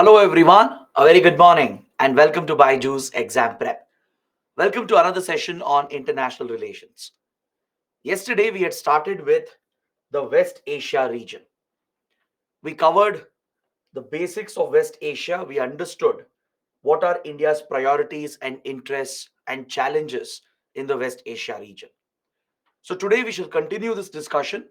Hello everyone, a very good morning and welcome to Baiju's Exam Prep. Welcome to another session on international relations. Yesterday we had started with the West Asia region. We covered the basics of West Asia. We understood what are India's priorities and interests and challenges in the West Asia region. So today we shall continue this discussion.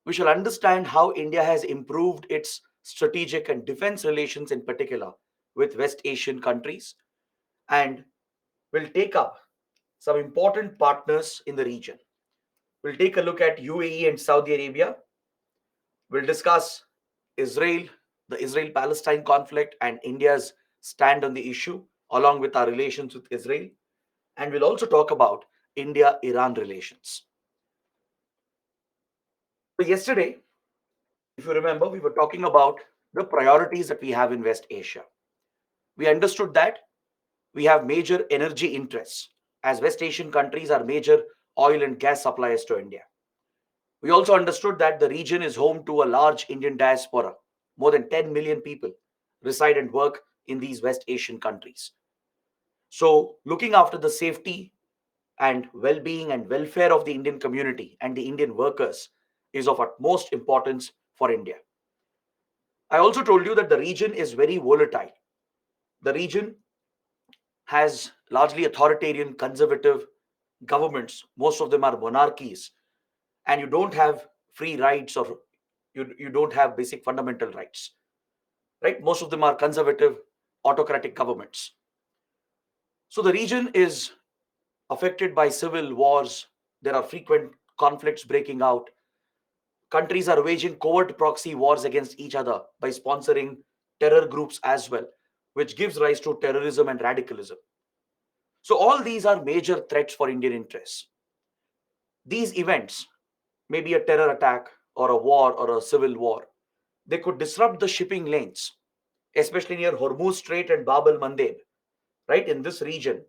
We shall understand how India has improved its strategic and defense relations in particular with West Asian countries, and we'll take up some important partners in the region. We'll take a look at UAE and Saudi Arabia. We'll discuss Israel, the Israel Palestine conflict, and India's stand on the issue, along with our relations with Israel. And we'll also talk about India Iran relations. So, yesterday, if you remember, we were talking about the priorities that we have in West Asia. We understood that we have major energy interests, as West Asian countries are major oil and gas suppliers to India. We also understood that the region is home to a large Indian diaspora. More than 10 million people reside and work in these West Asian countries. So, looking after the safety and well being and welfare of the Indian community and the Indian workers is of utmost importance for India. I also told you that the region is very volatile. The region has largely authoritarian, conservative governments. Most of them are monarchies, and you don't have free rights, or you don't have basic fundamental rights, right? Most of them are conservative, autocratic governments. So the region is affected by civil wars. There are frequent conflicts breaking out. Countries are waging covert proxy wars against each other by sponsoring terror groups as well, which gives rise to terrorism and radicalism. So all these are major threats for Indian interests. These events, maybe a terror attack or a war or a civil war, they could disrupt the shipping lanes, especially near Hormuz Strait and Bab el Mandeb. Right, in this region,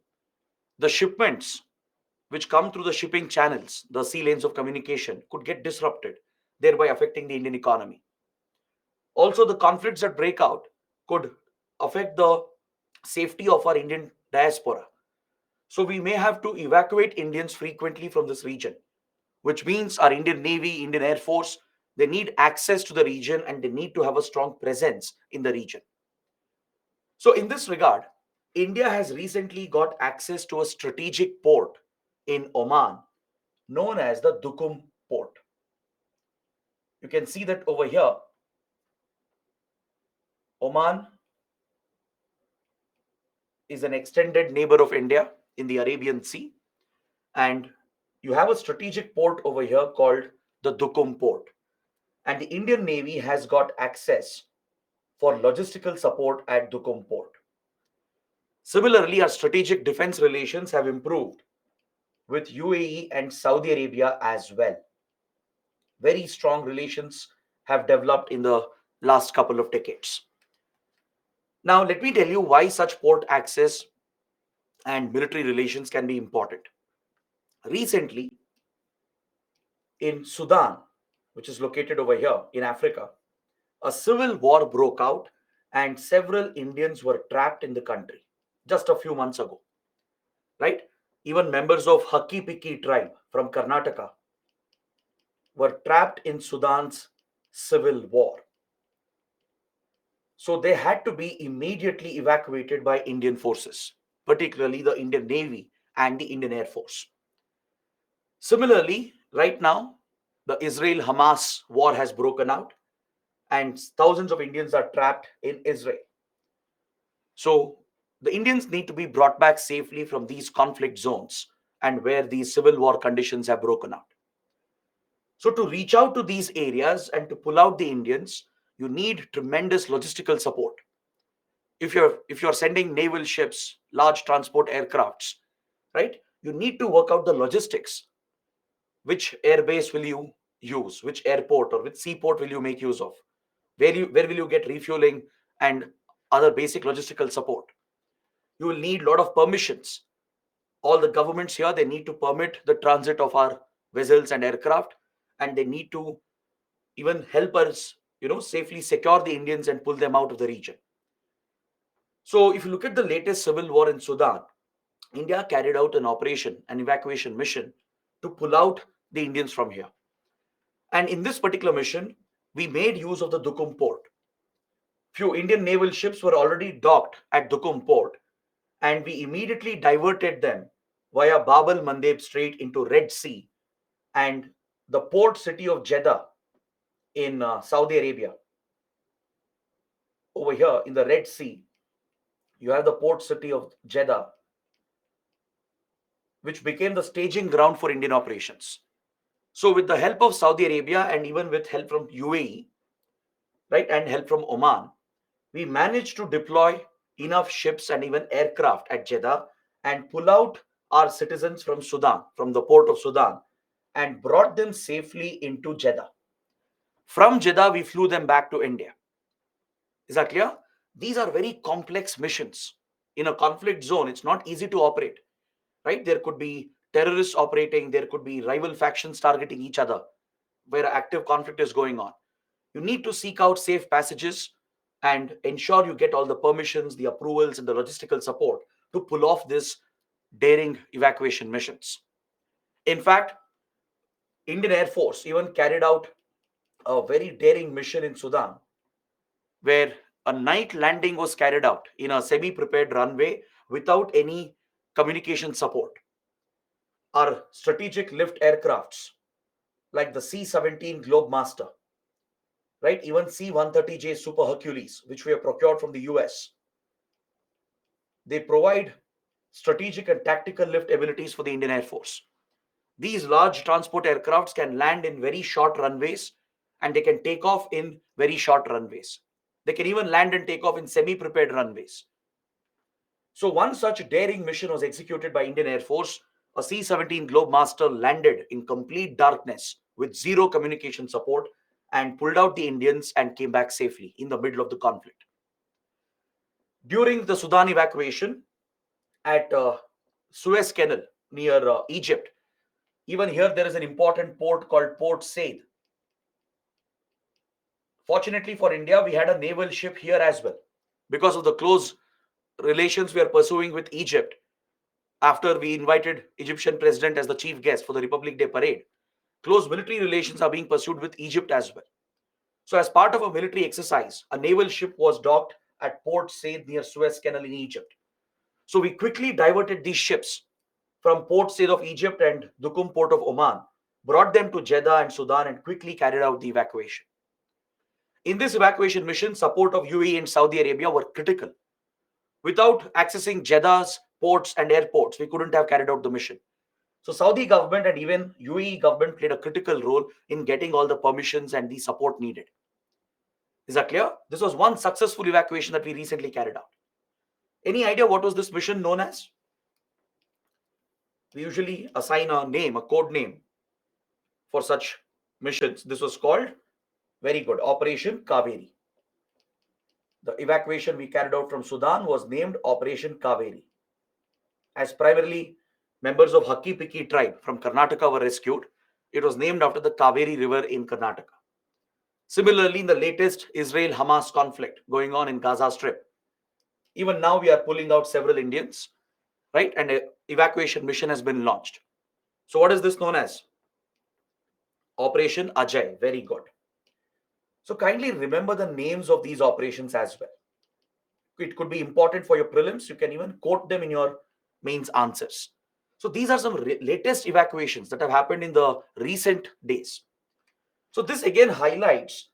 the shipments which come through the shipping channels, the sea lanes of communication, could get disrupted, thereby affecting the Indian economy. Also, the conflicts that break out could affect the safety of our Indian diaspora. So, we may have to evacuate Indians frequently from this region, which means our Indian Navy, Indian Air Force, they need access to the region and they need to have a strong presence in the region. So, in this regard, India has recently got access to a strategic port in Oman known as the Duqm port. You can see that over here. Oman is an extended neighbor of India in the Arabian Sea, and you have a strategic port over here called the Duqm port. And the Indian Navy has got access for logistical support at Duqm port. Similarly, our strategic defense relations have improved with UAE and Saudi Arabia as well. Very strong relations have developed in the last couple of decades. Now, let me tell you why such port access and military relations can be important. Recently, in Sudan, which is located over here in Africa, a civil war broke out and several Indians were trapped in the country just a few months ago, right? Even members of Hakki Pikki tribe from Karnataka were trapped in Sudan's civil war. So they had to be immediately evacuated by Indian forces, particularly the Indian Navy and the Indian Air Force. Similarly, right now, the Israel Hamas war has broken out and thousands of Indians are trapped in Israel. So the Indians need to be brought back safely from these conflict zones and where these civil war conditions have broken out. So to reach out to these areas and to pull out the Indians, you need tremendous logistical support. If you're sending naval ships, large transport aircrafts, right? You need to work out the logistics. Which airbase will you use? Which airport or which seaport will you make use of? Where will you get refueling and other basic logistical support? You will need a lot of permissions. All the governments here, they need to permit the transit of our vessels and aircraft, and they need to even help us, safely secure the Indians and pull them out of the region. So, if you look at the latest civil war in Sudan, India carried out an operation, an evacuation mission to pull out the Indians from here. And in this particular mission, we made use of the Dukum port. Few Indian naval ships were already docked at Dukum port, and we immediately diverted them via Bab el Mandeb Strait into Red Sea and the port city of Jeddah in Saudi Arabia. Over here in the Red Sea, you have the port city of Jeddah, which became the staging ground for Indian operations. So, with the help of Saudi Arabia and even with help from UAE, right, and help from Oman, we managed to deploy enough ships and even aircraft at Jeddah and pull out our citizens from Sudan, from the port of Sudan, and brought them safely into Jeddah. From Jeddah, we flew them back to India. Is that clear? These are very complex missions. In a conflict zone, it's not easy to operate, right? There could be terrorists operating, there could be rival factions targeting each other where active conflict is going on. You need to seek out safe passages and ensure you get all the permissions, the approvals, and the logistical support to pull off this daring evacuation missions. In fact, Indian Air Force even carried out a very daring mission in Sudan where a night landing was carried out in a semi-prepared runway without any communication support. Our strategic lift aircrafts like the C-17 Globemaster, right? Even C-130J Super Hercules, which we have procured from the US, they provide strategic and tactical lift abilities for the Indian Air Force. These large transport aircrafts can land in very short runways and they can take off in very short runways. They can even land and take off in semi prepared runways. So, one such daring mission was executed by Indian Air Force. A C-17 Globemaster landed in complete darkness with zero communication support and pulled out the Indians and came back safely in the middle of the conflict. During the Sudan evacuation at Suez Canal near Egypt, even here there is an important port called Port Said. Fortunately for India, we had a naval ship here as well. Because of the close relations we are pursuing with Egypt, after we invited Egyptian president as the chief guest for the Republic Day parade, close military relations are being pursued with Egypt as well. So, as part of a military exercise, a naval ship was docked at Port Said near Suez Canal in Egypt. So, we quickly diverted these ships from Port Said of Egypt and Dukum Port of Oman, brought them to Jeddah and Sudan, and quickly carried out the evacuation. In this evacuation mission, support of UAE and Saudi Arabia were critical. Without accessing Jeddah's ports and airports, we couldn't have carried out the mission. So Saudi government and even UAE government played a critical role in getting all the permissions and the support needed. Is that clear? This was one successful evacuation that we recently carried out. Any idea what was this mission known as? We usually assign a name, a code name for such missions. This was called, very good, Operation Kaveri. The evacuation we carried out from Sudan was named Operation Kaveri. As primarily members of Hakki Pikki tribe from Karnataka were rescued, it was named after the Kaveri River in Karnataka. Similarly, in the latest Israel-Hamas conflict going on in Gaza Strip, even now we are pulling out several Indians, right? And an evacuation mission has been launched. So what is this known as? Operation Ajay. Very good. So kindly remember the names of these operations as well. It could be important for your prelims. You can even quote them in your mains answers. So these are some latest evacuations that have happened in the recent days. So this again highlights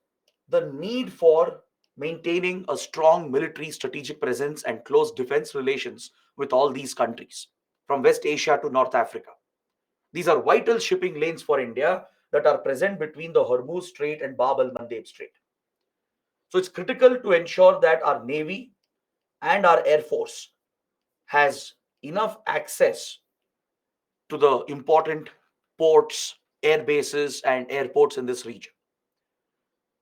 the need for maintaining a strong military strategic presence and close defense relations with all these countries, from West Asia to North Africa. These are vital shipping lanes for India that are present between the Hormuz Strait and Bab el Mandeb Strait. So it's critical to ensure that our Navy and our Air Force has enough access to the important ports, air bases, and airports in this region.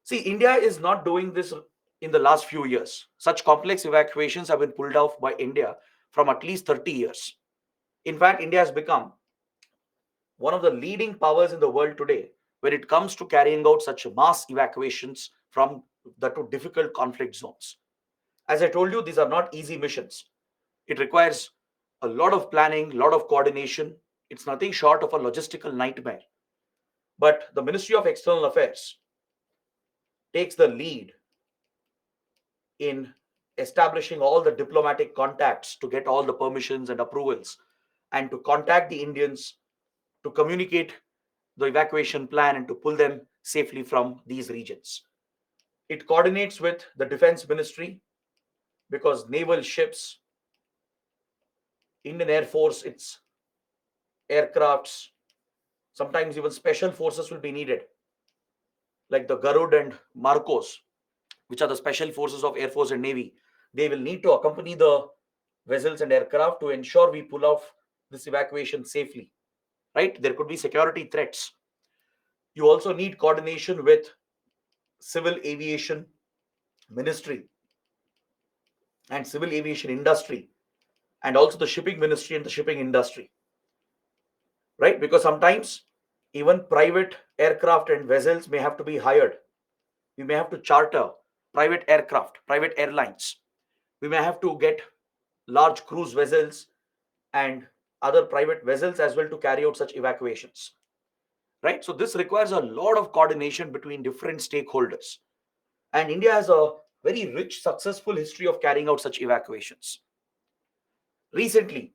See, India is not doing this in the last few years. Such complex evacuations have been pulled off by India from at least 30 years. In fact, India has become one of the leading powers in the world today when it comes to carrying out such mass evacuations from the two difficult conflict zones. As I told you, these are not easy missions. It requires a lot of planning, a lot of coordination. It's nothing short of a logistical nightmare. But the Ministry of External Affairs takes the lead in establishing all the diplomatic contacts to get all the permissions and approvals and to contact the Indians, to communicate the evacuation plan and to pull them safely from these regions. It coordinates with the Defense Ministry because naval ships, Indian Air Force, its aircrafts, sometimes even special forces will be needed, like the Garud and Marcos, which are the special forces of Air Force and Navy. They will need to accompany the vessels and aircraft to ensure we pull off this evacuation safely. Right? There could be security threats. You also need coordination with civil aviation ministry and civil aviation industry, and also the shipping ministry and the shipping industry, right? Because sometimes even private aircraft and vessels may have to be hired. We may have to charter private aircraft, private airlines. We may have to get large cruise vessels and other private vessels as well to carry out such evacuations, right? So this requires a lot of coordination between different stakeholders. And India has a very rich, successful history of carrying out such evacuations. Recently,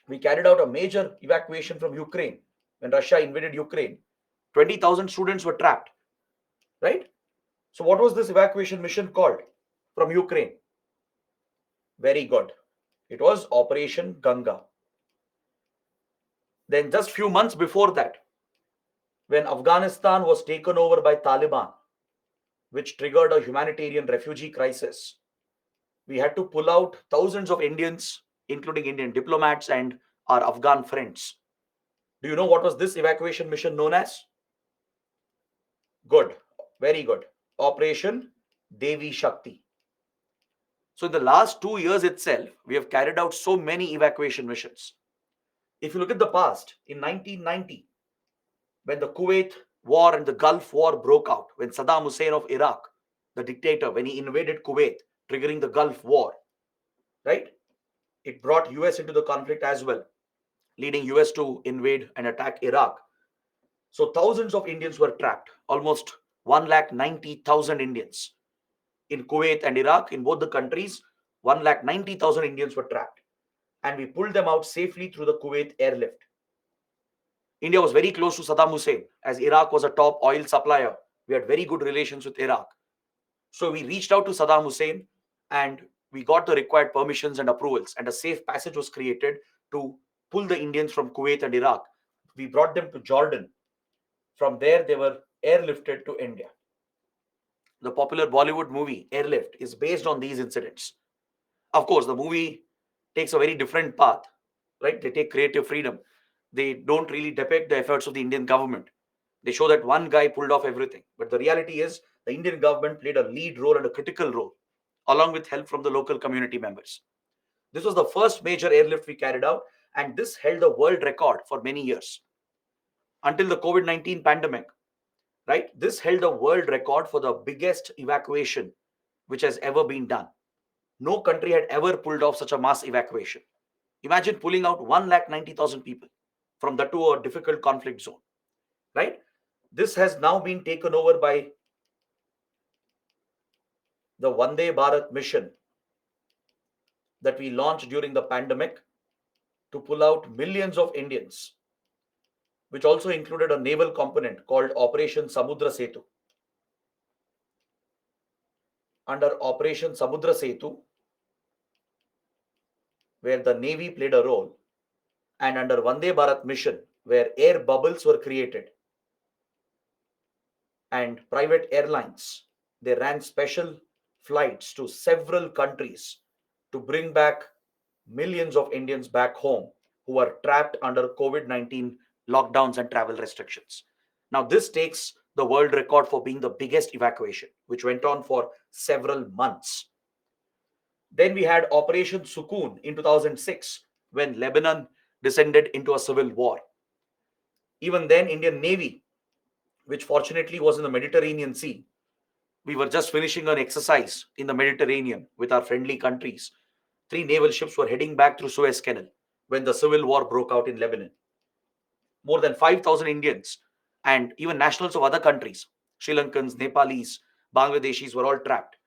we carried out a major evacuation from Ukraine when Russia invaded Ukraine. 20,000 students were trapped, right? So, what was this evacuation mission called from Ukraine? Very good. It was Operation Ganga. Then, just few months before that, when Afghanistan was taken over by Taliban, which triggered a humanitarian refugee crisis, we had to pull out thousands of Indians, including Indian diplomats and our Afghan friends. Do you know what was this evacuation mission known as? Good, very good. Operation Devi Shakti. So, in the last 2 years itself, we have carried out so many evacuation missions. If you look at the past, in 1990, when the Kuwait War and the Gulf War broke out, when Saddam Hussein of Iraq, the dictator, when he invaded Kuwait, triggering the Gulf War, right? It brought US into the conflict as well, leading US to invade and attack Iraq. So thousands of Indians were trapped, almost 1,90,000 Indians in Kuwait and Iraq. In both the countries, 1,90,000 Indians were trapped. And we pulled them out safely through the Kuwait airlift. India was very close to Saddam Hussein, as Iraq was a top oil supplier. We had very good relations with Iraq. So we reached out to Saddam Hussein and we got the required permissions and approvals, and a safe passage was created to pull the Indians from Kuwait and Iraq. We brought them to Jordan. From there, they were airlifted to India. The popular Bollywood movie Airlift is based on these incidents. Of course, the movie takes a very different path, right? They take creative freedom. They don't really depict the efforts of the Indian government. They show that one guy pulled off everything. But the reality is, the Indian government played a lead role and a critical role, along with help from the local community members. This was the first major airlift we carried out, and this held the world record for many years until the COVID 19 pandemic, right? This held a world record for the biggest evacuation which has ever been done. No country had ever pulled off such a mass evacuation. Imagine pulling out 1,90,000 people from the to a difficult conflict zone, right? This has now been taken over by the Vande Bharat mission that we launched during the pandemic to pull out millions of Indians, which also included a naval component called Operation Samudra Setu. Under Operation Samudra Setu, where the Navy played a role, and under Vande Bharat mission, where air bubbles were created, and private airlines, they ran special flights to several countries to bring back millions of Indians back home who are trapped under COVID 19 lockdowns and travel restrictions. Now, this takes the world record for being the biggest evacuation, which went on for several months. Then we had Operation Sukoon in 2006 when Lebanon descended into a civil war. Even then, Indian Navy, which fortunately was in the Mediterranean Sea, We were just finishing an exercise in the Mediterranean with our friendly countries. Three naval ships were heading back through Suez Canal when the civil war broke out in Lebanon. More than 5,000 Indians and even nationals of other countries, Sri Lankans, Nepalis, Bangladeshis, were all trapped.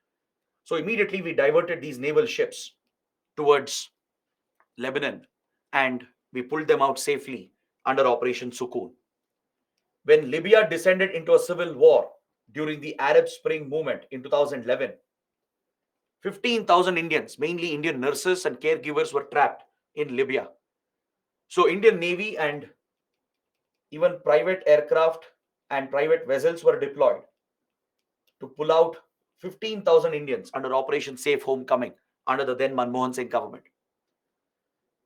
So immediately we diverted these naval ships towards Lebanon and we pulled them out safely under Operation Sukoon. When Libya descended into a civil war during the Arab Spring movement in 2011, 15,000 Indians, mainly Indian nurses and caregivers, were trapped in Libya. So, Indian Navy and even private aircraft and private vessels were deployed to pull out 15,000 Indians under Operation Safe Homecoming under the then Manmohan Singh government.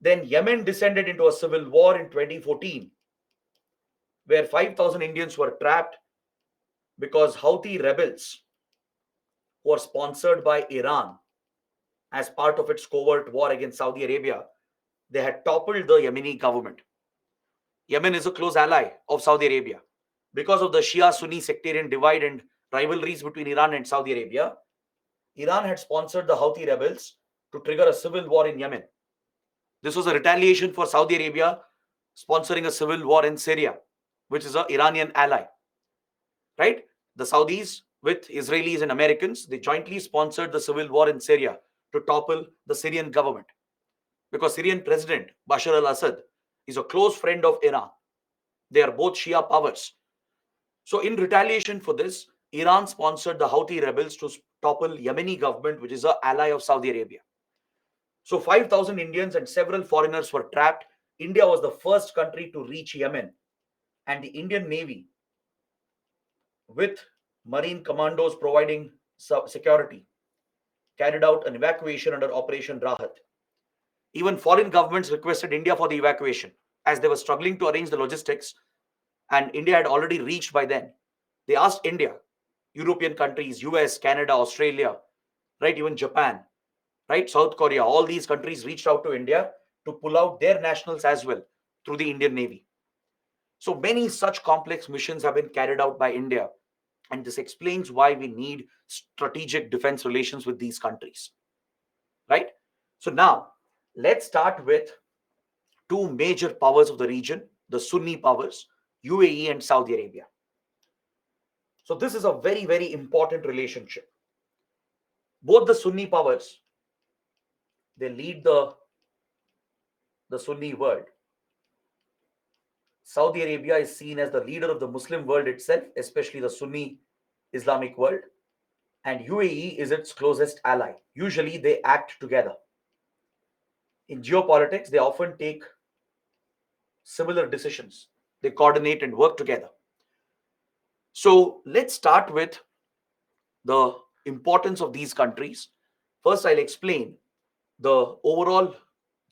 Then Yemen descended into a civil war in 2014, where 5,000 Indians were trapped because Houthi rebels, who are sponsored by Iran as part of its covert war against Saudi Arabia, they had toppled the Yemeni government. Yemen is a close ally of Saudi Arabia. Because of the Shia Sunni sectarian divide and rivalries between Iran and Saudi Arabia, Iran had sponsored the Houthi rebels to trigger a civil war in Yemen. This was a retaliation for Saudi Arabia sponsoring a civil war in Syria, which is an Iranian ally. Right? The Saudis with Israelis and Americans, they jointly sponsored the civil war in Syria to topple the Syrian government. Because Syrian President Bashar al-Assad is a close friend of Iran. They are both Shia powers. So in retaliation for this, Iran sponsored the Houthi rebels to topple Yemeni government, which is an ally of Saudi Arabia. So 5,000 Indians and several foreigners were trapped. India was the first country to reach Yemen, and the Indian Navy, with marine commandos providing security, carried out an evacuation under Operation Rahat. Even foreign governments requested India for the evacuation as they were struggling to arrange the logistics, and India had already reached by then. They asked India, European countries, US, Canada, Australia, right, even Japan, right, South Korea, all these countries reached out to India to pull out their nationals as well through the Indian Navy. So many such complex missions have been carried out by India, and this explains why we need strategic defense relations with these countries, right? So now let's start with two major powers of the region, the Sunni powers, UAE and Saudi Arabia. So this is a very, very important relationship. Both the Sunni powers, they lead the Sunni world. Saudi Arabia is seen as the leader of the Muslim world itself, especially the Sunni Islamic world, and UAE is its closest ally. Usually they act together. In geopolitics, they often take similar decisions. They coordinate and work together. So let's start with the importance of these countries. First, I'll explain the overall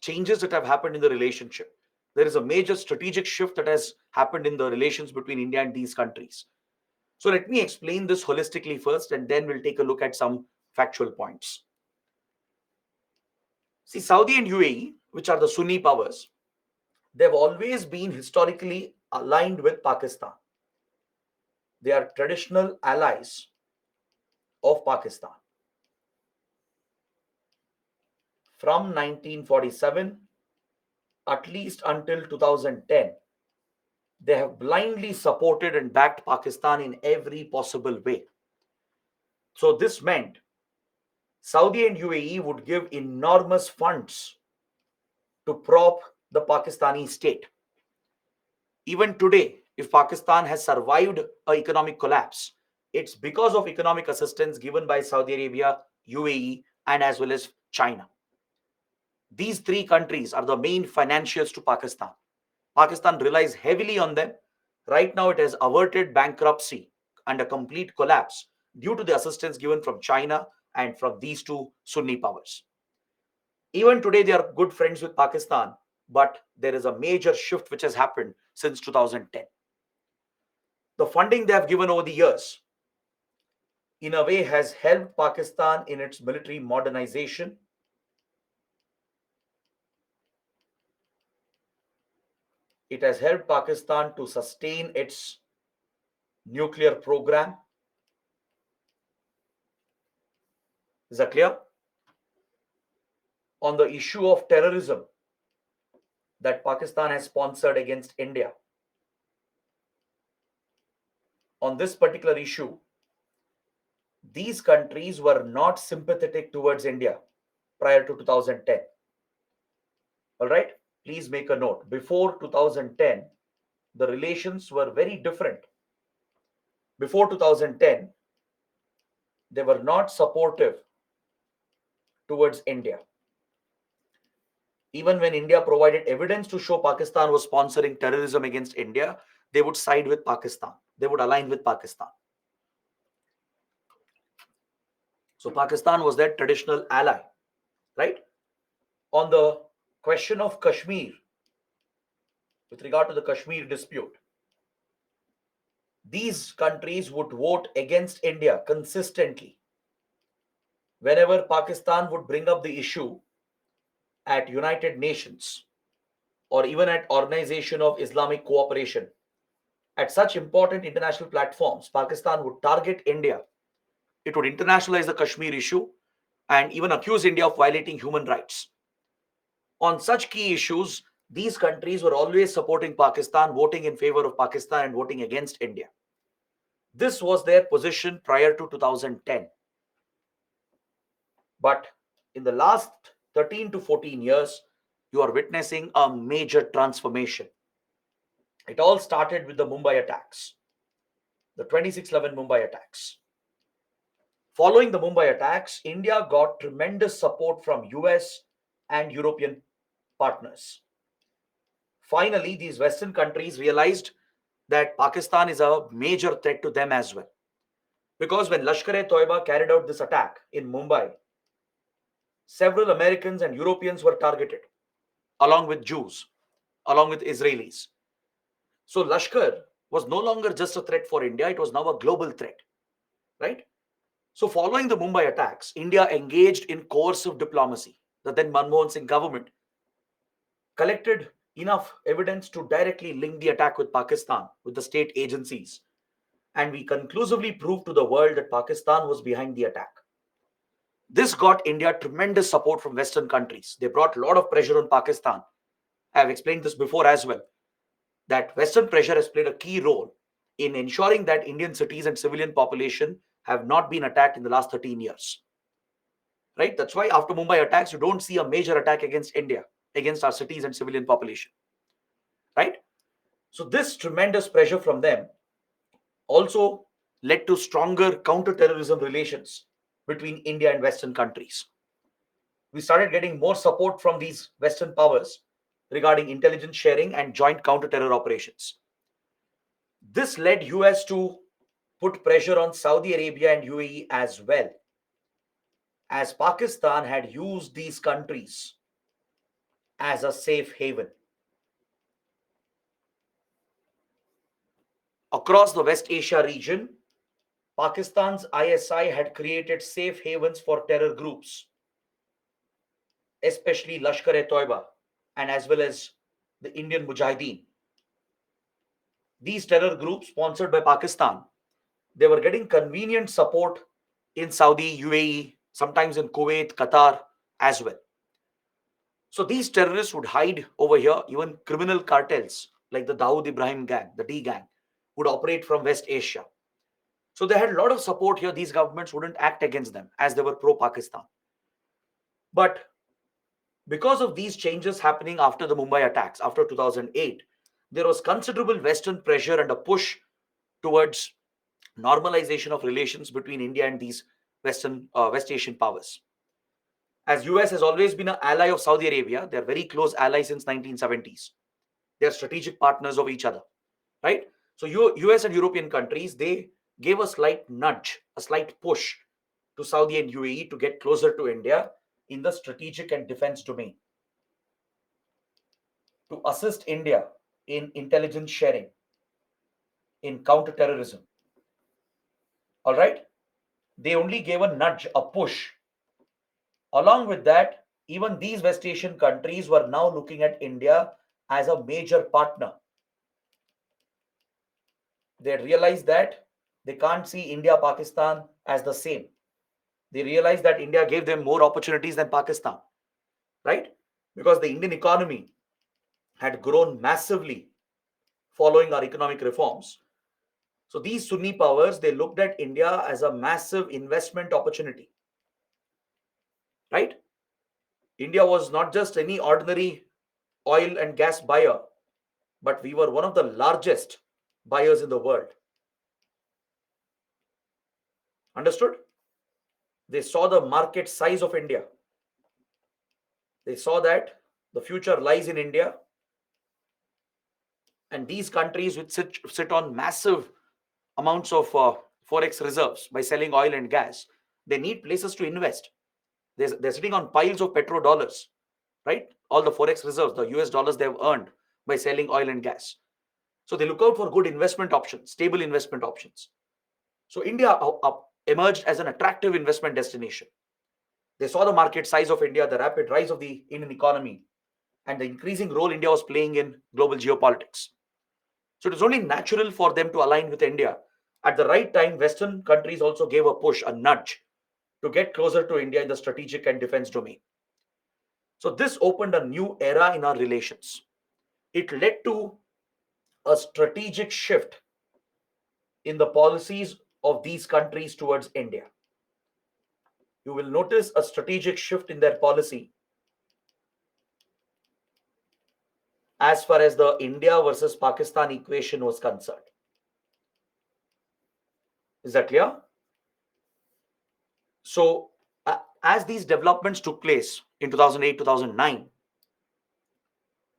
changes that have happened in the relationship. There is a major strategic shift that has happened in the relations between India and these countries. So let me explain this holistically first, and then we'll take a look at some factual points. See, Saudi and UAE, which are the Sunni powers, they've always been historically aligned with Pakistan. They are traditional allies of Pakistan. From 1947, at least until 2010, they have blindly supported and backed Pakistan in every possible way. So this meant Saudi and UAE would give enormous funds to prop the Pakistani state. Even today, if Pakistan has survived an economic collapse, it's because of economic assistance given by Saudi Arabia, UAE, and as well as China. These three countries are the main financiers to Pakistan. Pakistan relies heavily on them. Right now, it has averted bankruptcy and a complete collapse due to the assistance given from China and from these two Sunni powers. Even today, they are good friends with Pakistan, but there is a major shift which has happened since 2010. The funding they have given over the years, in a way, has helped Pakistan in its military modernization. It has helped Pakistan to sustain its nuclear program. Is that clear? On the issue of terrorism that Pakistan has sponsored against India, on this particular issue, these countries were not sympathetic towards India prior to 2010. All right, please make a note. Before 2010, the relations were very different. Before 2010, they were not supportive towards India. Even when India provided evidence to show Pakistan was sponsoring terrorism against India, they would side with Pakistan. They would align with Pakistan. So Pakistan was their traditional ally, right? On the question of Kashmir, with regard to the Kashmir dispute, these countries would vote against India consistently. Whenever Pakistan would bring up the issue at United Nations or even at Organization of Islamic Cooperation, at such important international platforms, Pakistan would target India. It would internationalize the Kashmir issue and even accuse India of violating human rights. On such key issues, these countries were always supporting Pakistan, voting in favor of Pakistan and voting against India. This was their position prior to 2010. But in the last 13 to 14 years, you are witnessing a major transformation. It all started with the Mumbai attacks, the 26/11 Mumbai attacks. Following the Mumbai attacks, India got tremendous support from US and European partners. Finally, these Western countries realized that Pakistan is a major threat to them as well. Because when Lashkar-e-Toiba carried out this attack in Mumbai, several Americans and Europeans were targeted, along with Jews, along with Israelis. So Lashkar was no longer just a threat for India, it was now a global threat, right? So following the Mumbai attacks, India engaged in coercive diplomacy. The then Manmohan Singh government collected enough evidence to directly link the attack with Pakistan, with the state agencies. And we conclusively proved to the world that Pakistan was behind the attack. This got India tremendous support from Western countries. They brought a lot of pressure on Pakistan. I have explained this before as well, that Western pressure has played a key role in ensuring that Indian cities and civilian population have not been attacked in the last 13 years. Right? That's why after Mumbai attacks, you don't see a major attack against India, against our cities and civilian population. Right? So this tremendous pressure from them also led to stronger counter-terrorism relations between India and Western countries. We started getting more support from these Western powers regarding intelligence sharing and joint counter-terror operations. This led US to put pressure on Saudi Arabia and UAE as well, as Pakistan had used these countries as a safe haven. Across the West Asia region, Pakistan's ISI had created safe havens for terror groups, especially Lashkar-e-Toiba and as well as the Indian Mujahideen. These terror groups sponsored by Pakistan, they were getting convenient support in Saudi, UAE, sometimes in Kuwait, Qatar as well. So these terrorists would hide over here. Even criminal cartels like the Dawood Ibrahim gang, the D gang, would operate from West Asia. So they had a lot of support here. These governments wouldn't act against them as they were pro-Pakistan. But because of these changes happening after the Mumbai attacks, after 2008, there was considerable Western pressure and a push towards normalization of relations between India and these West Asian powers. As US has always been an ally of Saudi Arabia, they're very close allies since 1970s. They're strategic partners of each other, right? So US and European countries, they gave a slight nudge, a slight push to Saudi and UAE to get closer to India in the strategic and defense domain, to assist India in intelligence sharing, in counterterrorism. All right? They only gave a nudge, a push. Along with that, even these West Asian countries were now looking at India as a major partner. They realized that they can't see India, Pakistan as the same. They realized that India gave them more opportunities than Pakistan, right? Because the Indian economy had grown massively following our economic reforms. So these Sunni powers, they looked at India as a massive investment opportunity, right? India was not just any ordinary oil and gas buyer, but we were one of the largest buyers in the world. Understood? They saw the market size of India. They saw that the future lies in India, and these countries which sit on massive amounts of forex reserves by selling oil and gas, they need places to invest. They're sitting on piles of petrodollars, right? All the forex reserves, the US dollars they have earned by selling oil and gas. So they look out for good investment options, stable investment options. So India emerged as an attractive investment destination. They saw the market size of India, the rapid rise of the Indian economy, and the increasing role India was playing in global geopolitics. So it was only natural for them to align with India. At the right time, Western countries also gave a push, a nudge, to get closer to India in the strategic and defense domain. So this opened a new era in our relations. It led to a strategic shift in the policies of these countries towards India. You will notice a strategic shift in their policy as far as the India versus Pakistan equation was concerned. Is that clear? So, as these developments took place in 2008 2009,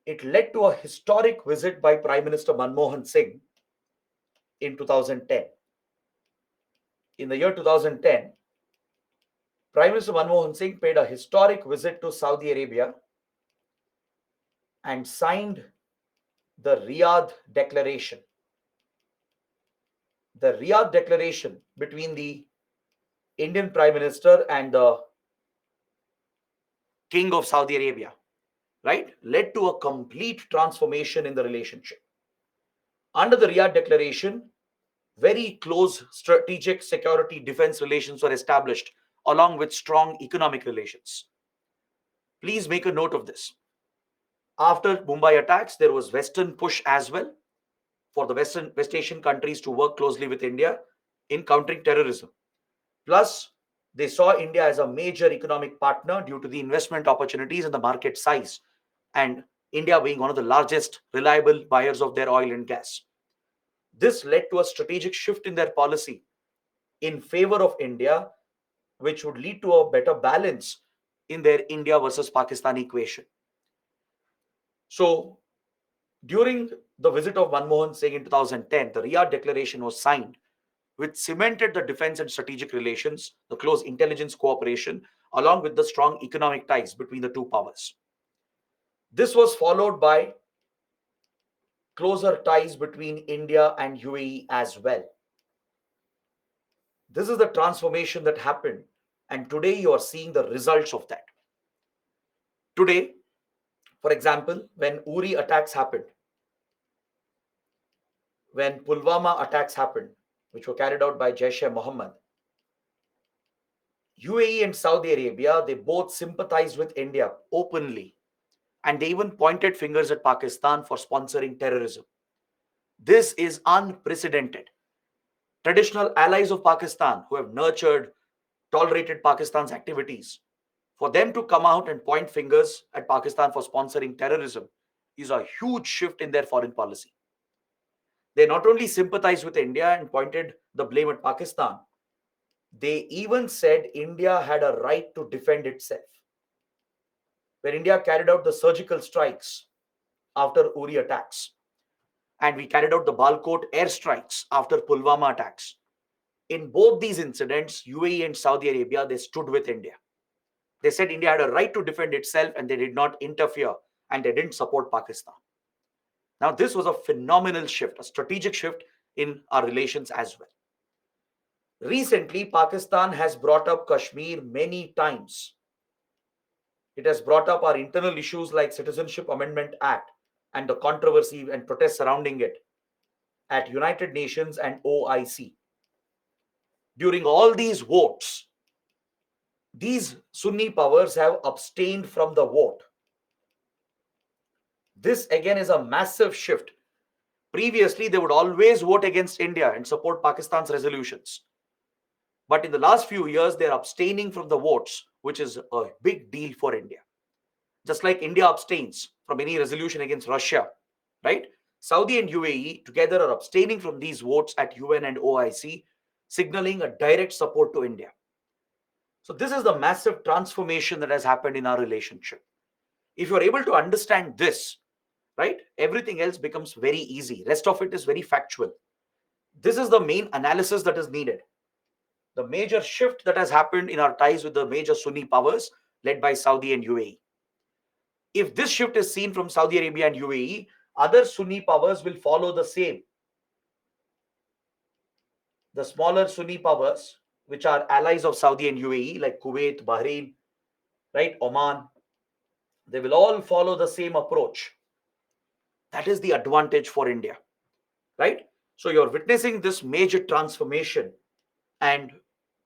it led to a historic visit by Prime Minister Manmohan Singh in 2010. In the year 2010, Prime Minister Manmohan Singh paid a historic visit to Saudi Arabia and signed the Riyadh Declaration. The Riyadh Declaration between the Indian Prime Minister and the King of Saudi Arabia, right, led to a complete transformation in the relationship. Under the Riyadh Declaration, very close strategic security defense relations were established along with strong economic relations. Please make a note of this. After Mumbai attacks, there was Western push as well for the West Asian countries to work closely with India in countering terrorism. Plus, they saw India as a major economic partner due to the investment opportunities and the market size, and India being one of the largest reliable buyers of their oil and gas. This led to a strategic shift in their policy in favor of India, which would lead to a better balance in their India versus Pakistan equation. So, during the visit of Manmohan Singh in 2010, the Riyadh Declaration was signed, which cemented the defense and strategic relations, the close intelligence cooperation, along with the strong economic ties between the two powers. This was followed by closer ties between India and UAE as well. This is the transformation that happened, and today you are seeing the results of that. Today, for example, when Uri attacks happened, when Pulwama attacks happened, which were carried out by Jaish-e-Mohammed, UAE and Saudi Arabia, they both sympathized with India openly, and they even pointed fingers at Pakistan for sponsoring terrorism. This is unprecedented. Traditional allies of Pakistan who have nurtured, tolerated Pakistan's activities, for them to come out and point fingers at Pakistan for sponsoring terrorism is a huge shift in their foreign policy. They not only sympathized with India and pointed the blame at Pakistan, they even said India had a right to defend itself. When India carried out the surgical strikes after Uri attacks, and we carried out the Balkot airstrikes after Pulwama attacks, in both these incidents, UAE and Saudi Arabia, they stood with India. They said India had a right to defend itself and they did not interfere and they didn't support Pakistan. Now, this was a phenomenal shift, a strategic shift in our relations as well. Recently, Pakistan has brought up Kashmir many times. It has brought up our internal issues like Citizenship Amendment Act and the controversy and protests surrounding it at United Nations and OIC. During all these votes, These Sunni powers have abstained from the vote. This again is a massive shift. Previously, they would always vote against India and support Pakistan's resolutions. But in the last few years, they're abstaining from the votes, which is a big deal for India. Just like India abstains from any resolution against Russia, right? Saudi and UAE together are abstaining from these votes at UN and OIC, signaling a direct support to India. So, this is the massive transformation that has happened in our relationship. If you're able to understand this, right, everything else becomes very easy. Rest of it is very factual. This is the main analysis that is needed. The major shift that has happened in our ties with the major Sunni powers led by Saudi and UAE. If this shift is seen from Saudi Arabia and UAE, other Sunni powers will follow the same. The smaller Sunni powers, which are allies of Saudi and UAE, like Kuwait, Bahrain, right, Oman, they will all follow the same approach. That is the advantage for India, right? So you're witnessing this major transformation, and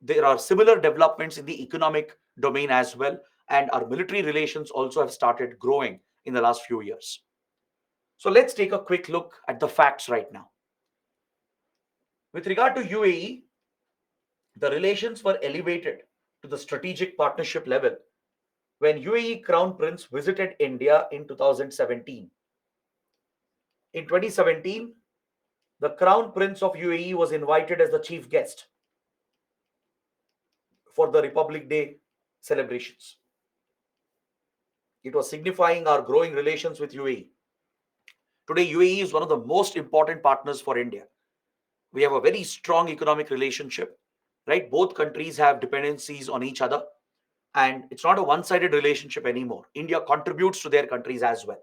there are similar developments in the economic domain as well. And our military relations also have started growing in the last few years. So let's take a quick look at the facts right now. With regard to UAE, the relations were elevated to the strategic partnership level when UAE Crown Prince visited India in 2017. In 2017, the Crown Prince of UAE was invited as the chief guest for the Republic Day celebrations. It was signifying our growing relations with UAE. Today, UAE is one of the most important partners for India. We have a very strong economic relationship, right? Both countries have dependencies on each other, and it's not a one-sided relationship anymore. India contributes to their countries as well.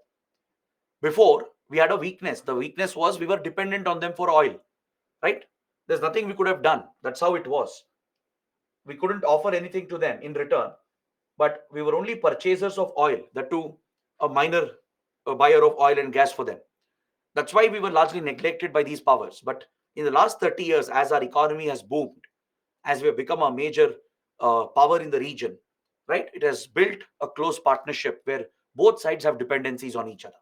Before, we had a weakness. The weakness was we were dependent on them for oil, right? There's nothing we could have done. That's how it was. We couldn't offer anything to them in return, but we were only purchasers of oil, that too a minor buyer of oil and gas for them. That's why we were largely neglected by these powers. But in the last 30 years, as our economy has boomed, as we have become a major power in the region, right, it has built a close partnership where both sides have dependencies on each other.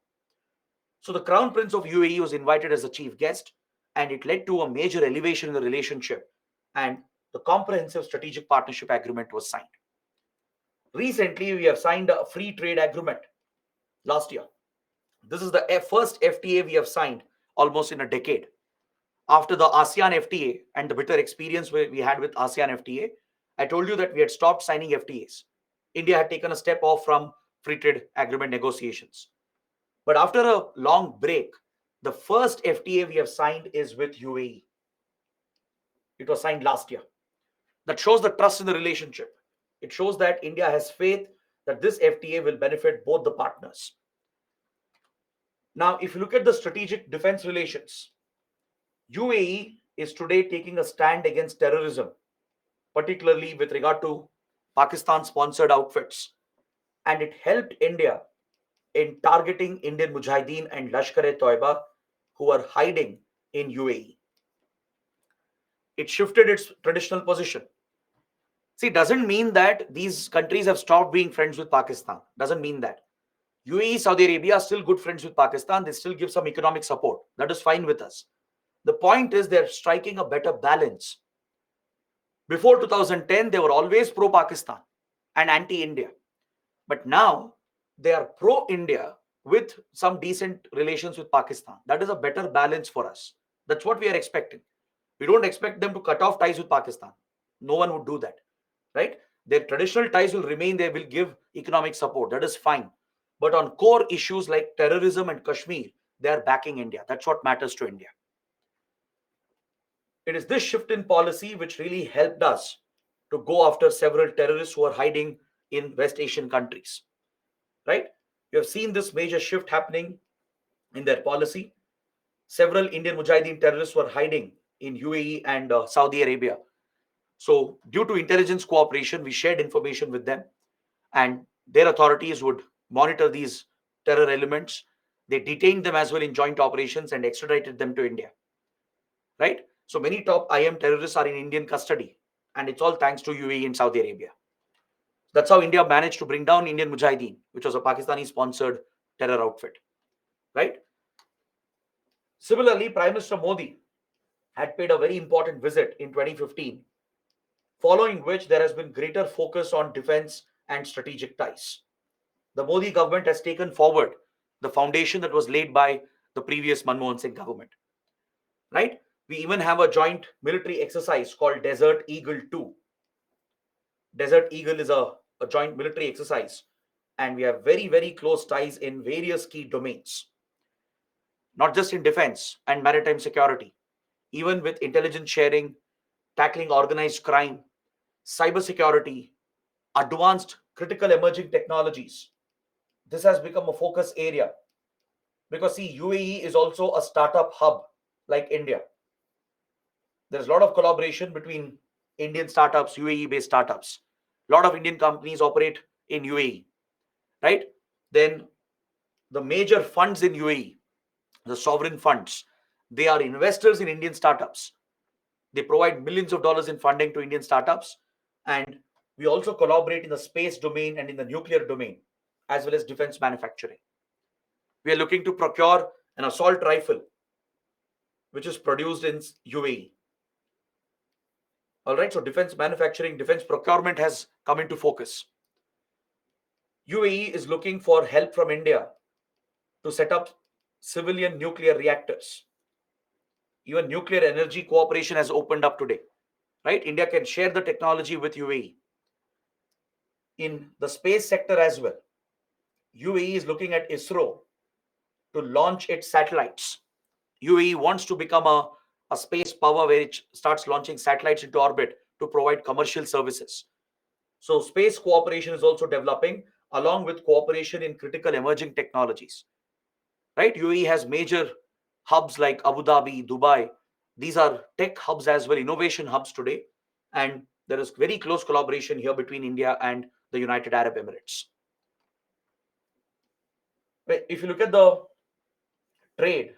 So the Crown Prince of UAE was invited as a chief guest, and it led to a major elevation in the relationship, and the comprehensive strategic partnership agreement was signed. Recently, we have signed a free trade agreement last year. This is the first FTA we have signed almost in a decade. After the ASEAN FTA and the bitter experience we had with ASEAN FTA, I told you that we had stopped signing FTAs. India had taken a step off from free trade agreement negotiations. But after a long break, the first FTA we have signed is with UAE. It was signed last year. That shows the trust in the relationship. It shows that India has faith that this FTA will benefit both the partners. Now, if you look at the strategic defense relations, UAE is today taking a stand against terrorism, particularly with regard to Pakistan sponsored outfits. And it helped India in targeting Indian Mujahideen and Lashkar-e-Toiba who are hiding in UAE. It shifted its traditional position. See, doesn't mean that these countries have stopped being friends with Pakistan. Doesn't mean that. UAE, Saudi Arabia are still good friends with Pakistan. They still give some economic support. That is fine with us. The point is they're striking a better balance. Before 2010, they were always pro-Pakistan and anti-India. But now they are pro-India with some decent relations with Pakistan. That is a better balance for us. That's what we are expecting. We don't expect them to cut off ties with Pakistan. No one would do that, right? Their traditional ties will remain. They will give economic support. That is fine. But on core issues like terrorism and Kashmir, they are backing India. That's what matters to India. It is this shift in policy which really helped us to go after several terrorists who are hiding in West Asian countries, right? You have seen this major shift happening in their policy. Several Indian Mujahideen terrorists were hiding in UAE and Saudi Arabia. So, due to intelligence cooperation, we shared information with them, and their authorities would monitor these terror elements. They detained them as well in joint operations and extradited them to India, right? So, many top IM terrorists are in Indian custody, and it's all thanks to UAE and Saudi Arabia. That's how India managed to bring down Indian Mujahideen, which was a Pakistani-sponsored terror outfit, right? Similarly, Prime Minister Modi had paid a very important visit in 2015, following which there has been greater focus on defense and strategic ties. The Modi government has taken forward the foundation that was laid by the previous Manmohan Singh government, right? We even have a joint military exercise called Desert Eagle 2. Desert Eagle is a joint military exercise, and we have very, very close ties in various key domains, not just in defense and maritime security, even with intelligence sharing, tackling organized crime, cybersecurity, advanced critical emerging technologies. This has become a focus area because, see, UAE is also a startup hub like India. There's a lot of collaboration between Indian startups, UAE based startups. A lot of Indian companies operate in UAE, right? Then the major funds in UAE, the sovereign funds, they are investors in Indian startups. They provide millions of dollars in funding to Indian startups. And we also collaborate in the space domain and in the nuclear domain, as well as defense manufacturing. We are looking to procure an assault rifle, which is produced in UAE. All right, so defense manufacturing, defense procurement has come into focus. UAE is looking for help from India to set up civilian nuclear reactors. Even nuclear energy cooperation has opened up today, right? India can share the technology with UAE. In the space sector as well, UAE is looking at ISRO to launch its satellites. UAE wants to become a space power where it starts launching satellites into orbit to provide commercial services. So space cooperation is also developing along with cooperation in critical emerging technologies. Right? UAE has major hubs like Abu Dhabi, Dubai. These are tech hubs as well, innovation hubs today. And there is very close collaboration here between India and the United Arab Emirates. If you look at the trade,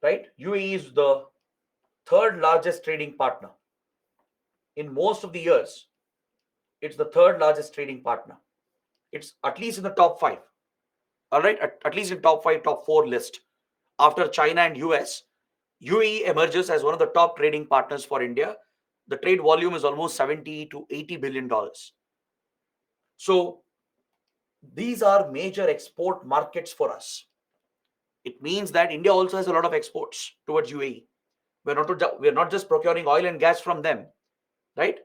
right, UAE is the third largest trading partner. In most of the years, it's the third largest trading partner. It's at least in the top five. All right, at least in top five, top four list. After China and US, UAE emerges as one of the top trading partners for India. The trade volume is almost 70 to 80 billion dollars. So these are major export markets for us. It means that India also has a lot of exports towards UAE. We're not just procuring oil and gas from them, right?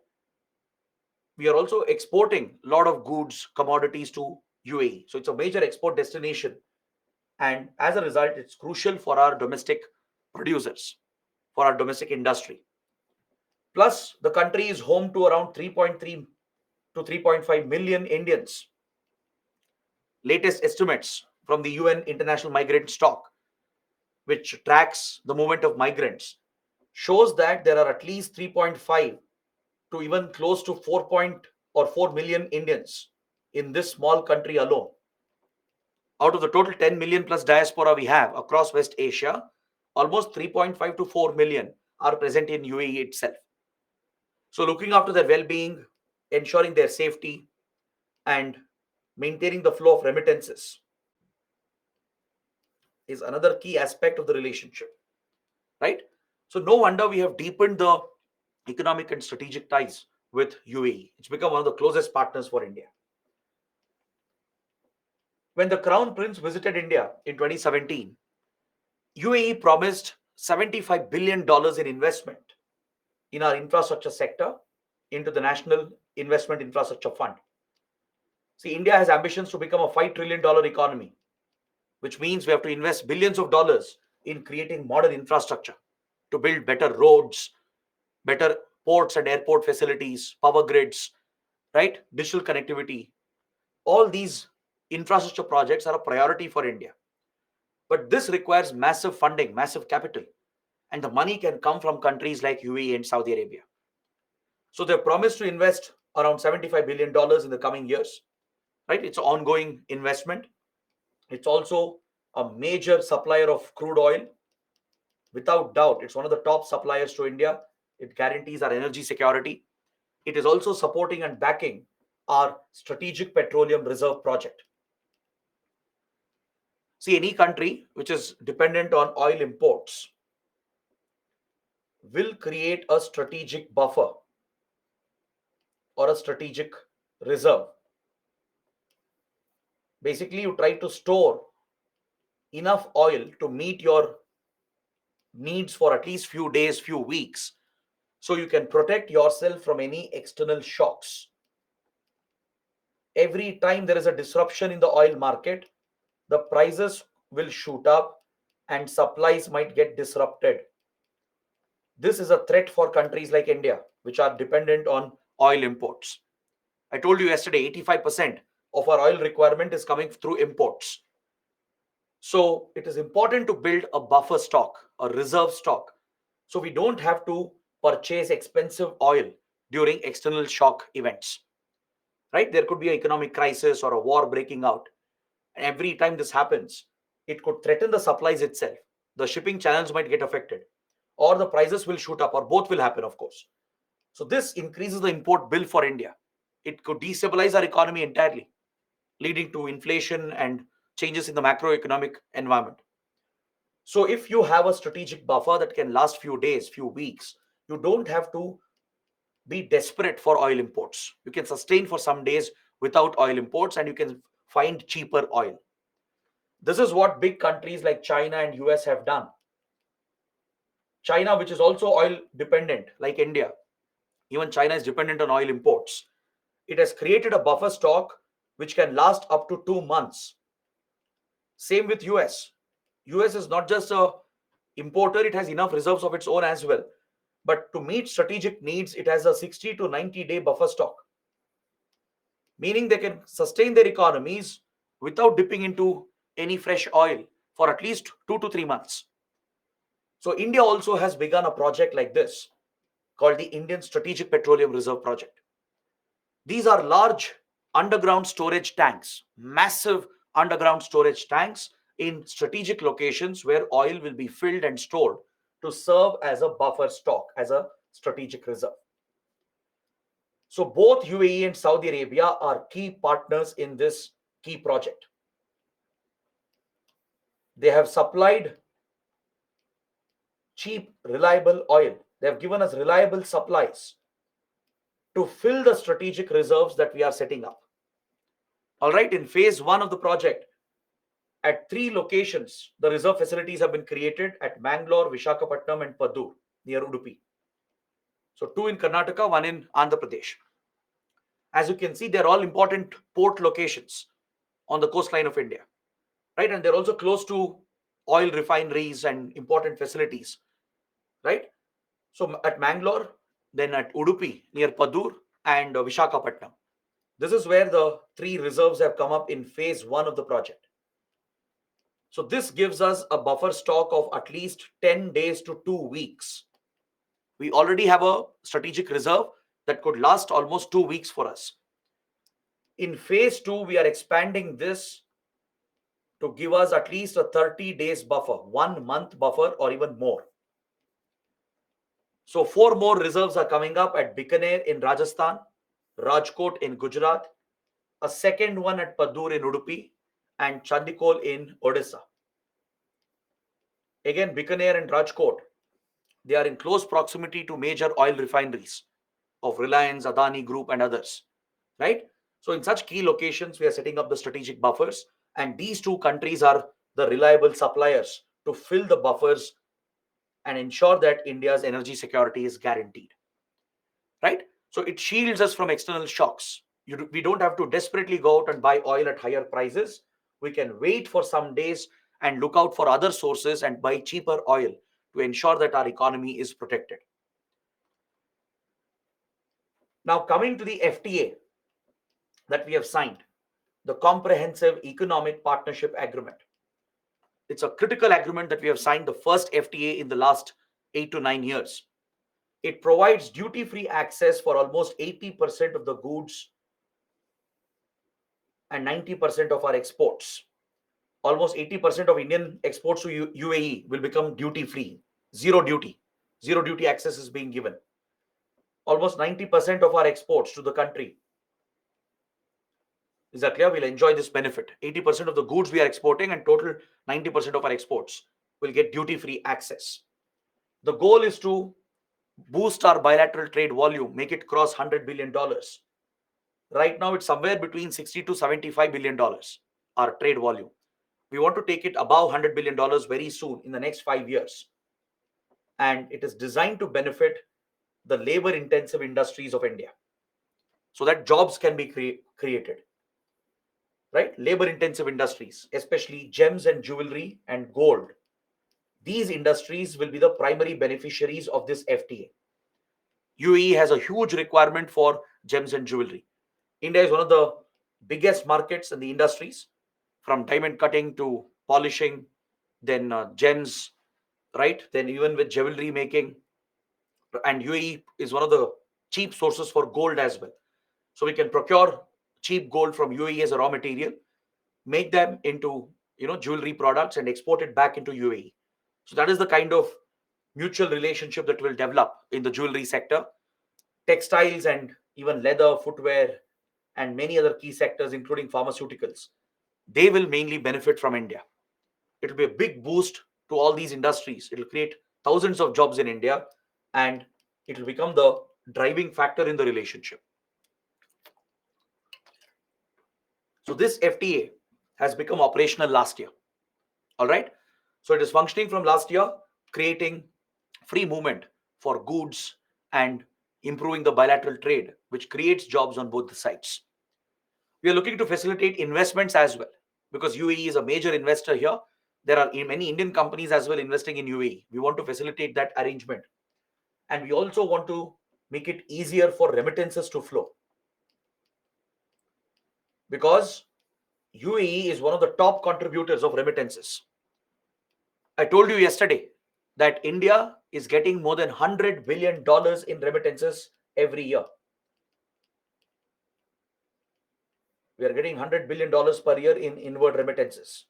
We are also exporting a lot of goods, commodities to UAE. So it's a major export destination. And as a result, it's crucial for our domestic producers, for our domestic industry. Plus, the country is home to around 3.3 to 3.5 million Indians. Latest estimates from the UN International Migrant Stock, which tracks the movement of migrants, shows that there are at least 3.5 to even close to 4 million Indians in this small country alone. Out of the total 10 million plus diaspora we have across West Asia, almost 3.5 to 4 million are present in UAE itself. So, looking after their well being, ensuring their safety, and maintaining the flow of remittances is another key aspect of the relationship, right? So, no wonder we have deepened the economic and strategic ties with UAE. It's become one of the closest partners for India. When the Crown Prince visited India in 2017, UAE promised $75 billion in investment in our infrastructure sector into the National Investment Infrastructure Fund. See, India has ambitions to become a $5 trillion economy, which means we have to invest billions of dollars in creating modern infrastructure to build better roads, better ports and airport facilities, power grids, right? Digital connectivity. All these infrastructure projects are a priority for India. But this requires massive funding, massive capital, and the money can come from countries like UAE and Saudi Arabia. So they've promised to invest around $75 billion in the coming years, right? It's an ongoing investment. It's also a major supplier of crude oil. Without doubt, it's one of the top suppliers to India. It guarantees our energy security. It is also supporting and backing our strategic petroleum reserve project. See, any country which is dependent on oil imports will create a strategic buffer or a strategic reserve. Basically, you try to store enough oil to meet your needs for at least few days, few weeks, so you can protect yourself from any external shocks. Every time there is a disruption in the oil market, the prices will shoot up and supplies might get disrupted. This is a threat for countries like India, which are dependent on oil imports. I told you yesterday, 85% of our oil requirement is coming through imports. So it is important to build a buffer stock, a reserve stock, so we don't have to purchase expensive oil during external shock events. Right? There could be an economic crisis or a war breaking out. And every time this happens, it could threaten the supplies itself. The shipping channels might get affected, or the prices will shoot up, or both will happen, of course. So this increases the import bill for India. It could destabilize our economy entirely, leading to inflation and changes in the macroeconomic environment. So if you have a strategic buffer that can last few days, few weeks, you don't have to be desperate for oil imports. You can sustain for some days without oil imports and you can find cheaper oil. This is what big countries like China and US have done. China, which is also oil dependent like India, even China is dependent on oil imports. It has created a buffer stock which can last up to 2 months. Same with US. US is not just a importer, it has enough reserves of its own as well. But to meet strategic needs, it has a 60 to 90-day buffer stock, meaning they can sustain their economies without dipping into any fresh oil for at least 2 to 3 months. So India also has begun a project like this called the Indian Strategic Petroleum Reserve Project. These are large underground storage tanks, massive underground storage tanks in strategic locations where oil will be filled and stored to serve as a buffer stock, as a strategic reserve. So both UAE and Saudi Arabia are key partners in this key project. They have supplied cheap, reliable oil. They have given us reliable supplies to fill the strategic reserves that we are setting up. All right, in phase one of the project, at 3 locations, the reserve facilities have been created at Mangalore, Vishakhapatnam, and Padur near Udupi. So 2 in Karnataka, 1 in Andhra Pradesh. As you can see, they're all important port locations on the coastline of India, right? And they're also close to oil refineries and important facilities, right? So at Mangalore, then at Udupi near Padur and Vishakhapatnam. This is where the 3 reserves have come up in phase one of the project. So this gives us a buffer stock of at least 10 days to 2 weeks. We already have a strategic reserve that could last almost 2 weeks for us. In phase two, we are expanding this to give us at least a 30 days buffer, 1 month buffer, or even more. So 4 more reserves are coming up at Bikaner in Rajasthan, Rajkot in Gujarat, a second one at Padur in Udupi, and Chandikol in Odisha. Again, Bikaner and Rajkot, they are in close proximity to major oil refineries of Reliance, Adani Group, and others, right? So in such key locations, we are setting up the strategic buffers, and these 2 countries are the reliable suppliers to fill the buffers and ensure that India's energy security is guaranteed, right? So it shields us from external shocks. We don't have to desperately go out and buy oil at higher prices. We can wait for some days and look out for other sources and buy cheaper oil to ensure that our economy is protected. Now, coming to the FTA that we have signed, the Comprehensive Economic Partnership Agreement. It's a critical agreement that we have signed, the first FTA in the last 8 to 9 years. It provides duty-free access for almost 80% of the goods and 90% of our exports. Almost 80% of Indian exports to UAE will become duty-free, zero duty. Zero duty access is being given. Almost 90% of our exports to the country Is that clear? We'll enjoy this benefit. 80% of the goods we are exporting and total 90% of our exports will get duty-free access. The goal is to boost our bilateral trade volume, make it cross $100 billion. Right now, it's somewhere between 60 to $75 billion, our trade volume. We want to take it above $100 billion very soon in the next 5 years. And it is designed to benefit the labor intensive industries of India so that jobs can be created, right? Labor intensive industries, especially gems and jewelry and gold. These industries will be the primary beneficiaries of this FTA. UAE has a huge requirement for gems and jewelry. India is one of the biggest markets in the industries, from diamond cutting to polishing, then gems, right? Then even with jewelry making, and UAE is one of the cheap sources for gold as well. So we can procure cheap gold from UAE as a raw material, make them into jewelry products and export it back into UAE. So that is the kind of mutual relationship that will develop in the jewelry sector, textiles and even leather, footwear, and many other key sectors, including pharmaceuticals. They will mainly benefit from India. It will be a big boost to all these industries. It will create thousands of jobs in India, and it will become the driving factor in the relationship. So this FTA has become operational last year. All right. So it is functioning from last year, creating free movement for goods and improving the bilateral trade, which creates jobs on both the sides. We are looking to facilitate investments as well because UAE is a major investor here. There are many Indian companies as well investing in UAE. We want to facilitate that arrangement. And we also want to make it easier for remittances to flow because UAE is one of the top contributors of remittances. I told you yesterday that India is getting more than $100 billion in remittances every year. We are getting $100 billion per year in inward remittances.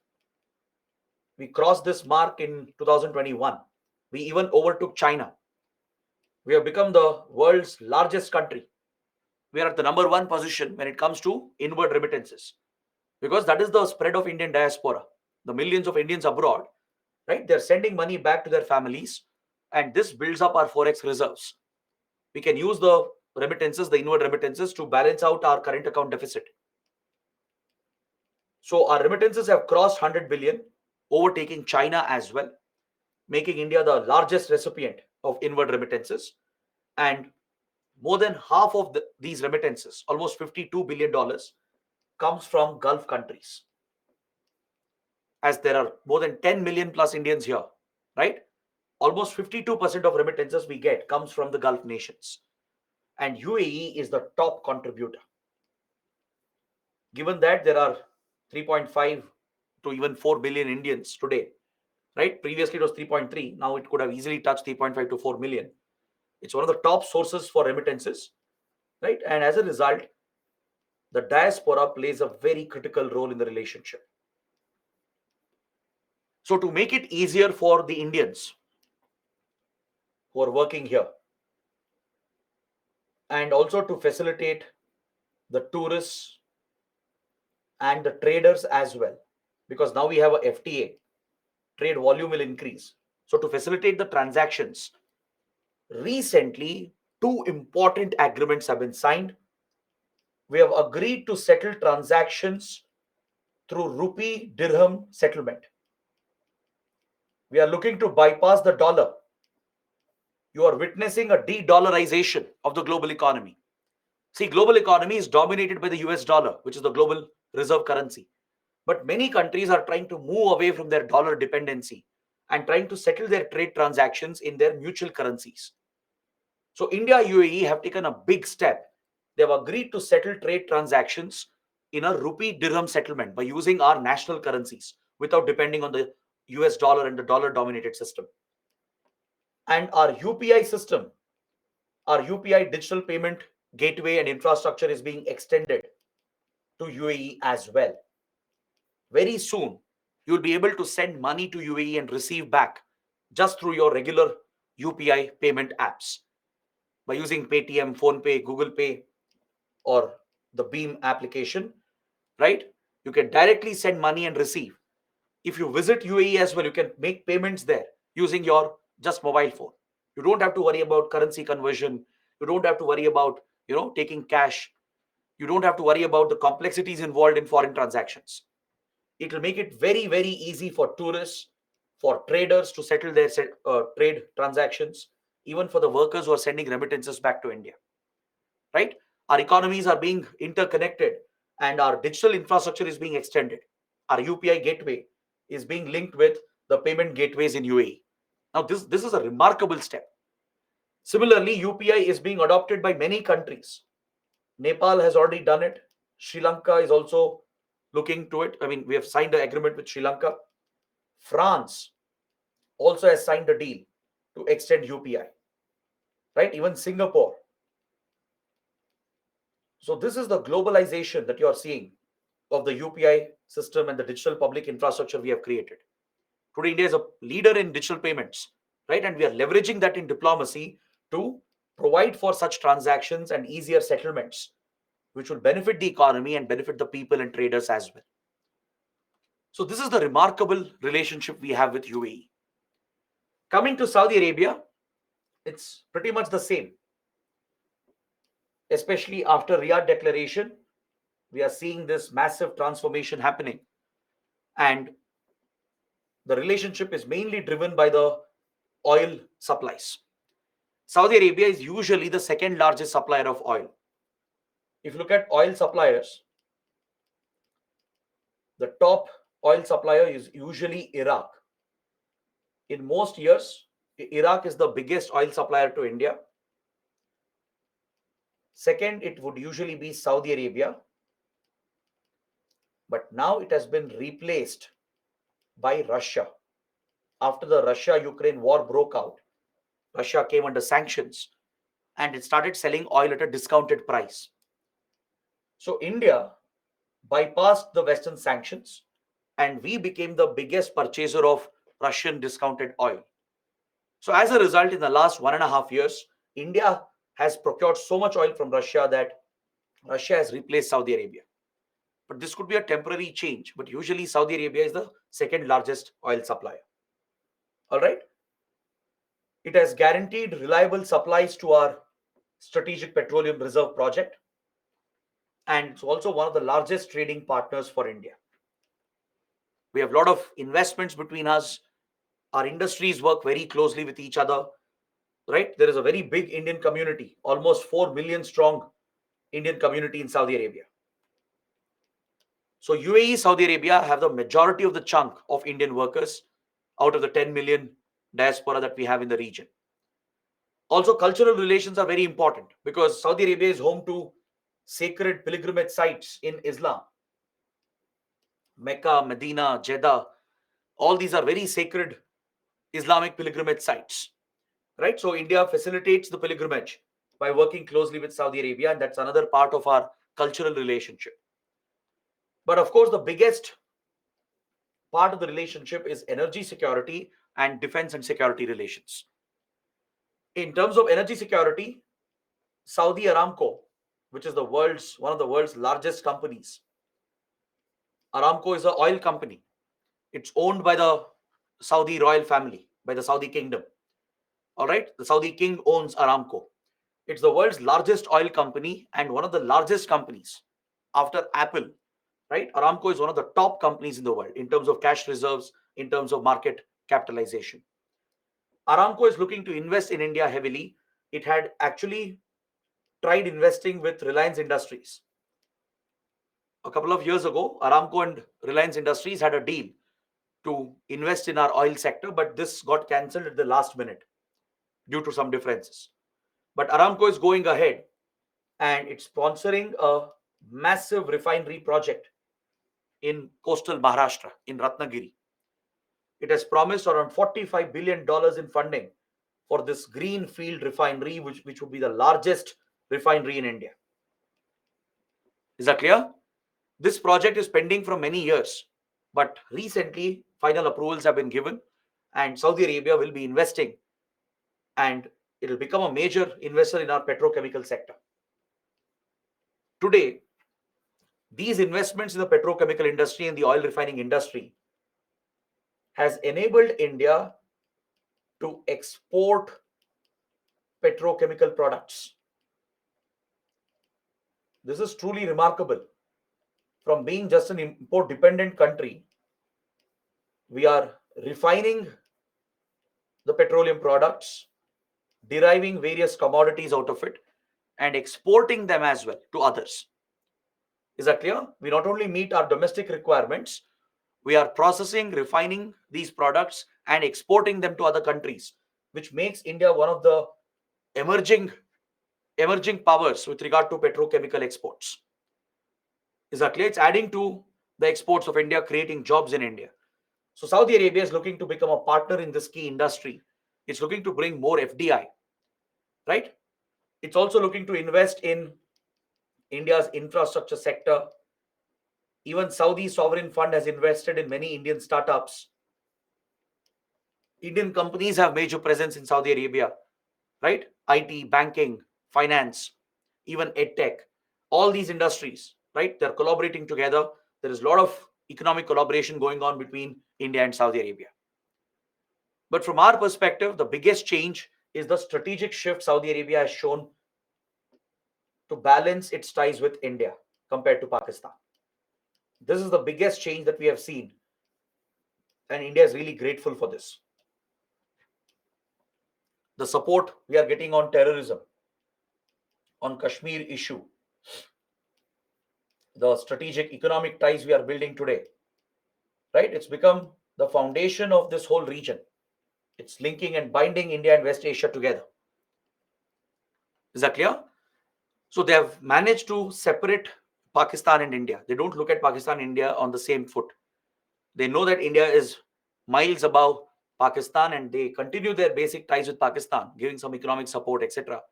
We crossed this mark in 2021. We even overtook China. We have become the world's largest country. We are at the number one position when it comes to inward remittances because that is the spread of Indian diaspora. The millions of Indians abroad, right? They're sending money back to their families, and this builds up our forex reserves. We can use the remittances, the inward remittances, to balance out our current account deficit. So our remittances have crossed 100 billion, overtaking China as well, making India the largest recipient of inward remittances. And more than half of these remittances, almost $52 billion, comes from Gulf countries. As there are more than 10 million plus Indians here, right? Almost 52% of remittances we get comes from the Gulf nations. And UAE is the top contributor. Given that there are 3.5 to even 4 billion Indians today, right? Previously it was 3.3. Now it could have easily touched 3.5 to 4 million. It's one of the top sources for remittances, right? And as a result, the diaspora plays a very critical role in the relationship. So to make it easier for the Indians who are working here, and also to facilitate the tourists and the traders as well, because now we have a FTA, trade volume will increase. So to facilitate the transactions, recently two important agreements have been signed. We have agreed to settle transactions through rupee dirham settlement. We are looking to bypass the dollar. You are witnessing a de-dollarization of the global economy. See, global economy is dominated by the US dollar, which is the global reserve currency. But many countries are trying to move away from their dollar dependency and trying to settle their trade transactions in their mutual currencies. So India, UAE have taken a big step. They have agreed to settle trade transactions in a rupee dirham settlement by using our national currencies without depending on the US dollar and the dollar dominated system. And our UPI system, our UPI digital payment gateway and infrastructure is being extended to UAE as well. Very soon, you'll be able to send money to UAE and receive back just through your regular UPI payment apps by using Paytm, PhonePe, Google Pay, or the Beam application. right? You can directly send money and receive. If you visit UAE as well, you can make payments there using your just mobile phone. You don't have to worry about currency conversion. You don't have to worry about, taking cash. You don't have to worry about the complexities involved in foreign transactions. It will make it very, very easy for tourists, for traders to settle their trade transactions, even for the workers who are sending remittances back to India, right? Our economies are being interconnected and our digital infrastructure is being extended. Our UPI gateway is being linked with the payment gateways in UAE. Now, this is a remarkable step. Similarly, UPI is being adopted by many countries. Nepal has already done it. Sri Lanka is also looking to it. I mean, we have signed an agreement with Sri Lanka. France also has signed a deal to extend UPI, right? Even Singapore. So this is the globalization that you are seeing of the UPI system and the digital public infrastructure we have created. Today, India is a leader in digital payments, right? And we are leveraging that in diplomacy to provide for such transactions and easier settlements, which will benefit the economy and benefit the people and traders as well. So this is the remarkable relationship we have with UAE. Coming to Saudi Arabia, it's pretty much the same, especially after Riyadh declaration. We are seeing this massive transformation happening, and the relationship is mainly driven by the oil supplies. Saudi Arabia is usually the second largest supplier of oil. If you look at oil suppliers, the top oil supplier is usually Iraq. In most years, Iraq is the biggest oil supplier to India. Second, it would usually be Saudi Arabia, but now it has been replaced by Russia. After the Russia Ukraine war broke out, Russia came under sanctions and it started selling oil at a discounted price. So India bypassed the Western sanctions and we became the biggest purchaser of Russian discounted oil. So, as a result, in the last 1.5 years, India has procured so much oil from Russia that Russia has replaced Saudi Arabia. But this could be a temporary change. But usually, Saudi Arabia is the second largest oil supplier. All right. It has guaranteed reliable supplies to our Strategic Petroleum Reserve project. And it's also one of the largest trading partners for India. We have a lot of investments between us. Our industries work very closely with each other, right? There is a very big Indian community, almost 4 million strong Indian community in Saudi Arabia. So UAE, Saudi Arabia have the majority of the chunk of Indian workers out of the 10 million diaspora that we have in the region. Also, cultural relations are very important because Saudi Arabia is home to sacred pilgrimage sites in Islam. Mecca, Medina, Jeddah, all these are very sacred Islamic pilgrimage sites, right? So India facilitates the pilgrimage by working closely with Saudi Arabia, and that's another part of our cultural relationship. But of course, the biggest part of the relationship is energy security and defense and security relations. In terms of energy security, Saudi Aramco, which is the world's one of the world's largest companies, Aramco is an oil company. It's owned by the Saudi royal family, by the Saudi kingdom. All right, the Saudi king owns Aramco. It's the world's largest oil company and one of the largest companies after Apple, right? Aramco is one of the top companies in the world in terms of cash reserves, in terms of market capitalization. Aramco is looking to invest in India heavily. It had actually tried investing with Reliance Industries. A couple of years ago, Aramco and Reliance Industries had a deal to invest in our oil sector, but this got cancelled at the last minute due to some differences. But Aramco is going ahead and it's sponsoring a massive refinery project in coastal Maharashtra, in Ratnagiri. It has promised around $45 billion in funding for this greenfield refinery, which would be the largest refinery in India. Is that clear? This project is pending for many years, but recently final approvals have been given, and Saudi Arabia will be investing, and it will become a major investor in our petrochemical sector. Today, These investments in the petrochemical industry and the oil refining industry has enabled India to export petrochemical products. This is truly remarkable. From being just an import dependent country, we are refining the petroleum products, deriving various commodities out of it, and exporting them as well to others. Is that clear? We not only meet our domestic requirements, we are processing, refining these products, and exporting them to other countries, which makes India one of the emerging emerging powers with regard to petrochemical exports. Is that clear? It's adding to the exports of India, creating jobs in India. So Saudi Arabia is looking to become a partner in this key industry. It's looking to bring more FDI, right? It's also looking to invest in India's infrastructure sector. Even Saudi sovereign fund has invested in many Indian startups. Indian companies have major presence in Saudi Arabia, right? IT, banking, finance, even edtech, all these industries, right? They're collaborating together. There is a lot of economic collaboration going on between India and Saudi Arabia. But from our perspective, the biggest change is the strategic shift Saudi Arabia has shown to balance its ties with India compared to Pakistan. This is the biggest change that we have seen, and India is really grateful for this. The support we are getting on terrorism, on Kashmir issue, the strategic economic ties we are building today, right? It's become the foundation of this whole region. It's linking and binding India and West Asia together. Is that clear? So they have managed to separate Pakistan and India. They don't look at Pakistan and India on the same foot. They know that India is miles above Pakistan and they continue their basic ties with Pakistan, giving some economic support, etc.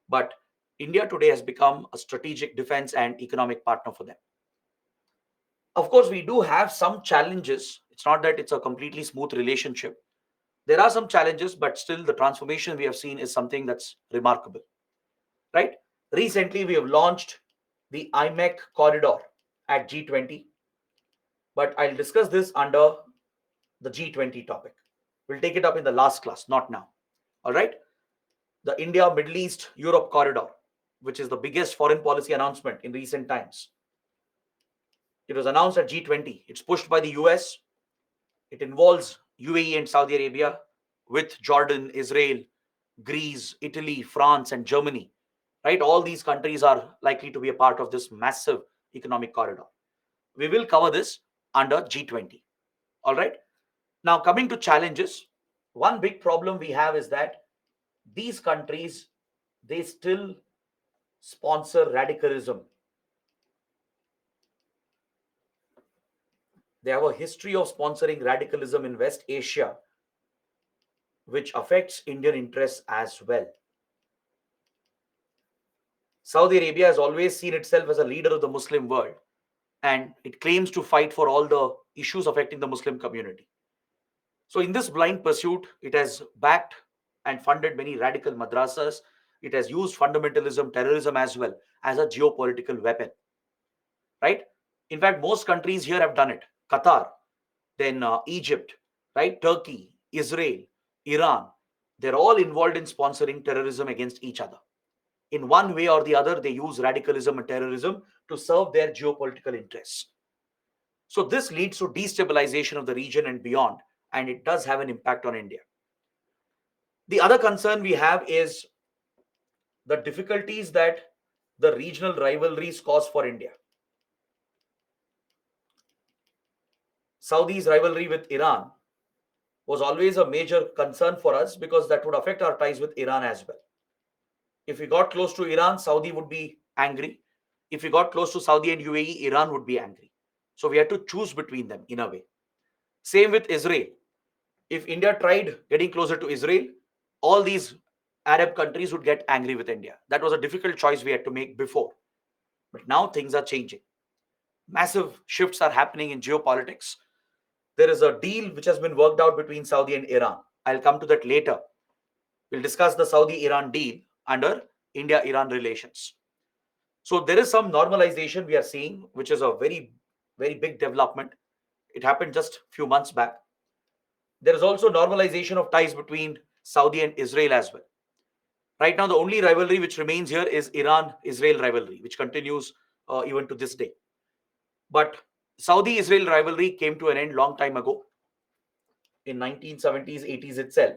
But India today has become a strategic defense and economic partner for them. Of course, we do have some challenges. It's not that it's a completely smooth relationship. There are some challenges, but still the transformation we have seen is something that's remarkable, right? Recently, we have launched the IMEC corridor at G20, but I'll discuss this under the G20 topic. We'll take it up in the last class, not now. All right? The India, Middle East, Europe corridor, which is the biggest foreign policy announcement in recent times. It was announced at G20. It's pushed by the US. It involves UAE and Saudi Arabia with Jordan, Israel, Greece, Italy, France, and Germany. Right? All these countries are likely to be a part of this massive economic corridor. We will cover this under G20. All right? Now, coming to challenges, one big problem we have is that these countries, they still sponsor radicalism. They have a history of sponsoring radicalism in West Asia, which affects Indian interests as well. Saudi Arabia has always seen itself as a leader of the Muslim world, and it claims to fight for all the issues affecting the Muslim community. So, in this blind pursuit, it has backed and funded many radical madrasas. It has used fundamentalism, terrorism as well as a geopolitical weapon, right? In fact, most countries here have done it. Qatar, then Egypt, right? Turkey, Israel, Iran. They're all involved in sponsoring terrorism against each other. In one way or the other, they use radicalism and terrorism to serve their geopolitical interests. So this leads to destabilization of the region and beyond, and it does have an impact on India. The other concern we have is the difficulties that the regional rivalries cause for India. Saudi's rivalry with Iran was always a major concern for us because that would affect our ties with Iran as well. If we got close to Iran, Saudi would be angry. If we got close to Saudi and UAE, Iran would be angry. So we had to choose between them in a way. Same with Israel. If India tried getting closer to Israel, all these Arab countries would get angry with India. That was a difficult choice we had to make before. But now things are changing. Massive shifts are happening in geopolitics. There is a deal which has been worked out between Saudi and Iran. I'll come to that later. We'll discuss the Saudi Iran deal under India Iran relations. So there is some normalization we are seeing, which is a very big development. It happened just few months back. There is also normalization of ties between Saudi and Israel as well. Right now, the only rivalry which remains here is Iran-Israel rivalry, which continues even to this day. But Saudi-Israel rivalry came to an end long time ago in 1970s, 80s itself,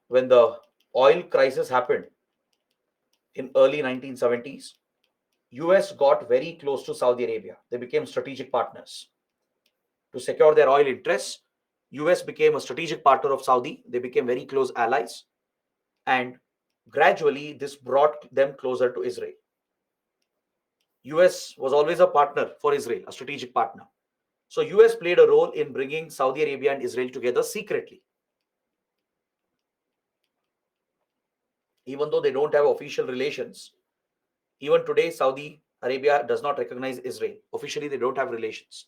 when the oil crisis happened in early 1970s. US got very close to Saudi Arabia. They became strategic partners. To secure their oil interests, US became a strategic partner of Saudi. They became very close allies, and gradually this brought them closer to Israel. US was always a partner for Israel, a strategic partner. So US played a role in bringing Saudi Arabia and Israel together secretly. Even though they don't have official relations, even today Saudi Arabia does not recognize Israel. Officially they don't have relations.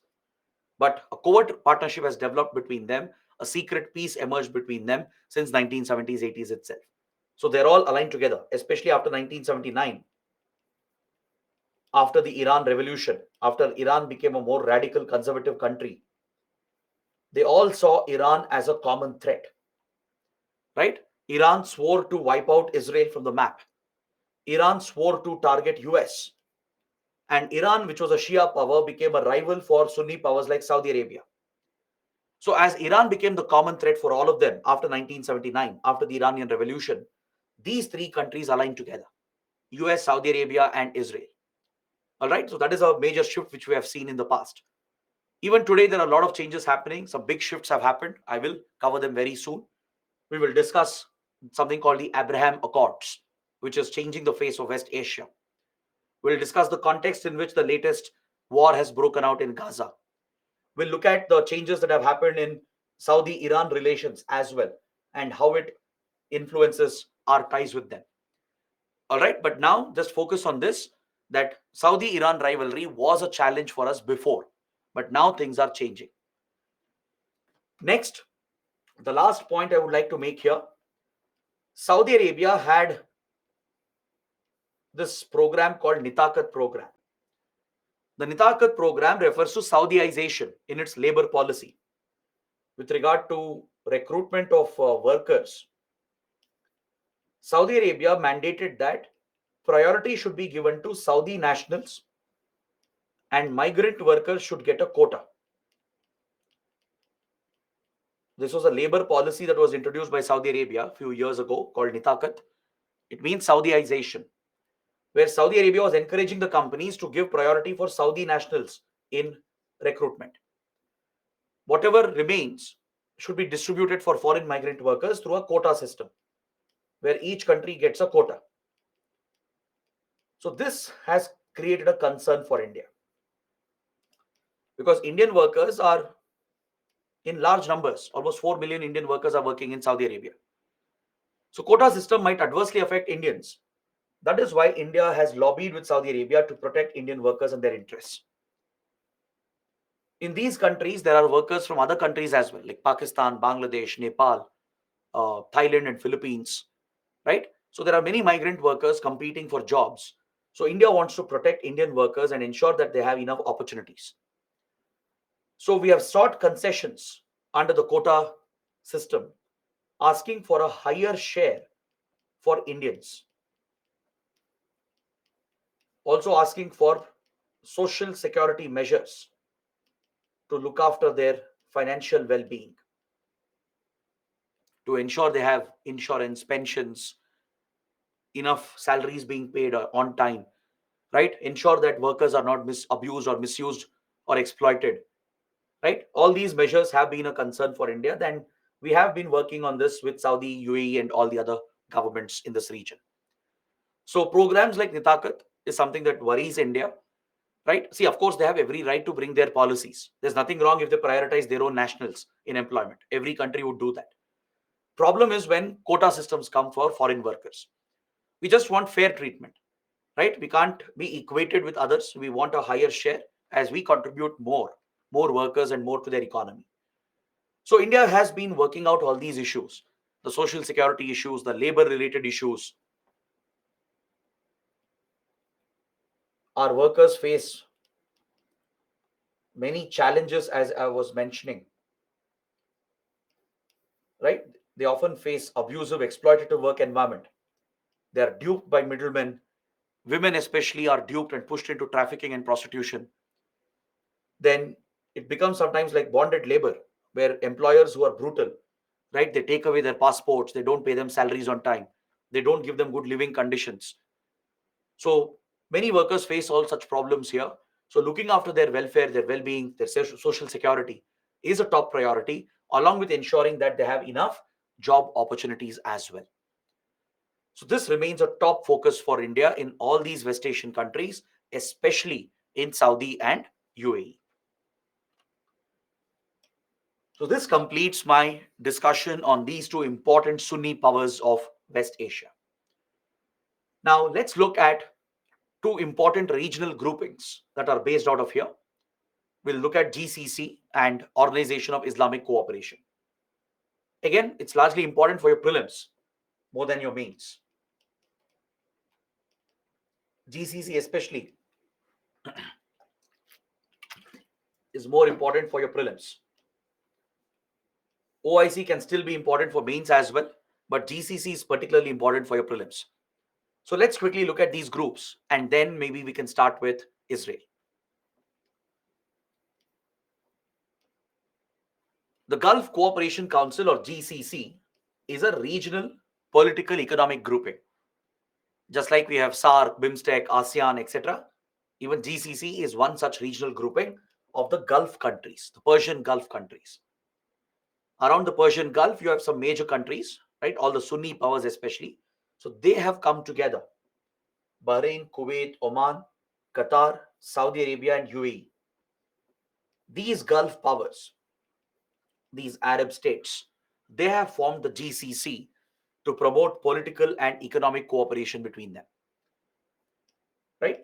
But a covert partnership has developed between them. A secret peace emerged between them since 1970s, 80s itself. So they're all aligned together, especially after 1979, after the Iran revolution, after Iran became a more radical conservative country. They all saw Iran as a common threat, right? Iran swore to wipe out Israel from the map. Iran swore to target US. And Iran, which was a Shia power, became a rival for Sunni powers like Saudi Arabia. So as Iran became the common threat for all of them after 1979, after the Iranian Revolution, these three countries aligned together: US, Saudi Arabia, and Israel. All right, so that is a major shift which we have seen in the past. Even today, there are a lot of changes happening. Some big shifts have happened. I will cover them very soon. We will discuss something called the Abraham Accords, which is changing the face of West Asia. We'll discuss the context in which the latest war has broken out in Gaza. We'll look at the changes that have happened in Saudi Iran relations as well, and how it influences our ties with them. All right, but now just focus on this, that Saudi Iran rivalry was a challenge for us before, but now things are changing. Next, the last point I would like to make here: Saudi Arabia had this program called Nitakat program. The Nitakat program refers to Saudiization in its labor policy with regard to recruitment of workers. Saudi Arabia mandated that priority should be given to Saudi nationals and migrant workers should get a quota. This was a labor policy that was introduced by Saudi Arabia a few years ago called Nitakat. It means Saudiization, where Saudi Arabia was encouraging the companies to give priority for Saudi nationals in recruitment. Whatever remains should be distributed for foreign migrant workers through a quota system, where each country gets a quota. So this has created a concern for India, because Indian workers are in large numbers. Almost 4 million Indian workers are working in Saudi Arabia. So quota system might adversely affect Indians. That is why India has lobbied with Saudi Arabia to protect Indian workers and their interests. In these countries, there are workers from other countries as well, like Pakistan, Bangladesh, Nepal, Thailand, and Philippines, right? So there are many migrant workers competing for jobs. So India wants to protect Indian workers and ensure that they have enough opportunities. So we have sought concessions under the quota system, asking for a higher share for Indians, also asking for social security measures to look after their financial well-being, to ensure they have insurance, pensions, enough salaries being paid on time, right? Ensure that workers are not abused or misused or exploited, right? All these measures have been a concern for India. Then we have been working on this with Saudi, UAE, and all the other governments in this region. So programs like Nitakat is something that worries India, right? See, of course, they have every right to bring their policies. There's nothing wrong if they prioritize their own nationals in employment. Every country would do that. Problem is when quota systems come for foreign workers. We just want fair treatment, right? We can't be equated with others. We want a higher share as we contribute more workers and more to their economy. So India has been working out all these issues, the social security issues, the labor related issues, Our workers face many challenges, as I was mentioning, right? They often face abusive, exploitative work environment. They are duped by middlemen. Women, especially, are duped and pushed into trafficking and prostitution. Then it becomes sometimes like bonded labor, where employers who are brutal, right? They take away their passports, they don't pay them salaries on time, they don't give them good living conditions. So many workers face all such problems here. So looking after their welfare, their well-being, their social security is a top priority, along with ensuring that they have enough job opportunities as well. So this remains a top focus for India in all these West Asian countries, especially in Saudi and UAE. So this completes my discussion on these two important Sunni powers of West Asia. Now let's look at two important regional groupings that are based out of here. We'll look at GCC and Organization of Islamic Cooperation. Again, it's largely important for your prelims more than your mains. GCC especially is more important for your prelims. OIC can still be important for mains as well, but GCC is particularly important for your prelims. So let's quickly look at these groups and then maybe we can start with Israel. The Gulf Cooperation Council, or GCC, is a regional political economic grouping. Just like we have SAARC, BIMSTEC, ASEAN, etc., even GCC is one such regional grouping of the Gulf countries, the Persian Gulf countries. Around the Persian Gulf, you have some major countries, right? All the Sunni powers, especially. So they have come together: Bahrain, Kuwait, Oman, Qatar, Saudi Arabia, and UAE. These Gulf powers, these Arab states, they have formed the GCC to promote political and economic cooperation between them, right?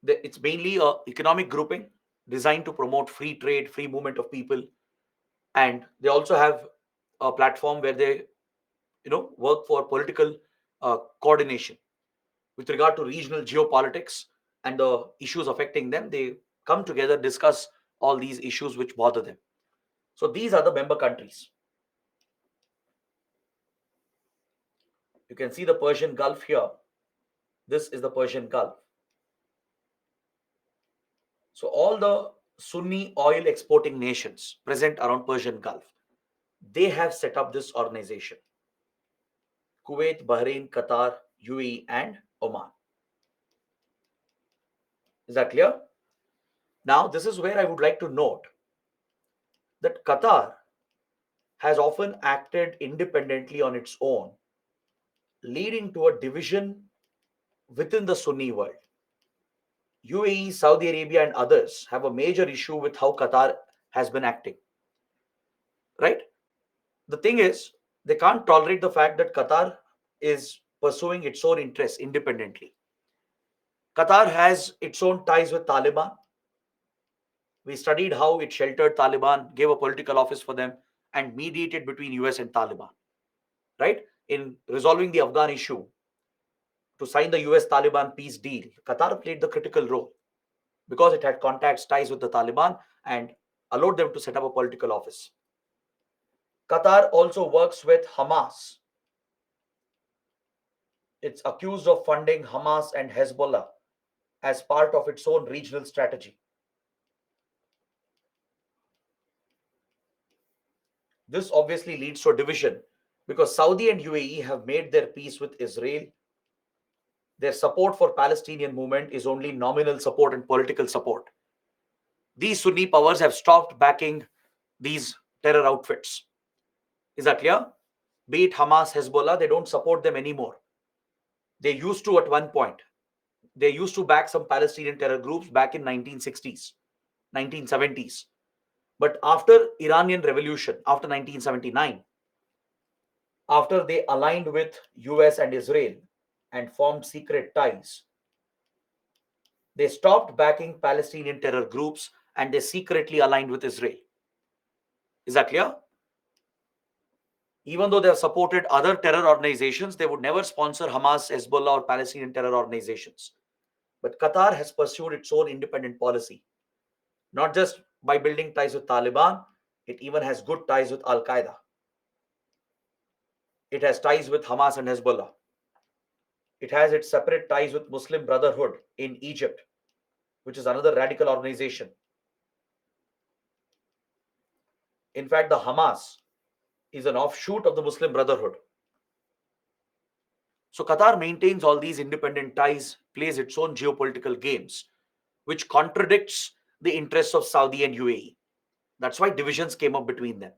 It's mainly a economic grouping designed to promote free trade, free movement of people, and they also have a platform where they, work for political coordination with regard to regional geopolitics and the issues affecting them. They come together, discuss all these issues which bother them. So these are the member countries. You can see the Persian Gulf here. This is the Persian Gulf. So all the Sunni oil exporting nations present around Persian Gulf, they have set up this organization: Kuwait, Bahrain, Qatar, UAE, and Oman. Is that clear? Now, this is where I would like to note that Qatar has often acted independently on its own, leading to a division within the Sunni world. UAE, Saudi Arabia, and others have a major issue with how Qatar has been acting, right? The thing is, they can't tolerate the fact that Qatar is pursuing its own interests independently. Qatar has its own ties with Taliban. We studied how it sheltered Taliban, gave a political office for them, and mediated between US and Taliban, right? In resolving the Afghan issue, to sign the US Taliban peace deal, Qatar played the critical role because it had contacts, ties with the Taliban, and allowed them to set up a political office. Qatar also works with Hamas. It's accused of funding Hamas and Hezbollah as part of its own regional strategy. This obviously leads to a division because Saudi and UAE have made their peace with Israel. Their support for Palestinian movement is only nominal support and political support. These Sunni powers have stopped backing these terror outfits. Is that clear? Be it Hamas, Hezbollah, they don't support them anymore. They used to at one point. They used to back some Palestinian terror groups back in 1960s, 1970s. But after Iranian revolution, after 1979, after they aligned with US and Israel and formed secret ties, they stopped backing Palestinian terror groups and they secretly aligned with Israel. Is that clear? Even though they have supported other terror organizations, they would never sponsor Hamas, Hezbollah, or Palestinian terror organizations. But Qatar has pursued its own independent policy, not just by building ties with Taliban, it even has good ties with Al Qaeda. It has ties with Hamas and Hezbollah. It has its separate ties with Muslim Brotherhood in Egypt, which is another radical organization. In fact, the Hamas is an offshoot of the Muslim Brotherhood. So Qatar maintains all these independent ties, plays its own geopolitical games, which contradicts the interests of Saudi and UAE. That's why divisions came up between them.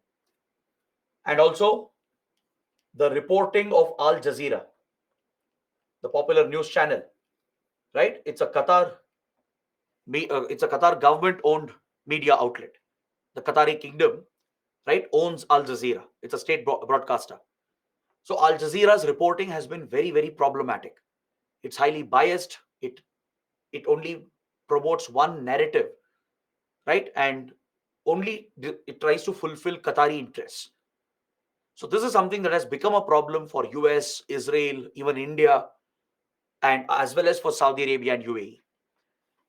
And also the reporting of Al Jazeera, the popular news channel, right? It's a Qatar government-owned media outlet. The Qatari kingdom, right, owns Al Jazeera. It's a state broadcaster. So Al Jazeera's reporting has been very, very problematic. It's highly biased. It only promotes one narrative, right? And only it tries to fulfill Qatari interests. So this is something that has become a problem for US, Israel, even India, and as well as for Saudi Arabia and UAE.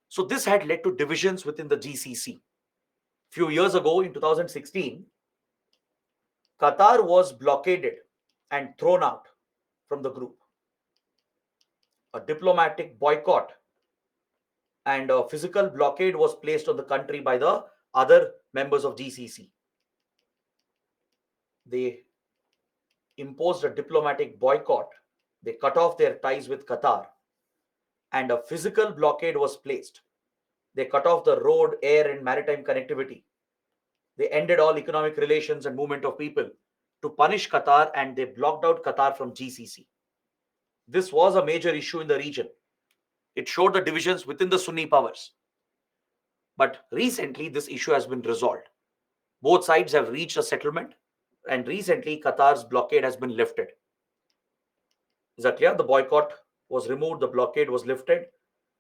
So this had led to divisions within the GCC. Few years ago, in 2016, Qatar was blockaded and thrown out from the group. A diplomatic boycott and a physical blockade was placed on the country by the other members of GCC. They imposed a diplomatic boycott. They cut off their ties with Qatar, and a physical blockade was placed. They cut off the road, air, and maritime connectivity. They ended all economic relations and movement of people to punish Qatar, and they blocked out Qatar from GCC. This was a major issue in the region. It showed the divisions within the Sunni powers. But recently, this issue has been resolved. Both sides have reached a settlement, and recently, Qatar's blockade has been lifted. Is that clear? The boycott was removed, the blockade was lifted,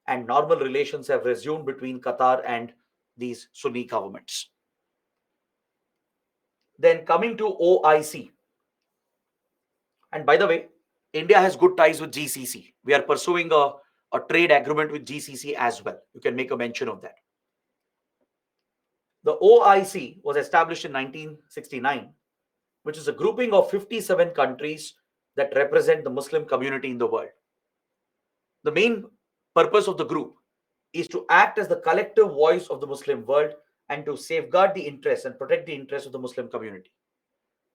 and normal relations have resumed between Qatar and these Sunni governments. Then coming to OIC. And by the way, India has good ties with GCC. We are pursuing a trade agreement with GCC as well. You can make a mention of that. The OIC was established in 1969, which is a grouping of 57 countries that represent the Muslim community in the world. The main purpose of the group is to act as the collective voice of the Muslim world and to safeguard the interests and protect the interests of the Muslim community,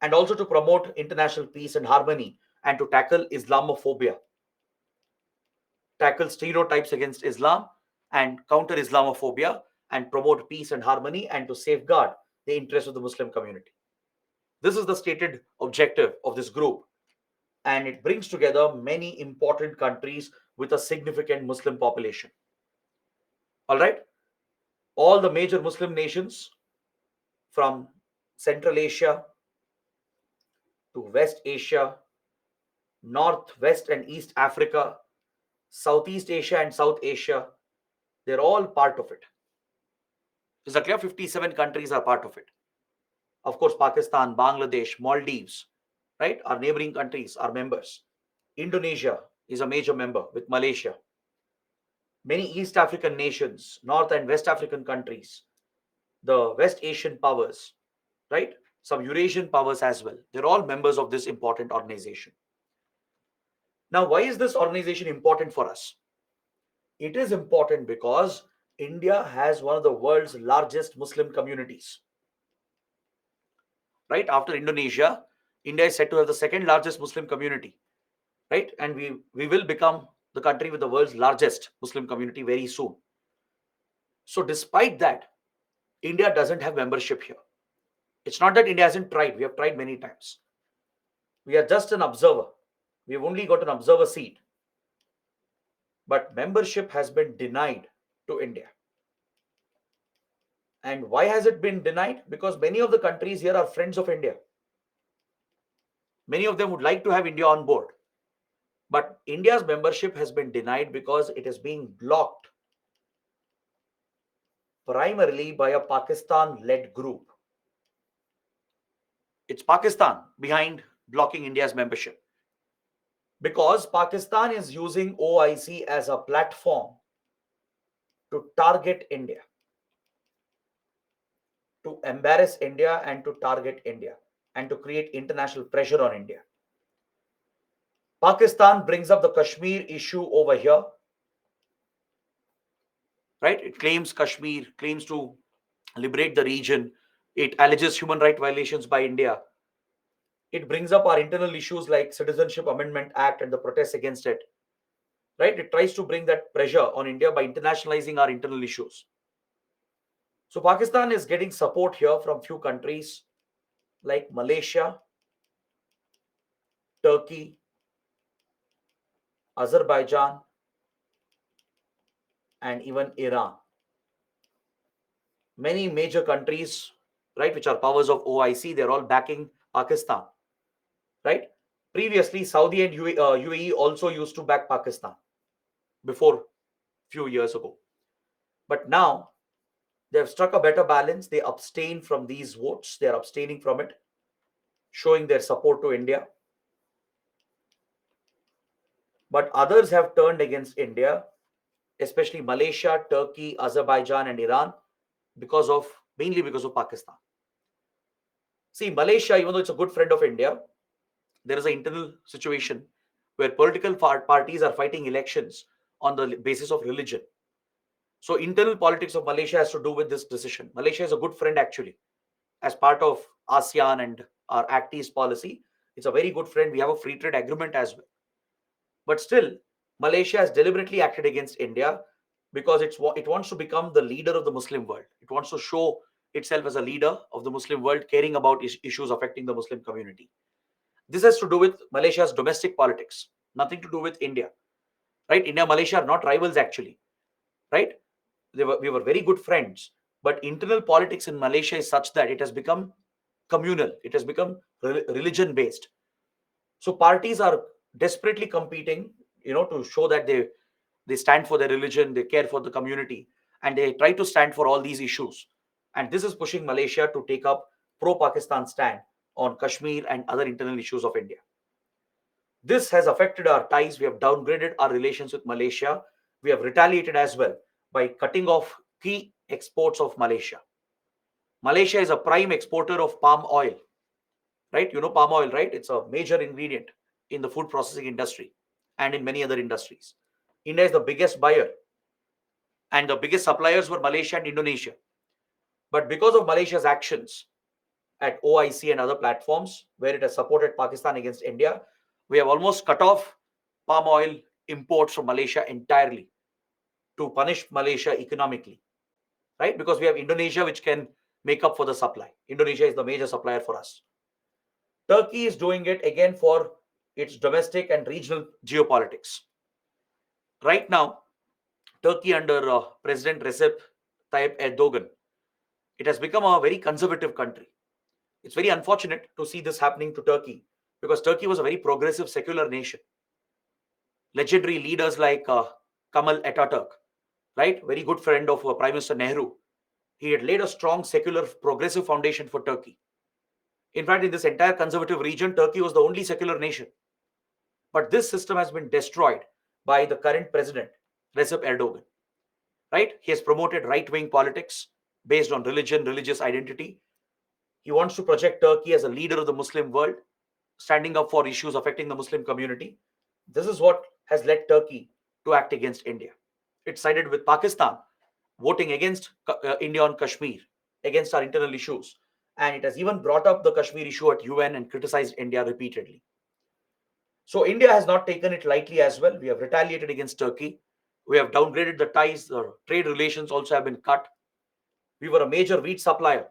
and also to promote international peace and harmony and to tackle Islamophobia, tackle stereotypes against Islam and counter Islamophobia and promote peace and harmony and to safeguard the interests of the Muslim community. This is the stated objective of this group, and it brings together many important countries with a significant Muslim population. All right, all the major Muslim nations from Central Asia to West Asia, North, West, and East Africa, Southeast Asia, and South Asia, they're all part of it. Is that clear? 57 countries are part of it. Of course, Pakistan, Bangladesh, Maldives, right? Our neighboring countries are members. Indonesia is a major member with Malaysia. Many East African nations, North and West African countries, the West Asian powers, right? Some Eurasian powers as well. They're all members of this important organization. Now, why is this organization important for us? It is important because India has one of the world's largest Muslim communities. Right after Indonesia, India is said to have the second largest Muslim community. Right, and we will become the country with the world's largest Muslim community very soon. So, despite that, India doesn't have membership here. It's not that India hasn't tried. We have tried many times. We are just an observer. We have only got an observer seat. But membership has been denied to India. And why has it been denied? Because many of the countries here are friends of India. Many of them would like to have India on board. But India's membership has been denied because it is being blocked primarily by a Pakistan-led group. It's Pakistan behind blocking India's membership. Because Pakistan is using OIC as a platform to target India, to embarrass India and to target India and to create international pressure on India. Pakistan brings up the Kashmir issue over here, right? It claims Kashmir, claims to liberate the region. It alleges human rights violations by India. It brings up our internal issues like Citizenship Amendment Act and the protests against it, right? It tries to bring that pressure on India by internationalizing our internal issues. So Pakistan is getting support here from few countries like Malaysia, Turkey, Azerbaijan, and even Iran. Many major countries, right, which are powers of OIC, they're all backing Pakistan, right? Previously, Saudi and UAE also used to back Pakistan before few years ago. But now they have struck a better balance. They abstain from these votes. They are abstaining from it, showing their support to India. But others have turned against India, especially Malaysia, Turkey, Azerbaijan, and Iran, because of mainly because of Pakistan. See, Malaysia, even though it's a good friend of India, there is an internal situation where political parties are fighting elections on the basis of religion. So, internal politics of Malaysia has to do with this decision. Malaysia is a good friend actually, as part of ASEAN and our Act East policy. It's a very good friend. We have a free trade agreement as well. But still, Malaysia has deliberately acted against India because it wants to become the leader of the Muslim world. It wants to show itself as a leader of the Muslim world, caring about issues affecting the Muslim community. This has to do with Malaysia's domestic politics, nothing to do with India. Right? India and Malaysia are not rivals actually. Right? We were very good friends. But internal politics in Malaysia is such that it has become communal, it has become religion based. So parties are desperately competing, to show that they stand for their religion, they care for the community, and they try to stand for all these issues. And this is pushing Malaysia to take up pro-Pakistan stand on Kashmir and other internal issues of India. This has affected our ties. We have downgraded our relations with Malaysia. We have retaliated as well by cutting off key exports of Malaysia. Malaysia is a prime exporter of palm oil, right? You know palm oil, right? It's a major ingredient in the food processing industry and in many other industries. India is the biggest buyer, and the biggest suppliers were Malaysia and Indonesia. But because of Malaysia's actions at OIC and other platforms where it has supported Pakistan against India, we have almost cut off palm oil imports from Malaysia entirely to punish Malaysia economically, right? Because we have Indonesia, which can make up for the supply. Indonesia is the major supplier for us. Turkey is doing it again for its domestic and regional geopolitics. Right now, Turkey under President Recep Tayyip Erdogan, it has become a very conservative country. It's very unfortunate to see this happening to Turkey because Turkey was a very progressive secular nation. Legendary leaders like Kemal Ataturk, right? Very good friend of Prime Minister Nehru. He had laid a strong secular progressive foundation for Turkey. In fact, in this entire conservative region, Turkey was the only secular nation. But this system has been destroyed by the current president, Recep Erdogan. Right? He has promoted right-wing politics based on religion, religious identity. He wants to project Turkey as a leader of the Muslim world, standing up for issues affecting the Muslim community. This is what has led Turkey to act against India. It sided with Pakistan, voting against India on Kashmir, against our internal issues. And it has even brought up the Kashmir issue at UN and criticized India repeatedly. So India has not taken it lightly as well. We have retaliated against Turkey. We have downgraded the ties. The trade relations also have been cut. We were a major wheat supplier.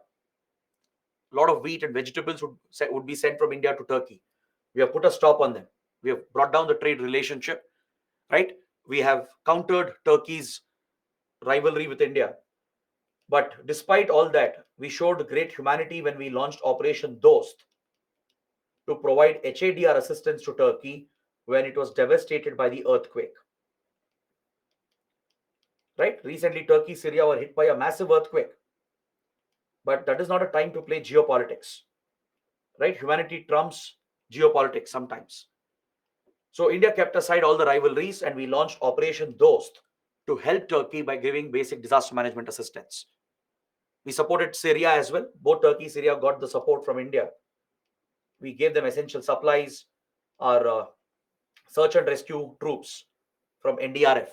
A lot of wheat and vegetables would be sent from India to Turkey. We have put a stop on them. We have brought down the trade relationship, right? We have countered Turkey's rivalry with India. But despite all that, we showed great humanity when we launched Operation Dost to provide HADR assistance to Turkey when it was devastated by the earthquake. Right? Recently, Turkey, Syria were hit by a massive earthquake. But that is not a time to play geopolitics. Right? Humanity trumps geopolitics sometimes. So India kept aside all the rivalries and we launched Operation Dost to help Turkey by giving basic disaster management assistance. We supported Syria as well. Both Turkey, Syria got the support from India. We gave them essential supplies, our search and rescue troops from NDRF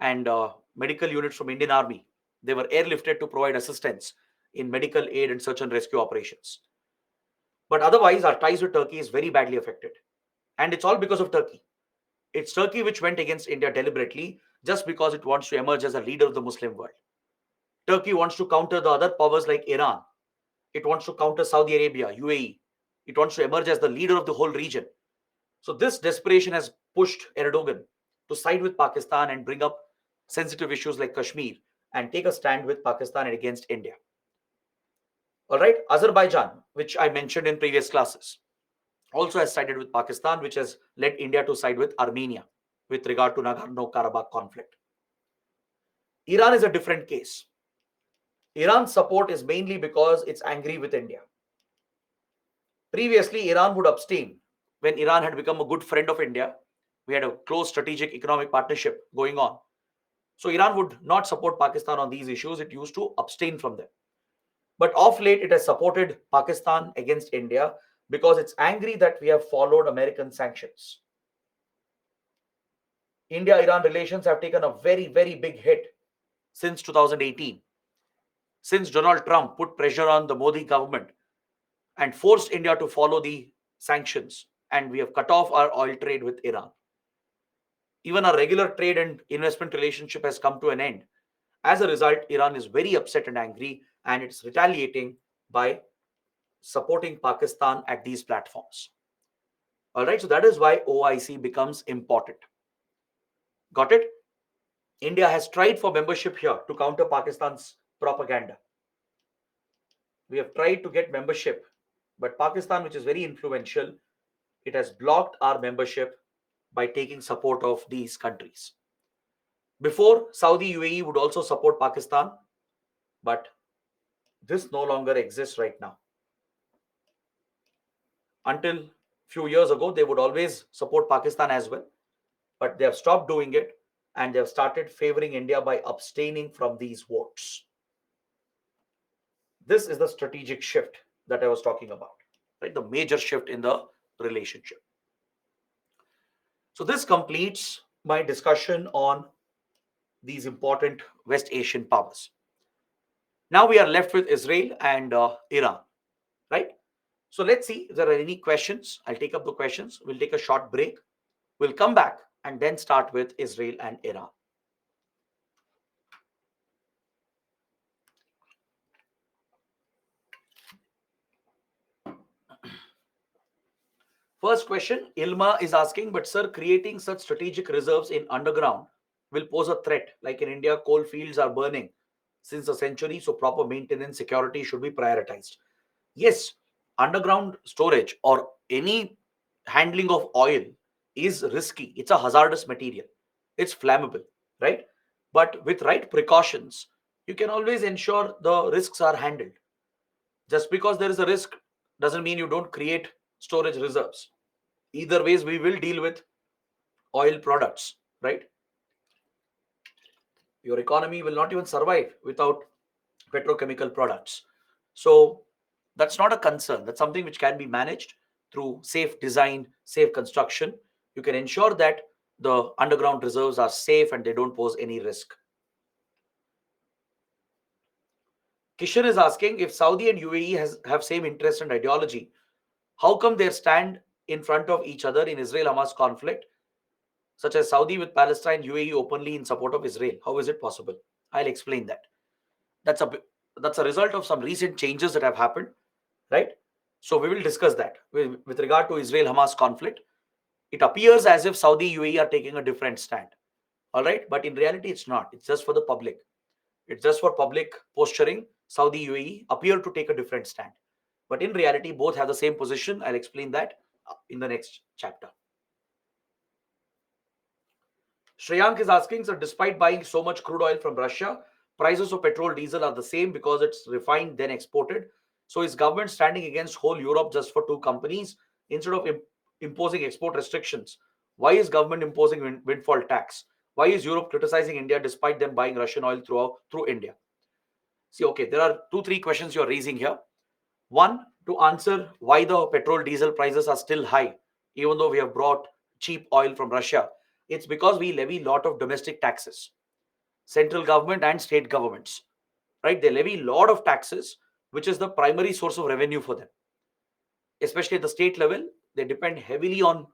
and medical units from Indian Army. They were airlifted to provide assistance in medical aid and search and rescue operations. But otherwise, our ties with Turkey is very badly affected. And it's all because of Turkey. It's Turkey which went against India deliberately just because it wants to emerge as a leader of the Muslim world. Turkey wants to counter the other powers like Iran. It wants to counter Saudi Arabia, UAE. It wants to emerge as the leader of the whole region. So this desperation has pushed Erdogan to side with Pakistan and bring up sensitive issues like Kashmir and take a stand with Pakistan and against India. All right, Azerbaijan, which I mentioned in previous classes, also has sided with Pakistan, which has led India to side with Armenia with regard to Nagorno-Karabakh conflict. Iran is a different case. Iran's support is mainly because it's angry with India. Previously, Iran would abstain when Iran had become a good friend of India. We had a close strategic economic partnership going on. So Iran would not support Pakistan on these issues. It used to abstain from them. But of late, it has supported Pakistan against India because it's angry that we have followed American sanctions. India-Iran relations have taken a very, very big hit since 2018, since Donald Trump put pressure on the Modi government and forced India to follow the sanctions, and we have cut off our oil trade with Iran. Even our regular trade and investment relationship has come to an end. As a result, Iran is very upset and angry, and it's retaliating by supporting Pakistan at these platforms. All right, so that is why OIC becomes important. Got it? India has tried for membership here to counter Pakistan's propaganda. We have tried to get membership, but Pakistan, which is very influential, it has blocked our membership by taking support of these countries. Before, Saudi UAE would also support Pakistan, but this no longer exists right now. Until few years ago, they would always support Pakistan as well, but they have stopped doing it and they have started favoring India by abstaining from these votes. This is the strategic shift that I was talking about, right? The major shift in the relationship. So this completes my discussion on these important West Asian powers. Now we are left with Israel and Iran, right? So let's see if there are any questions. I'll take up the questions. We'll take a short break. We'll come back and then start with Israel and Iran. First question, Ilma is asking, but sir, creating such strategic reserves in underground will pose a threat. Like in India, coal fields are burning since a century, so proper maintenance, security should be prioritized. Yes, underground storage or any handling of oil is risky. It's a hazardous material. It's flammable, right? But with right precautions, you can always ensure the risks are handled. Just because there is a risk doesn't mean you don't create storage reserves. Either ways, we will deal with oil products, right? Your economy will not even survive without petrochemical products. So that's not a concern. That's something which can be managed through safe design, safe construction. You can ensure that the underground reserves are safe and they don't pose any risk. Kishan is asking, if Saudi and UAE have same interest and ideology, how come they stand in front of each other in Israel-Hamas conflict, such as Saudi with Palestine, UAE openly in support of Israel? How is it possible? I'll explain that. That's a that's a result of some recent changes that have happened, right? So we will discuss that with regard to Israel-Hamas conflict. It appears as if Saudi, UAE are taking a different stand, all right, but in reality, it's not. It's just for the public. It's just for public posturing. Saudi, UAE appear to take a different stand, but in reality, both have the same position. I'll explain that in the next chapter. Shreyank is asking, so despite buying so much crude oil from Russia, prices of petrol, diesel are the same because it's refined then exported. So is government standing against whole Europe just for two companies instead of imposing export restrictions? Why is government imposing windfall tax? Why is Europe criticizing India despite them buying Russian oil through India? See, okay, there are two, three questions you're raising here. One, to answer why the petrol diesel prices are still high, even though we have brought cheap oil from Russia. It's because we levy a lot of domestic taxes, central government and state governments, right? They levy a lot of taxes, which is the primary source of revenue for them. Especially at the state level, they depend heavily on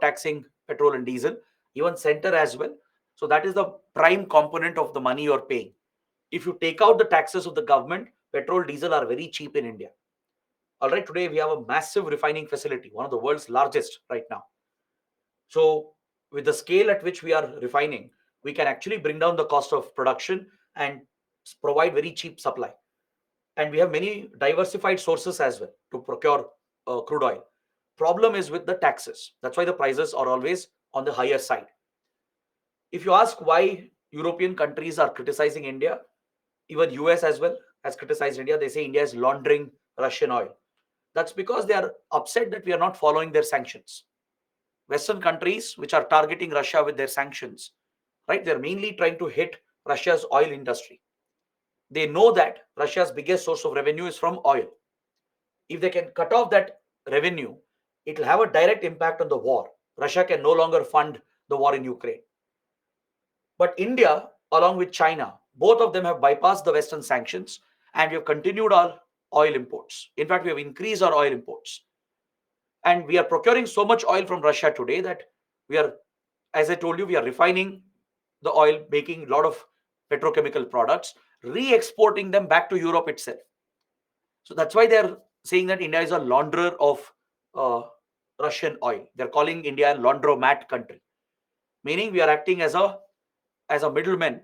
taxing petrol and diesel, even center as well. So that is the prime component of the money you're paying. If you take out the taxes of the government, petrol diesel are very cheap in India. All right, today we have a massive refining facility, one of the world's largest right now. So with the scale at which we are refining, we can actually bring down the cost of production and provide very cheap supply. And we have many diversified sources as well to procure crude oil. Problem is with the taxes. That's why the prices are always on the higher side. If you ask why European countries are criticizing India, even US as well has criticized India. They say India is laundering Russian oil. That's because they are upset that we are not following their sanctions. Western countries which are targeting Russia with their sanctions, right? They're mainly trying to hit Russia's oil industry. They know that Russia's biggest source of revenue is from oil. If they can cut off that revenue, it will have a direct impact on the war. Russia can no longer fund the war in Ukraine. But India, along with China, both of them have bypassed the Western sanctions, and we have continued our oil imports. In fact, we have increased our oil imports. And we are procuring so much oil from Russia today that we are, as I told you, we are refining the oil, making a lot of petrochemical products, re exporting them back to Europe itself. So that's why they're saying that India is a launderer of uh, Russian oil. They're calling India a laundromat country, meaning we are acting as a middleman,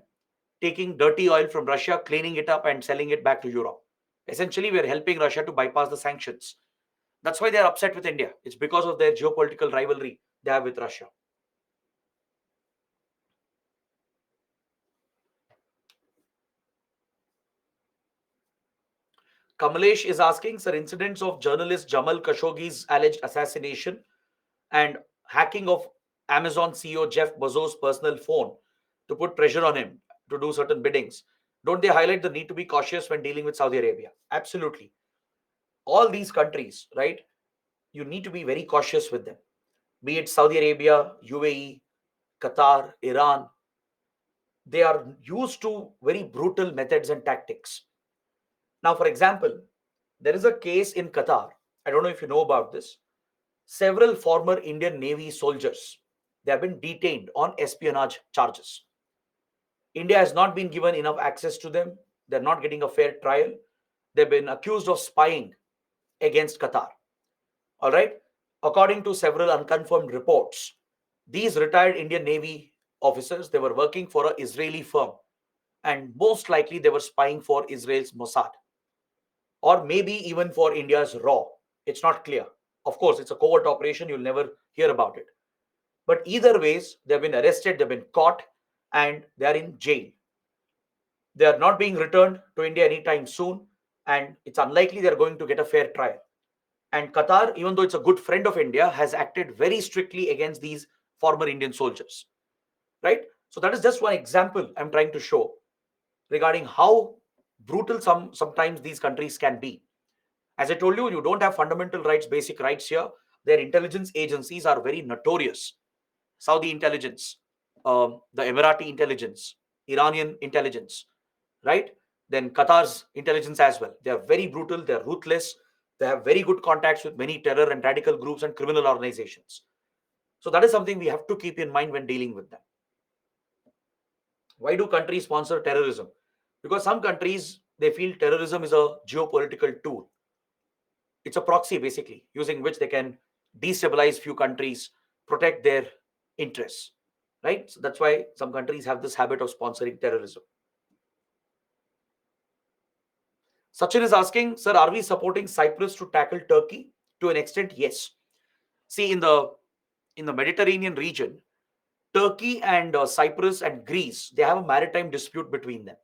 taking dirty oil from Russia, cleaning it up, and selling it back to Europe. Essentially, we are helping Russia to bypass the sanctions. That's why they are upset with India. It's because of their geopolitical rivalry they have with Russia. Kamalesh is asking, sir, incidents of journalist Jamal Khashoggi's alleged assassination and hacking of Amazon CEO Jeff Bezos' personal phone to put pressure on him to do certain biddings. Don't they highlight the need to be cautious when dealing with Saudi Arabia? Absolutely. All these countries, right? You need to be very cautious with them. Be it Saudi Arabia, UAE, Qatar, Iran, they are used to very brutal methods and tactics. Now, for example, there is a case in Qatar. I don't know if you know about this. Several former Indian Navy soldiers, they have been detained on espionage charges. India has not been given enough access to them. They're not getting a fair trial. They've been accused of spying against Qatar. All right. According to several unconfirmed reports, these retired Indian Navy officers, they were working for an Israeli firm, and most likely they were spying for Israel's Mossad, or maybe even for India's RAW. It's not clear. Of course, it's a covert operation. You'll never hear about it. But either ways, they've been arrested, they've been caught, and they are in jail. They are not being returned to India anytime soon, and it's unlikely they're going to get a fair trial. And Qatar, even though it's a good friend of India, has acted very strictly against these former Indian soldiers. Right? So that is just one example I'm trying to show regarding how brutal sometimes these countries can be. As I told you, you don't have fundamental rights, basic rights here. Their intelligence agencies are very notorious. Saudi intelligence, the Emirati intelligence, Iranian intelligence, right? Then Qatar's intelligence as well. They are very brutal, they are ruthless, they have very good contacts with many terror and radical groups and criminal organizations. So that is something we have to keep in mind when dealing with them. Why do countries sponsor terrorism? Because some countries they feel terrorism is a geopolitical tool. It's a proxy basically, using which they can destabilize few countries, protect their interests. Right? So that's why some countries have this habit of sponsoring terrorism. Sachin is asking, sir, are we supporting Cyprus to tackle Turkey? To an extent, yes. See, in the Mediterranean region, Turkey and Cyprus and Greece, they have a maritime dispute between them.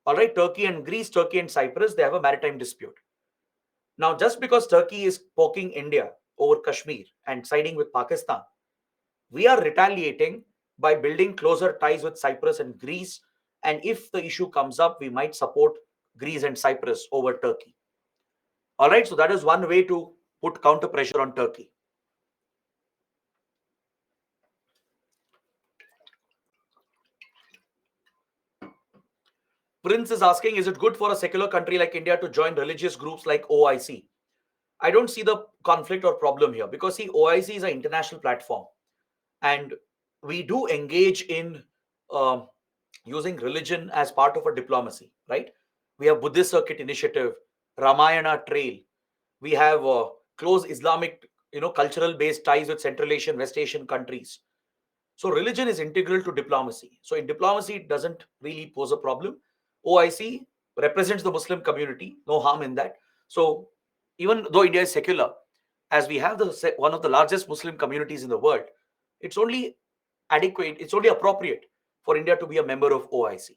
All right, Turkey and Greece, Turkey and Cyprus, they have a maritime dispute. Now, just because Turkey is poking India over Kashmir and siding with Pakistan, we are retaliating by building closer ties with Cyprus and Greece. And if the issue comes up, we might support Greece and Cyprus over Turkey. All right, so that is one way to put counter pressure on Turkey. Prince is asking, is it good for a secular country like India to join religious groups like OIC? I don't see the conflict or problem here because, see, OIC is an international platform and we do engage in um using religion as part of a diplomacy, right? We have Buddhist Circuit Initiative, Ramayana Trail. We have close Islamic, cultural based ties with Central Asian, West Asian countries. So religion is integral to diplomacy. So in diplomacy, it doesn't really pose a problem. OIC represents the Muslim community, no harm in that. So even though India is secular, as we have one of the largest Muslim communities in the world, it's only adequate, it's only appropriate for India to be a member of OIC.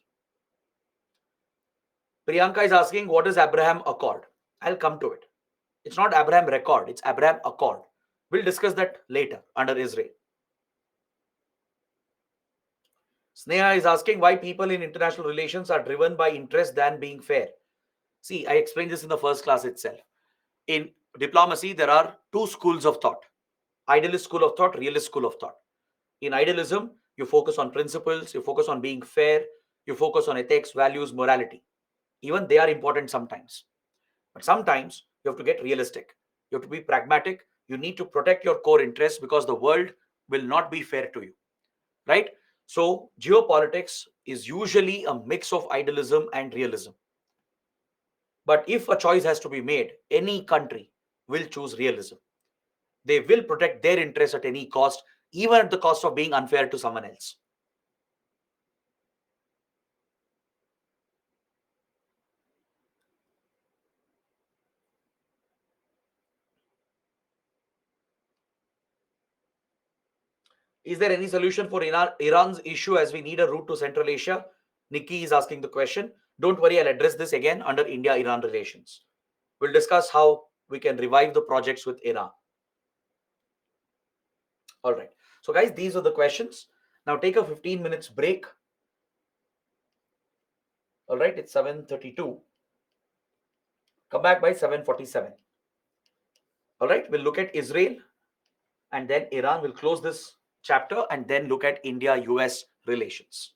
Priyanka is asking, what is Abraham Accord? I'll come to it. It's not Abraham Record, it's Abraham Accord. We'll discuss that later under Israel. Sneha is asking why people in international relations are driven by interest than being fair. See, I explained this in the first class itself. In diplomacy, there are two schools of thought: idealist school of thought, realist school of thought. In idealism, you focus on principles, you focus on being fair, you focus on ethics, values, morality. Even they are important sometimes. But sometimes you have to get realistic. You have to be pragmatic. You need to protect your core interests because the world will not be fair to you, right? So, geopolitics is usually a mix of idealism and realism. But if a choice has to be made, any country will choose realism. They will protect their interests at any cost, even at the cost of being unfair to someone else. Is there any solution for Iran's issue as we need a route to Central Asia? Nikki is asking the question. Don't worry, I'll address this again under India Iran relations. We'll discuss how we can revive the projects with Iran. All right. So, guys, these are the questions. Now, take a 15 minutes break. All right, it's 7:32. Come back by 7:47. All right, we'll look at Israel and then Iran. Will close this chapter and then look at India US relations.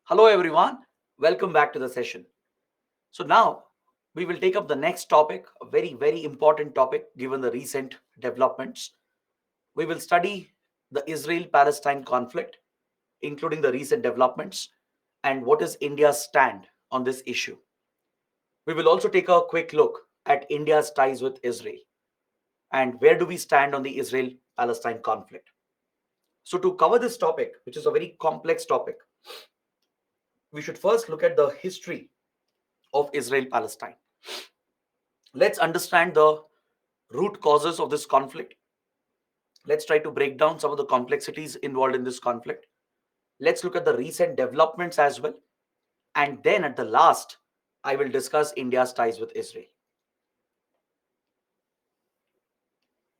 Hello, everyone. Welcome back to the session. So, now we will take up the next topic, a very, very important topic given the recent developments. We will study the Israel Palestine conflict, including the recent developments, and what is India's stand on this issue. We will also take a quick look at India's ties with Israel and where do we stand on the Israel Palestine conflict. So, to cover this topic, which is a very complex topic, we should first look at the history of Israel Palestine. Let's understand the root causes of this conflict. Let's try to break down some of the complexities involved in this conflict. Let's look at the recent developments as well. And then at the last, I will discuss India's ties with Israel.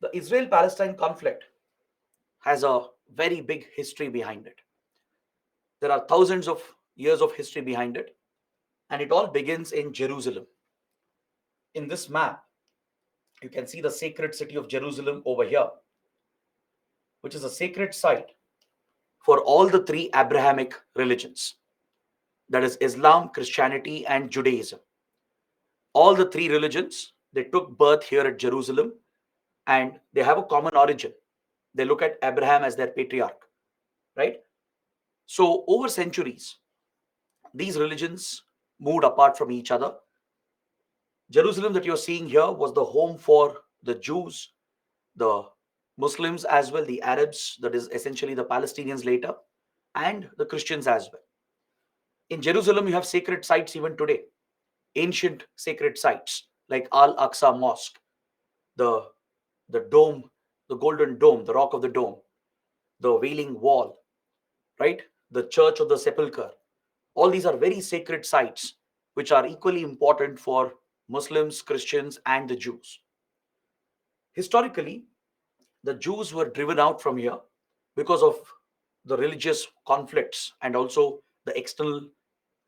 The Israel Palestine conflict has a very big history behind it. There are thousands of years of history behind it, and it all begins in Jerusalem. In this map, you can see the sacred city of Jerusalem over here, which is a sacred site for all the three Abrahamic religions, that is Islam, Christianity, and Judaism. All the three religions, they took birth here at Jerusalem and they have a common origin. They look at Abraham as their patriarch, right? So, over centuries, these religions moved apart from each other. Jerusalem that you're seeing here was the home for the Jews, the Muslims as well, the Arabs, that is essentially the Palestinians later, and the Christians as well. In Jerusalem, you have sacred sites even today, ancient sacred sites like Al Aqsa Mosque, the dome, the golden dome, the rock of the dome, the Wailing Wall, right? The Church of the Sepulchre. All these are very sacred sites which are equally important for Muslims, Christians, and the Jews. Historically, the Jews were driven out from here because of the religious conflicts and also the external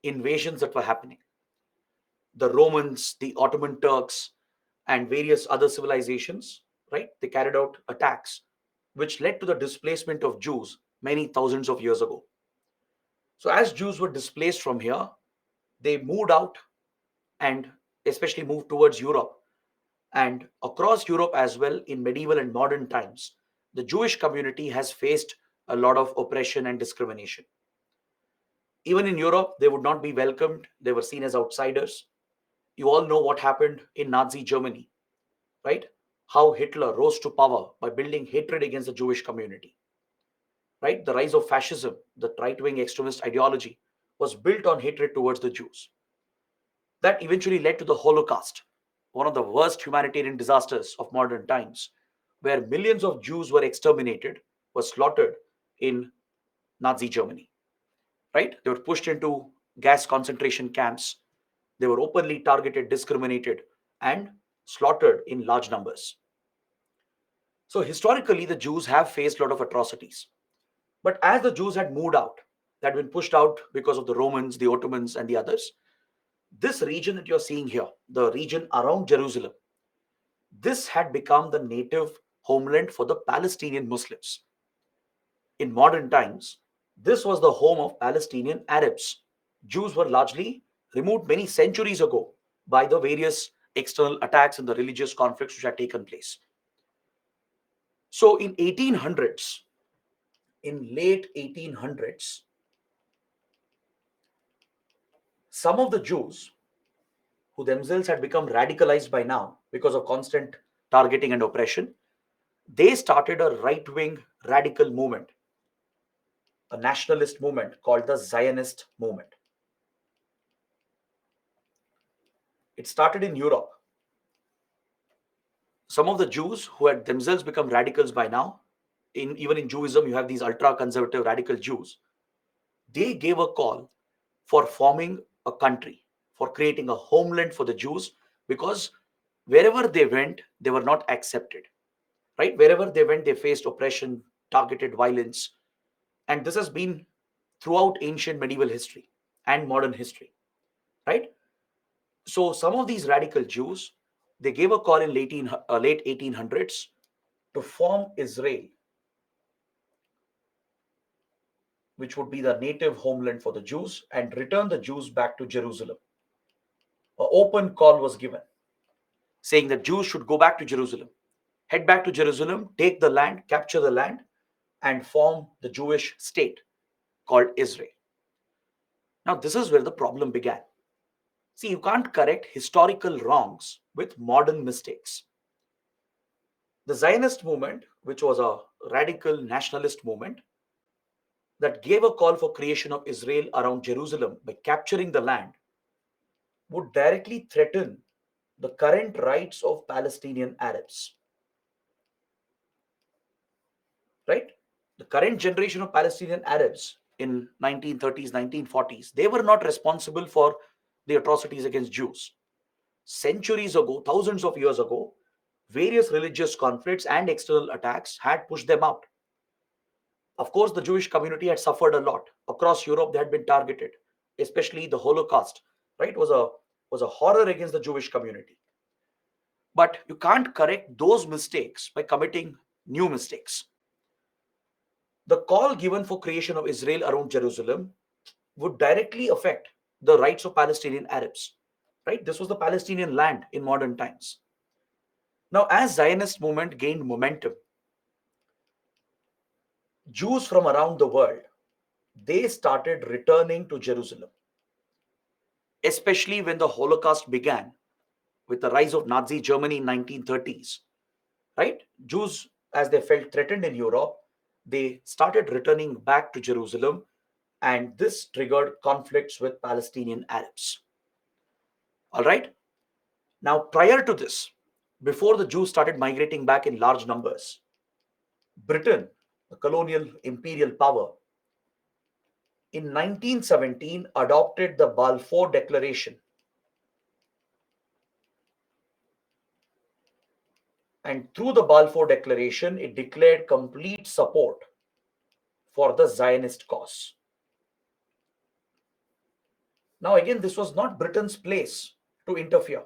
invasions that were happening. The Romans, the Ottoman Turks, and various other civilizations, right? They carried out attacks, which led to the displacement of Jews many thousands of years ago. So, as Jews were displaced from here, they moved out and especially moved towards Europe. And across Europe as well, in medieval and modern times, the Jewish community has faced a lot of oppression and discrimination. Even in Europe, they would not be welcomed, they were seen as outsiders. You all know what happened in Nazi Germany, right? How Hitler rose to power by building hatred against the Jewish community, right? The rise of fascism, the right wing extremist ideology, was built on hatred towards the Jews. That eventually led to the Holocaust, one of the worst humanitarian disasters of modern times, where millions of Jews were exterminated, were slaughtered in Nazi Germany, right? They were pushed into gas concentration camps. They were openly targeted, discriminated, and slaughtered in large numbers. So historically, the Jews have faced a lot of atrocities. But as the Jews had moved out, that had been pushed out because of the Romans, the Ottomans, and the others, this region that you're seeing here, the region around Jerusalem, this had become the native homeland for the Palestinian Muslims. In modern times, this was the home of Palestinian Arabs. Jews were largely removed many centuries ago by the various external attacks and the religious conflicts which had taken place. So in 1800s, in late 1800s, some of the Jews who themselves had become radicalized by now because of constant targeting and oppression, they started a right-wing radical movement, a nationalist movement called the Zionist movement. It started in Europe. Some of the Jews who had themselves become radicals by now, even in Judaism, you have these ultra-conservative radical Jews. They gave a call for forming a country, for creating a homeland for the Jews, because wherever they went, they were not accepted. Right? Wherever they went, they faced oppression, targeted violence, and this has been throughout ancient medieval history and modern history. Right? So some of these radical Jews, they gave a call in late 1800s to form Israel. which would be the native homeland for the Jews, and return the Jews back to Jerusalem. An open call was given saying that Jews should go back to Jerusalem, head back to Jerusalem, take the land, capture the land, and form the Jewish state called Israel. Now, this is where the problem began. See, you can't correct historical wrongs with modern mistakes. The Zionist movement, which was a radical nationalist movement that gave a call for creation of Israel around Jerusalem by capturing the land, would directly threaten the current rights of Palestinian Arabs, right? The current generation of Palestinian Arabs in 1930s, 1940s, they were not responsible for the atrocities against Jews. Centuries ago, thousands of years ago, various religious conflicts and external attacks had pushed them out. Of course, the Jewish community had suffered a lot. Across Europe, they had been targeted, especially the Holocaust, right? Was a horror against the Jewish community. But you can't correct those mistakes by committing new mistakes. The call given for creation of Israel around Jerusalem would directly affect the rights of Palestinian Arabs, right? This was the Palestinian land in modern times. Now, as Zionist movement gained momentum, Jews from around the world, they started returning to Jerusalem, especially when the Holocaust began with the rise of Nazi Germany in 1930s, right? Jews, as they felt threatened in Europe, they started returning back to Jerusalem, and this triggered conflicts with Palestinian Arabs. All right. Now, prior to this, before the Jews started migrating back in large numbers, Britain, the colonial imperial power, in 1917 adopted the Balfour Declaration, and through the Balfour Declaration it declared complete support for the Zionist cause. Now again, this was not Britain's place to interfere.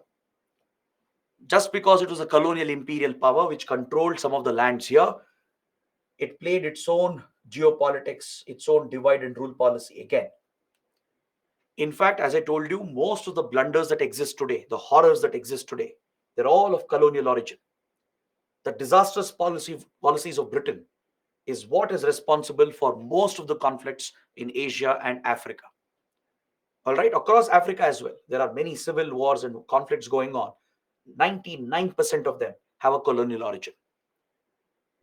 Just because it was a colonial imperial power which controlled some of the lands here, it played its own geopolitics, its own divide and rule policy again. In fact, as I told you, most of the blunders that exist today, the horrors that exist today, they're all of colonial origin. The disastrous policies of Britain is what is responsible for most of the conflicts in Asia and Africa. All right, across Africa as well, there are many civil wars and conflicts going on. 99% of them have a colonial origin.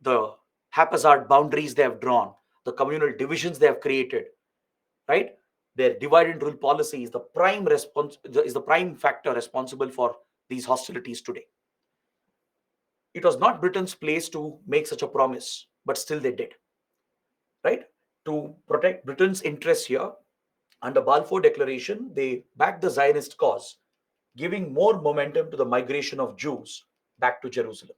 The haphazard boundaries they have drawn, the communal divisions they have created, right? Their divide and rule policy is the prime factor responsible for these hostilities today. It was not Britain's place to make such a promise, but still they did, right? To protect Britain's interests here, under Balfour Declaration, they backed the Zionist cause, giving more momentum to the migration of Jews back to Jerusalem.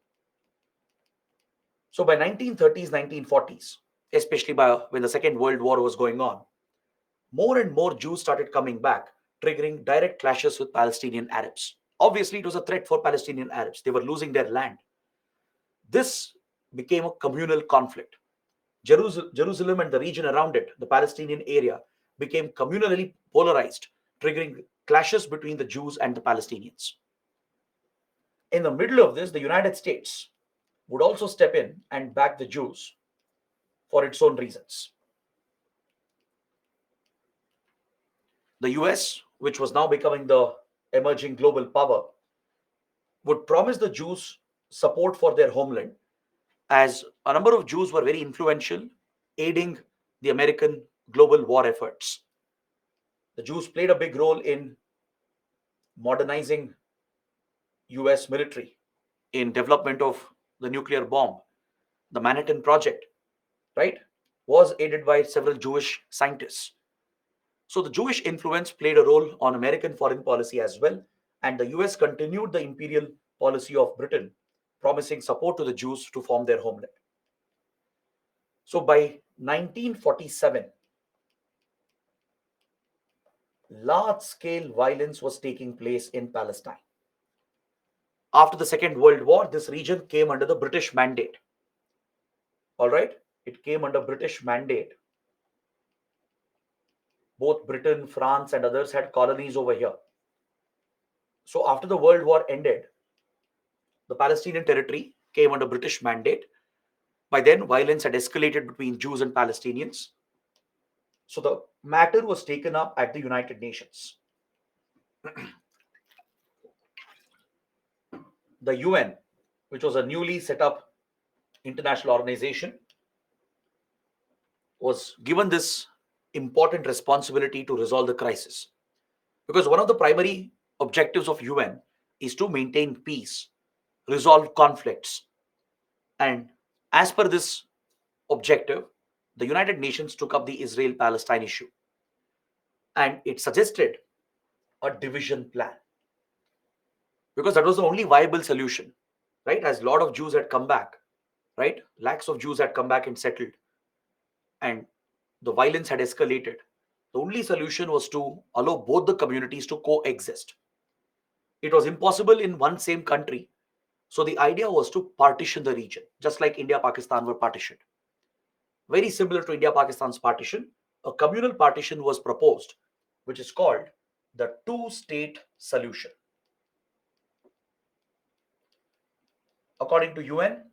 So by 1930s, 1940s, especially by when the Second World War was going on, more and more Jews started coming back, triggering direct clashes with Palestinian Arabs. Obviously, it was a threat for Palestinian Arabs. They were losing their land. This became a communal conflict. Jerusalem and the region around it, the Palestinian area, became communally polarized, triggering clashes between the Jews and the Palestinians. In the middle of this, the United States would also step in and back the Jews for its own reasons. The US, which was now becoming the emerging global power, would promise the Jews support for their homeland, as a number of Jews were very influential, aiding the American global war efforts. The Jews played a big role in modernizing US military, in development of the nuclear bomb. The Manhattan Project, right, was aided by several Jewish scientists. So the Jewish influence played a role on American foreign policy as well, and the US continued the imperial policy of Britain, promising support to the Jews to form their homeland. So by 1947, large scale violence was taking place in Palestine. After the Second World War, this region came under the British mandate. All right, it came under British mandate. Both Britain, France, and others had colonies over here. So after the World War ended, the Palestinian territory came under British mandate. By then, violence had escalated between Jews and Palestinians. So the matter was taken up at the United Nations. The UN, which was a newly set up international organization, was given this important responsibility to resolve the crisis. Because one of the primary objectives of UN is to maintain peace, resolve conflicts. And as per this objective, the United Nations took up the Israel Palestine issue and it suggested a division plan because that was the only viable solution, right? As a lot of Jews had come back, right? Lakhs of Jews had come back and settled, and the violence had escalated. The only solution was to allow both the communities to coexist. It was impossible in one same country. So the idea was to partition the region, just like India Pakistan were partitioned. Very similar to India Pakistan's partition, a communal partition was proposed, which is called the two-state solution. According to UN,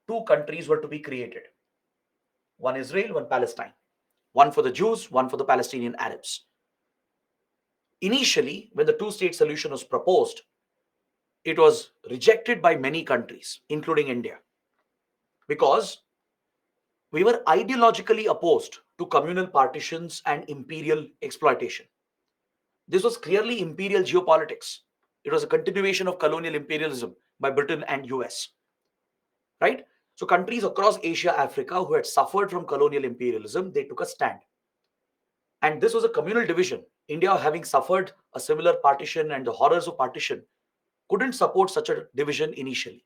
two countries were to be created, one Israel, one Palestine, one for the Jews, one for the Palestinian Arabs. Initially, when the two-state solution was proposed, it was rejected by many countries, including India, because we were ideologically opposed to communal partitions and imperial exploitation. This was clearly imperial geopolitics. It was a continuation of colonial imperialism by Britain and US, right? So countries across Asia, Africa who had suffered from colonial imperialism, they took a stand. And this was a communal division. India, having suffered a similar partition and the horrors of partition, couldn't support such a division initially.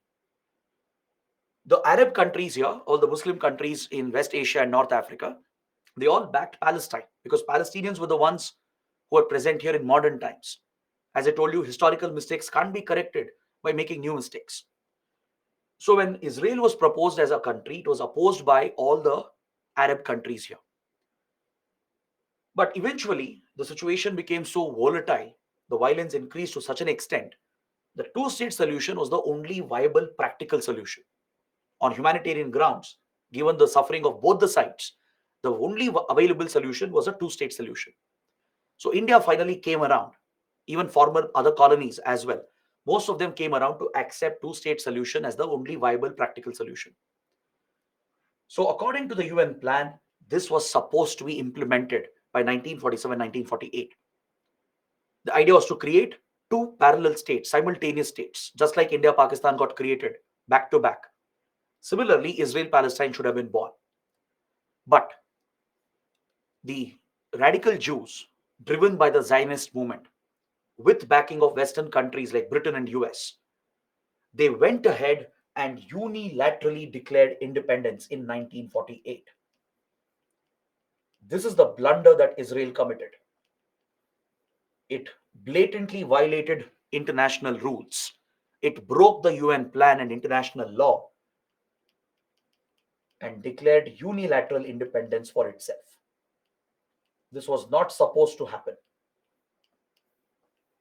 The Arab countries here, all the Muslim countries in West Asia and North Africa, they all backed Palestine because Palestinians were the ones who are present here in modern times. As I told you, historical mistakes can't be corrected by making new mistakes. So when Israel was proposed as a country, it was opposed by all the Arab countries here. But eventually, the situation became so volatile, the violence increased to such an extent, the two-state solution was the only viable practical solution. On humanitarian grounds, given the suffering of both the sides, the only available solution was a two-state solution. So India finally came around, even former other colonies as well. Most of them came around to accept two-state solution as the only viable practical solution. So according to the UN plan, this was supposed to be implemented by 1947, 1948. The idea was to create two parallel states, simultaneous states, just like India Pakistan got created back to back. Similarly, Israel Palestine should have been born. But the radical Jews, driven by the Zionist movement, with backing of Western countries like Britain and US, they went ahead and unilaterally declared independence in 1948. This is the blunder that Israel committed. It blatantly violated international rules. It broke the UN plan and international law and declared unilateral independence for itself. This was not supposed to happen.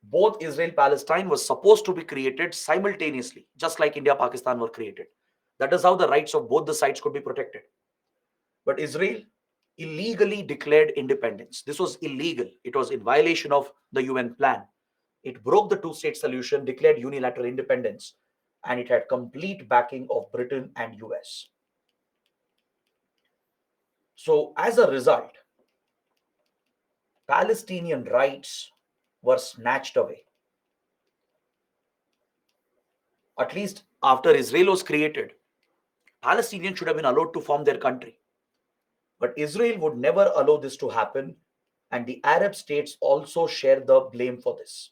Both Israel Palestine was supposed to be created simultaneously, just like India Pakistan were created. That is how the rights of both the sides could be protected. But Israel illegally declared independence. This was illegal. It was in violation of the UN plan. It broke the two-state solution, declared unilateral independence, and it had complete backing of Britain and US. So as a result, Palestinian rights were snatched away. At least after Israel was created, Palestinians should have been allowed to form their country. But Israel would never allow this to happen, and the Arab states also share the blame for this.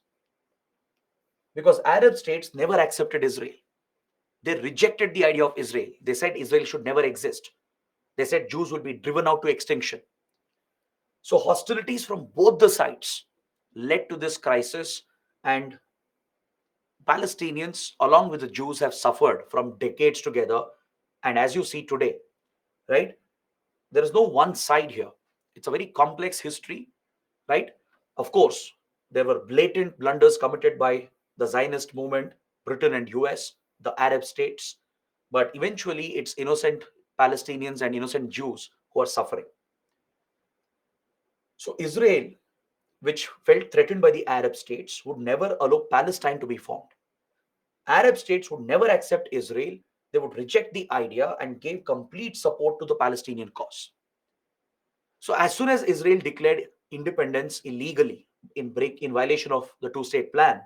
Because Arab states never accepted Israel. They rejected the idea of Israel. They said Israel should never exist. They said Jews would be driven out to extinction. So hostilities from both the sides led to this crisis, and Palestinians, along with the Jews, have suffered from decades together. And as you see today, right, there is no one side here. It's a very complex history. right? Of course, there were blatant blunders committed by the Zionist movement, Britain and US, the Arab states, but eventually it's innocent Palestinians and innocent Jews who are suffering. So Israel, which felt threatened by the Arab states, would never allow Palestine to be formed. Arab states would never accept Israel. They would reject the idea and gave complete support to the Palestinian cause. So as soon as Israel declared independence illegally in violation of the two-state plan,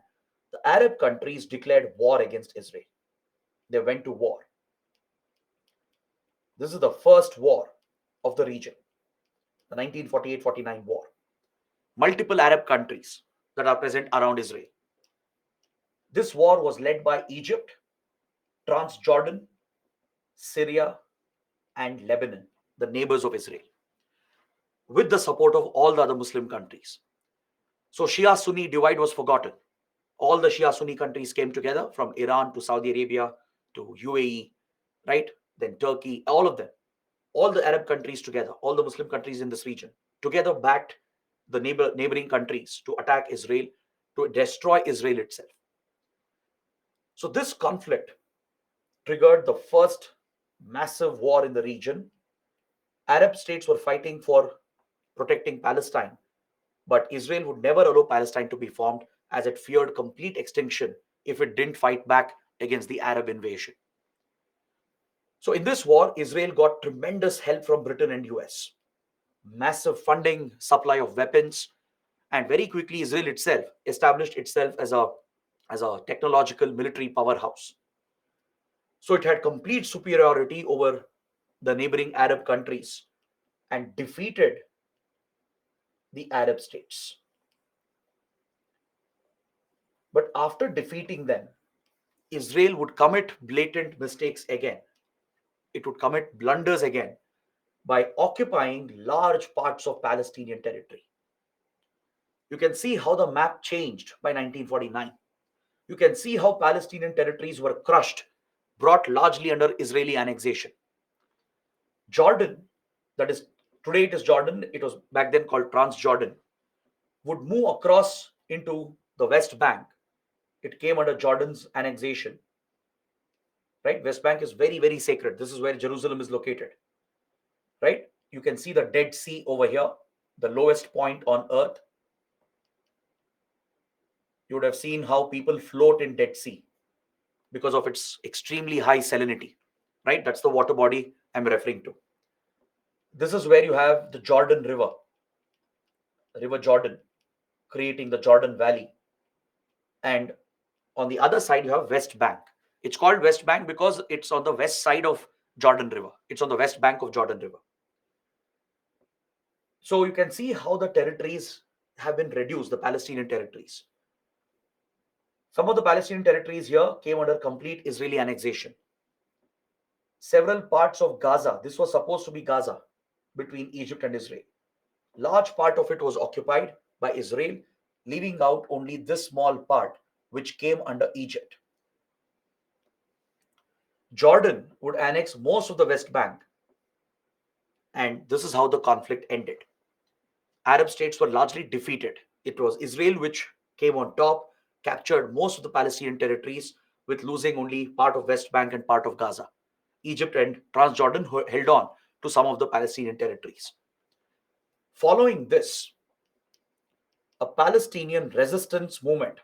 the Arab countries declared war against Israel. They went to war. This is the first war of the region, the 1948-49 war. Multiple Arab countries that are present around Israel. This war was led by Egypt, Transjordan, Syria, and Lebanon, the neighbors of Israel, with the support of all the other Muslim countries. So Shia Sunni divide was forgotten. All the Shia Sunni countries came together from Iran to Saudi Arabia to UAE, right? Then Turkey, all of them, all the Arab countries together, all the Muslim countries in this region together backed the neighboring countries to attack Israel, to destroy Israel itself. So this conflict triggered the first massive war in the region. Arab states were fighting for protecting Palestine, but Israel would never allow Palestine to be formed as it feared complete extinction if it didn't fight back against the Arab invasion. So, in this war, Israel got tremendous help from Britain and US, massive funding, supply of weapons, and very quickly, Israel itself established itself as a technological military powerhouse. So, it had complete superiority over the neighboring Arab countries and defeated the Arab states. But after defeating them, Israel would commit blatant mistakes again. It would commit blunders again by occupying large parts of Palestinian territory. You can see how the map changed by 1949. You can see how Palestinian territories were crushed, brought largely under Israeli annexation. Jordan, that is today it is Jordan, it was back then called Transjordan, would move across into the West Bank. It came under Jordan's annexation, right? West Bank is very, very sacred. This is where Jerusalem is located, right? You can see the Dead Sea over here, the lowest point on earth. You would have seen how people float in Dead Sea because of its extremely high salinity, right? That's the water body I'm referring to. This is where you have the Jordan River, River Jordan, creating the Jordan Valley. And on the other side, you have West Bank. It's called West Bank because it's on the west side of Jordan River. It's on the west bank of Jordan River. So you can see how the territories have been reduced, the Palestinian territories. Some of the Palestinian territories here came under complete Israeli annexation. Several parts of Gaza, this was supposed to be Gaza between Egypt and Israel. Large part of it was occupied by Israel, leaving out only this small part which came under Egypt. Jordan would annex most of the West Bank, and this is how the conflict ended. Arab states were largely defeated. It was Israel which came on top, captured most of the Palestinian territories, with losing only part of West Bank and part of Gaza. Egypt and Transjordan held on to some of the Palestinian territories. Following this, a Palestinian resistance movement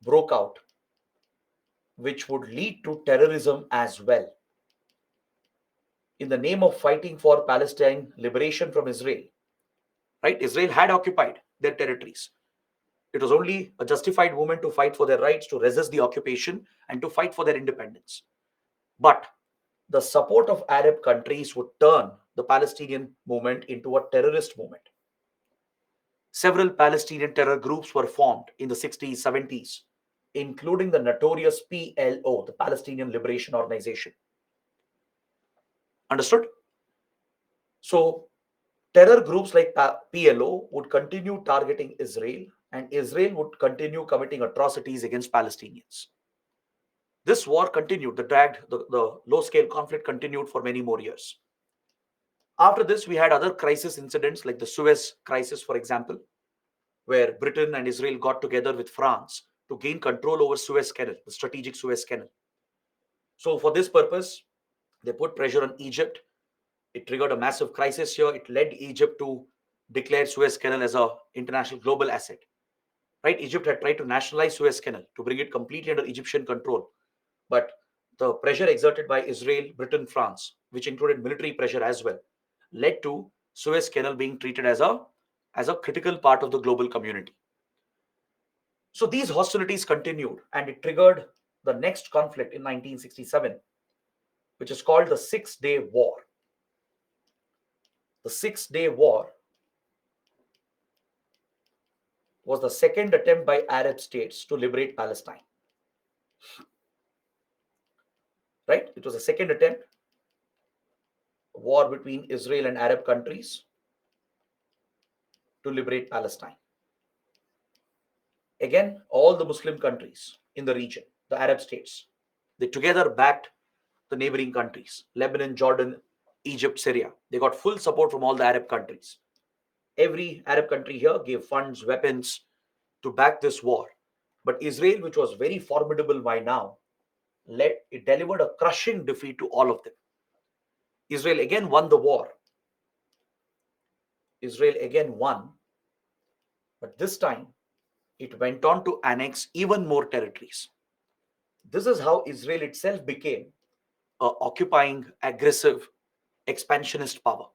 broke out, which would lead to terrorism as well. In the name of fighting for Palestine liberation from Israel, right? Israel had occupied their territories. It was only a justified movement to fight for their rights, to resist the occupation, and to fight for their independence. But the support of Arab countries would turn the Palestinian movement into a terrorist movement. Several Palestinian terror groups were formed in the 60s, 70s, including the notorious PLO, the Palestinian Liberation Organization. Understood? So, terror groups like PLO would continue targeting Israel, and Israel would continue committing atrocities against Palestinians. This war continued, the low scale conflict continued for many more years. After this, we had other crisis incidents like the Suez crisis, for example. where Britain and Israel got together with France to gain control over Suez Canal, the strategic Suez Canal. So, for this purpose, they put pressure on Egypt. It triggered a massive crisis here. It led Egypt to declare Suez Canal as a international global asset. Right? Egypt had tried to nationalize Suez Canal to bring it completely under Egyptian control. But the pressure exerted by Israel, Britain, France, which included military pressure as well, led to Suez Canal being treated as a critical part of the global community. So these hostilities continued and it triggered the next conflict in 1967, which is called the Six-Day War. The Six-Day War was the second attempt by Arab states to liberate Palestine. Right? It was a second attempt, war between Israel and Arab countries to liberate Palestine. Again, all the Muslim countries in the region, the Arab states, they together backed the neighboring countries, Lebanon, Jordan, Egypt, Syria. They got full support from all the Arab countries. Every Arab country here gave funds, weapons to back this war. But Israel, which was very formidable by now, it delivered a crushing defeat to all of them. Israel again won the war. Israel again won, but this time it went on to annex even more territories. This is how Israel itself became a occupying, aggressive, expansionist power.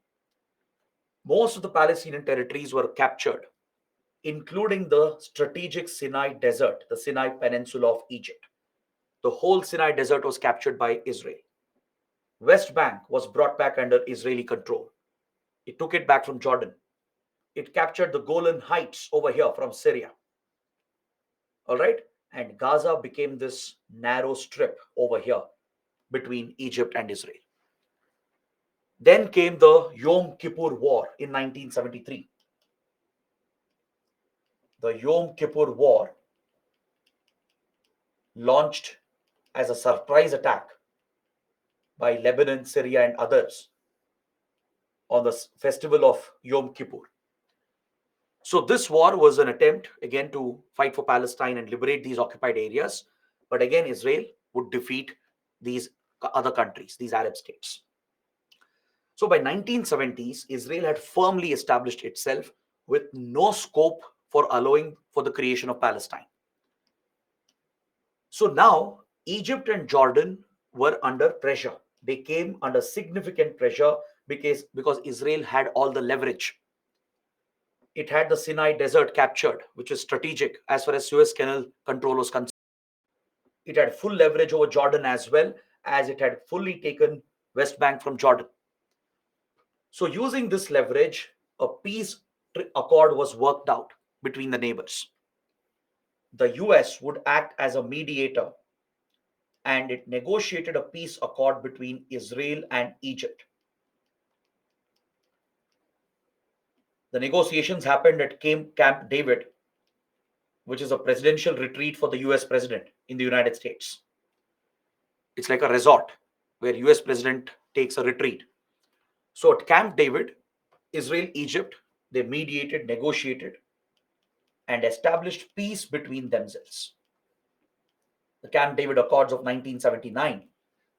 Most of the Palestinian territories were captured, including the strategic Sinai Desert, the Sinai Peninsula of Egypt. The whole Sinai Desert was captured by Israel. West Bank was brought back under Israeli control. It took it back from Jordan. It captured the Golan Heights over here from Syria. All right? And Gaza became this narrow strip over here between Egypt and Israel. Then came the Yom Kippur War in 1973. The Yom Kippur War, launched as a surprise attack by Lebanon, Syria, and others on the festival of Yom Kippur. So, this war was an attempt again to fight for Palestine and liberate these occupied areas. But again, Israel would defeat these other countries, these Arab states. So, by 1970s, Israel had firmly established itself with no scope for allowing for the creation of Palestine. So now Egypt and Jordan were under pressure. They came under significant pressure because Israel had all the leverage. It had the Sinai Desert captured, which is strategic as far as Suez Canal control was concerned. It had full leverage over Jordan as well, as it had fully taken West Bank from Jordan. So using this leverage, a peace accord was worked out between the neighbors. The US would act as a mediator and it negotiated a peace accord between Israel and Egypt. The negotiations happened at Camp David, which is a presidential retreat for the US president in the United States. It's like a resort where US president takes a retreat. So at Camp David, Israel, Egypt, they mediated, negotiated, and established peace between themselves. The Camp David Accords of 1979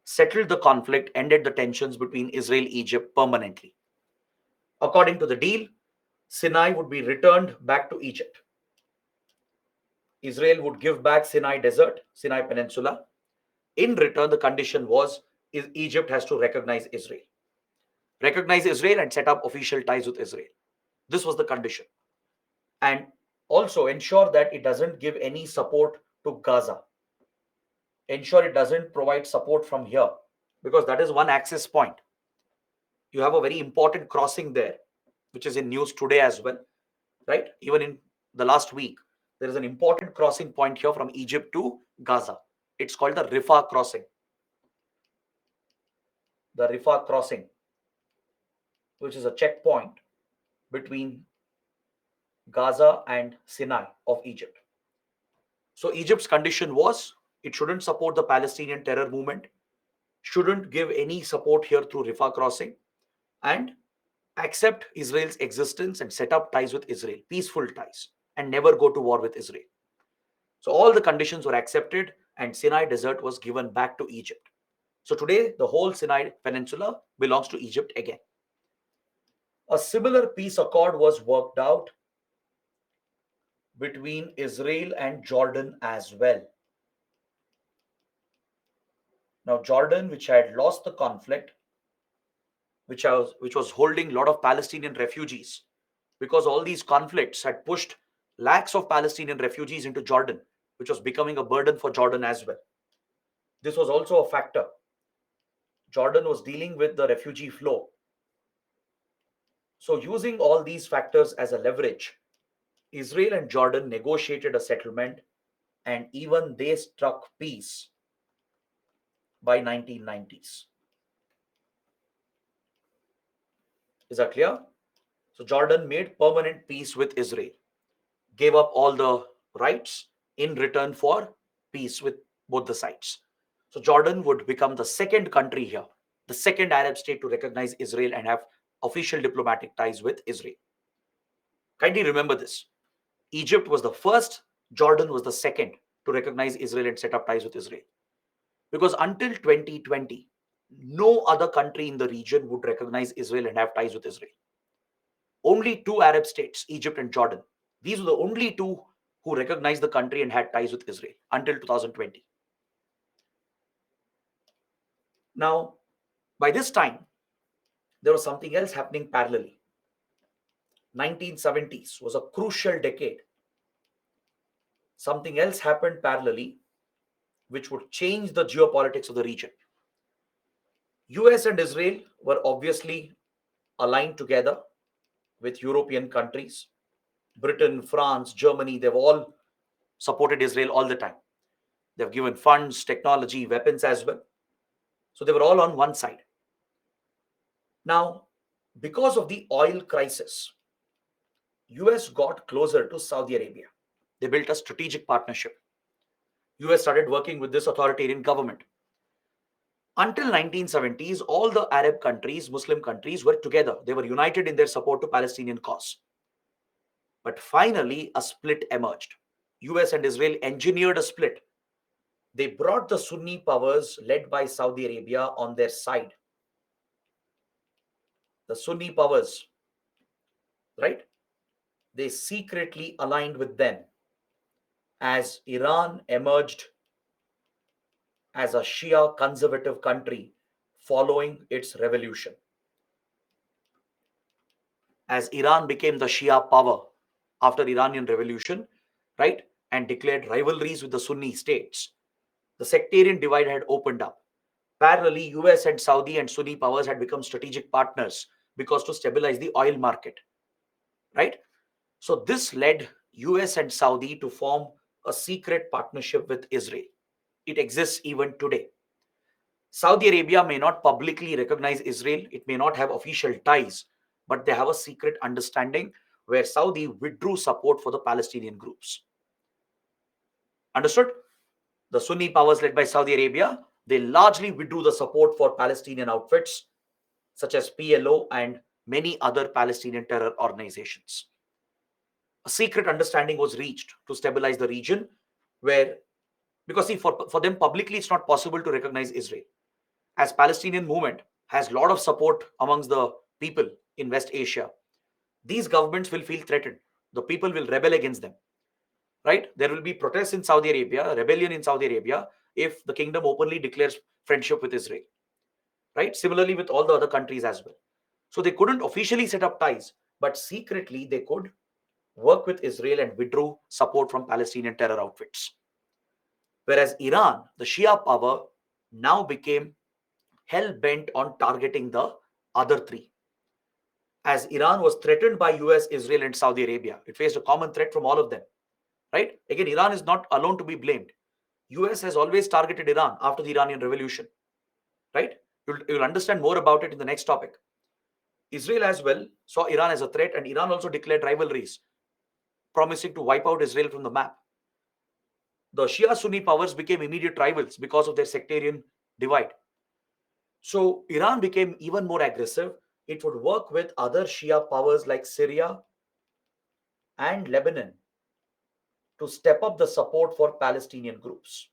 settled the conflict, ended the tensions between Israel and Egypt permanently. According to the deal, Sinai would be returned back to Egypt. Israel would give back Sinai Desert, Sinai Peninsula. In return, the condition was Egypt has to recognize Israel. Recognize Israel and set up official ties with Israel. This was the condition. And also ensure that it doesn't give any support to Gaza. Ensure it doesn't provide support from here, because that is one access point. You have a very important crossing there, which is in news today as well, right? Even in the last week, there is an important crossing point here from Egypt to Gaza. It's called the Rafah crossing. The Rafah crossing, which is a checkpoint between Gaza and Sinai of Egypt. So Egypt's condition was it shouldn't support the Palestinian terror movement, shouldn't give any support here through Rafah crossing, and accept Israel's existence and set up ties with Israel, peaceful ties. and never go to war with Israel. So all the conditions were accepted and Sinai Desert was given back to Egypt. So today, the whole Sinai Peninsula belongs to Egypt again. A similar peace accord was worked out between Israel and Jordan as well. Now, Jordan, which had lost the conflict, which was holding a lot of Palestinian refugees, because all these conflicts had pushed lakhs of Palestinian refugees into Jordan, which was becoming a burden for Jordan as well. This was also a factor. Jordan was dealing with the refugee flow. So, using all these factors as a leverage, Israel and Jordan negotiated a settlement and even they struck peace by 1990s. Is that clear? So Jordan made permanent peace with Israel, gave up all the rights in return for peace with both the sides. So Jordan would become the second country here, the second Arab state to recognize Israel and have official diplomatic ties with Israel. Kindly remember this. Egypt was the first, Jordan was the second to recognize Israel and set up ties with Israel. Because until 2020, no other country in the region would recognize Israel and have ties with Israel. Only two Arab states, Egypt and Jordan. These were the only two who recognized the country and had ties with Israel until 2020. Now, by this time, there was something else happening parallelly. 1970s was a crucial decade. Something else happened parallelly, which would change the geopolitics of the region. US and Israel were obviously aligned together with European countries. Britain, France, Germany, they've all supported Israel all the time. They've given funds, technology, weapons as well. So they were all on one side. Now, because of the oil crisis, US got closer to Saudi Arabia. They built a strategic partnership. US started working with this authoritarian government. Until 1970s, all the Arab countries, Muslim countries were together. They were united in their support to Palestinian cause. But finally, a split emerged. US and Israel engineered a split. They brought the Sunni powers led by Saudi Arabia on their side. The Sunni powers, right? They secretly aligned with them as Iran emerged as a Shia conservative country following its revolution. As Iran became the Shia power after Iranian revolution, right, and declared rivalries with the Sunni states, the sectarian divide had opened up. Parallelly, US and Saudi and Sunni powers had become strategic partners because to stabilize the oil market, right? So this led US and Saudi to form a secret partnership with Israel. It exists even today. Saudi Arabia may not publicly recognize Israel, it may not have official ties, but they have a secret understanding where Saudi withdrew support for the Palestinian groups. Understood? The Sunni powers led by Saudi Arabia, they largely withdrew the support for Palestinian outfits such as PLO and many other Palestinian terror organizations. A secret understanding was reached to stabilize the region where, because see, for them publicly it's not possible to recognize Israel. As Palestinian movement has a lot of support amongst the people in West Asia, these governments will feel threatened. The people will rebel against them, right? There will be protests in Saudi Arabia, rebellion in Saudi Arabia if the kingdom openly declares friendship with Israel, right? Similarly with all the other countries as well. So they couldn't officially set up ties, but secretly they could work with Israel and withdrew support from Palestinian terror outfits. Whereas Iran, the Shia power, now became hell bent on targeting the other three. As Iran was threatened by US, Israel, and Saudi Arabia, it faced a common threat from all of them. Right? Again, Iran is not alone to be blamed. US has always targeted Iran after the Iranian Revolution. Right? You'll understand more about it in the next topic. Israel as well saw Iran as a threat, and Iran also declared rivalries, promising to wipe out Israel from the map. The Shia Sunni powers became immediate rivals because of their sectarian divide. So Iran became even more aggressive. It would work with other Shia powers like Syria and Lebanon to step up the support for Palestinian groups.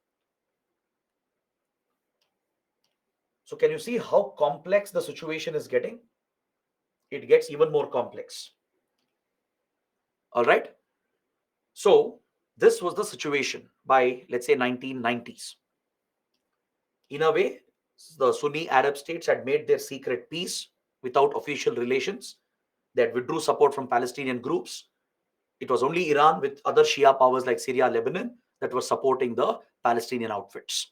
So, can you see how complex the situation is getting? It gets even more complex. All right. So, this was the situation by, let's say, 1990s. In a way, the Sunni Arab states had made their secret peace without official relations. They had withdrew support from Palestinian groups. It was only Iran with other Shia powers like Syria, Lebanon that were supporting the Palestinian outfits.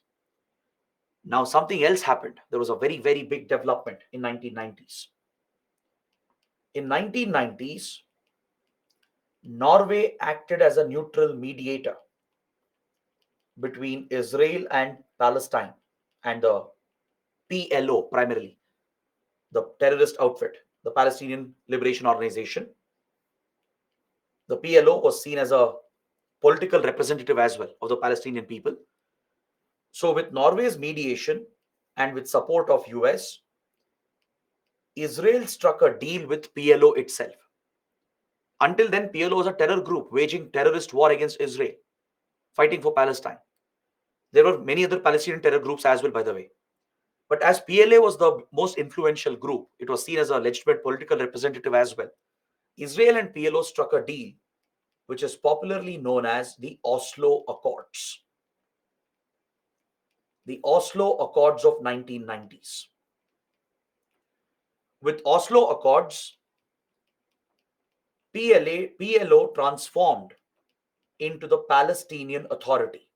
Now, something else happened. There was a very, very big development in 1990s. In 1990s, Norway acted as a neutral mediator between Israel and Palestine and the PLO, primarily the terrorist outfit, the Palestinian Liberation Organization. The PLO was seen as a political representative as well of the Palestinian people. So, with Norway's mediation and with support of US, Israel struck a deal with PLO itself. Until then, PLO was a terror group waging terrorist war against Israel, fighting for Palestine. There were many other Palestinian terror groups as well, by the way. But as PLA was the most influential group, it was seen as a legitimate political representative as well. Israel and PLO struck a deal which is popularly known as the Oslo Accords. The Oslo Accords of 1990s. With Oslo Accords, PLO transformed into the Palestinian Authority,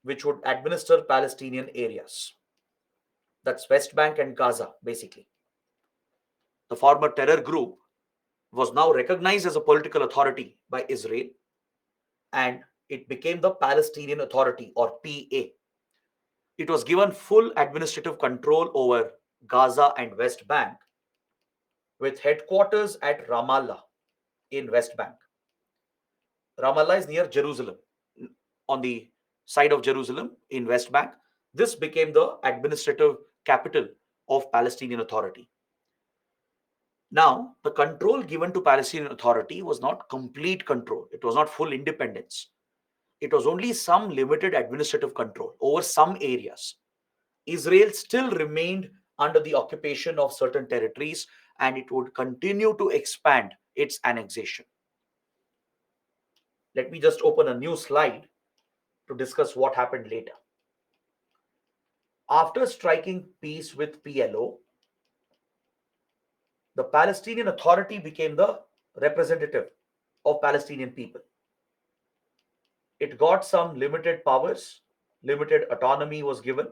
which would administer Palestinian areas. That's West Bank and Gaza, basically. The former terror group was now recognized as a political authority by Israel, and it became the Palestinian Authority, or PA. It was given full administrative control over Gaza and West Bank, with headquarters at Ramallah in West Bank. Ramallah is near Jerusalem, on the side of Jerusalem in West Bank. This became the administrative capital of Palestinian Authority. Now, the control given to Palestinian Authority was not complete control. It was not full independence. It was only some limited administrative control over some areas. Israel still remained under the occupation of certain territories, and it would continue to expand its annexation. Let me just open a new slide to discuss what happened later. After striking peace with PLO, the Palestinian Authority became the representative of Palestinian people. It got some limited powers, limited autonomy was given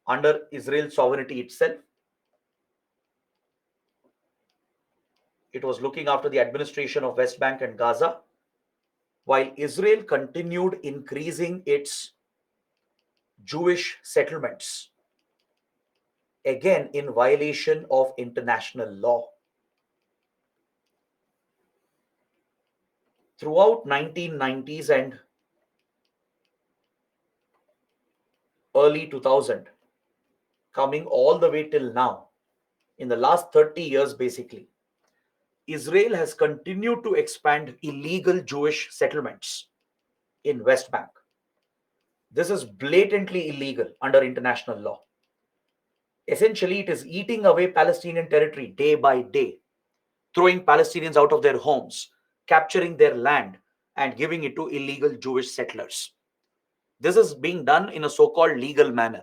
under Israel's sovereignty itself. It was looking after the administration of West Bank and Gaza, while Israel continued increasing its Jewish settlements, again in violation of international law. Throughout 1990s and early 2000, coming all the way till now, in the last 30 years basically, Israel has continued to expand illegal Jewish settlements in West Bank. This is blatantly illegal under international law. Essentially, it is eating away Palestinian territory day by day, throwing Palestinians out of their homes, capturing their land, and giving it to illegal Jewish settlers. This is being done in a so-called legal manner.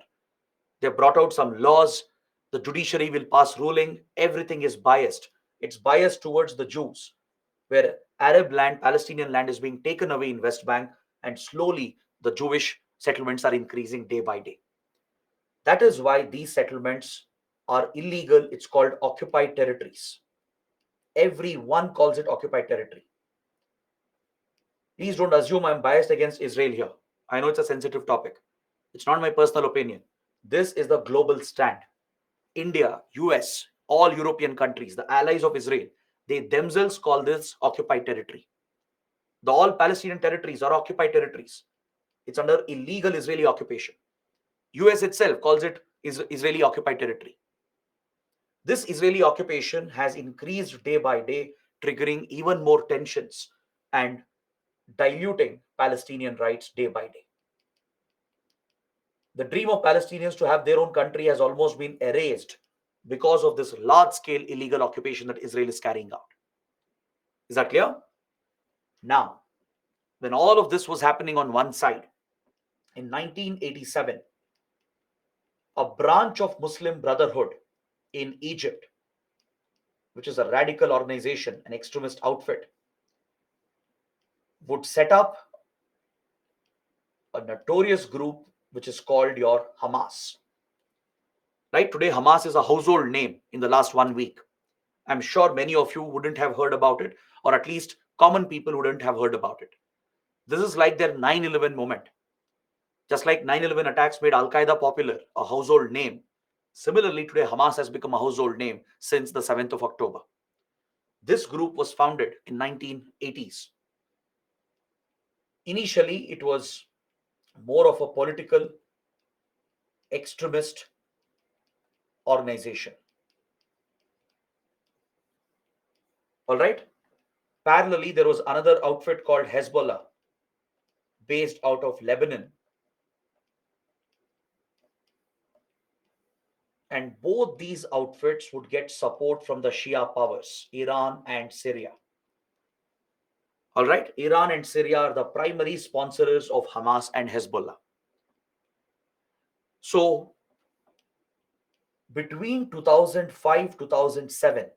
They brought out some laws. The judiciary will pass ruling. Everything is biased. It's biased towards the Jews, where Arab land, Palestinian land is being taken away in West Bank, and slowly the Jewish settlements are increasing day by day. That is why these settlements are illegal. It's called occupied territories. Everyone calls it occupied territory. Please don't assume I'm biased against Israel here. I know it's a sensitive topic. It's not my personal opinion. This is the global stand. India, US, all European countries, the allies of Israel, they themselves call this occupied territory. The all Palestinian territories are occupied territories. It's under illegal Israeli occupation. US itself calls it Israeli occupied territory. This Israeli occupation has increased day by day, triggering even more tensions and diluting Palestinian rights day by day. The dream of Palestinians to have their own country has almost been erased because of this large scale illegal occupation that Israel is carrying out. Is that clear? Now, when all of this was happening on one side, in 1987, a branch of Muslim Brotherhood in Egypt, which is a radical organization, an extremist outfit, would set up a notorious group which is called your Hamas. Right today, Hamas is a household name in the last 1 week. I'm sure many of you wouldn't have heard about it, or at least common people wouldn't have heard about it. This is like their 9/11 moment. Just like 9/11 attacks made Al Qaeda popular, a household name. Similarly, today Hamas has become a household name since the 7th of October. This group was founded in 1980s. Initially, it was more of a political extremist organization. All right. Parallelly, there was another outfit called Hezbollah, based out of Lebanon. And both these outfits would get support from the Shia powers, Iran and Syria. All right, Iran and Syria are the primary sponsors of Hamas and Hezbollah. So, between 2005 2007,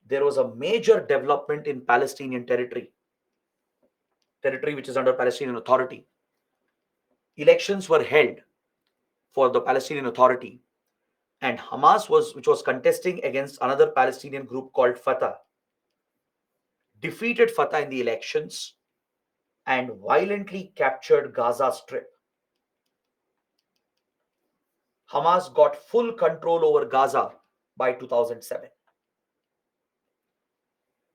there was a major development in Palestinian territory which is under Palestinian Authority. Elections were held for the Palestinian Authority, and Hamas which was contesting against another Palestinian group called Fatah, defeated Fatah in the elections and violently captured Gaza Strip. Hamas got full control over Gaza by 2007.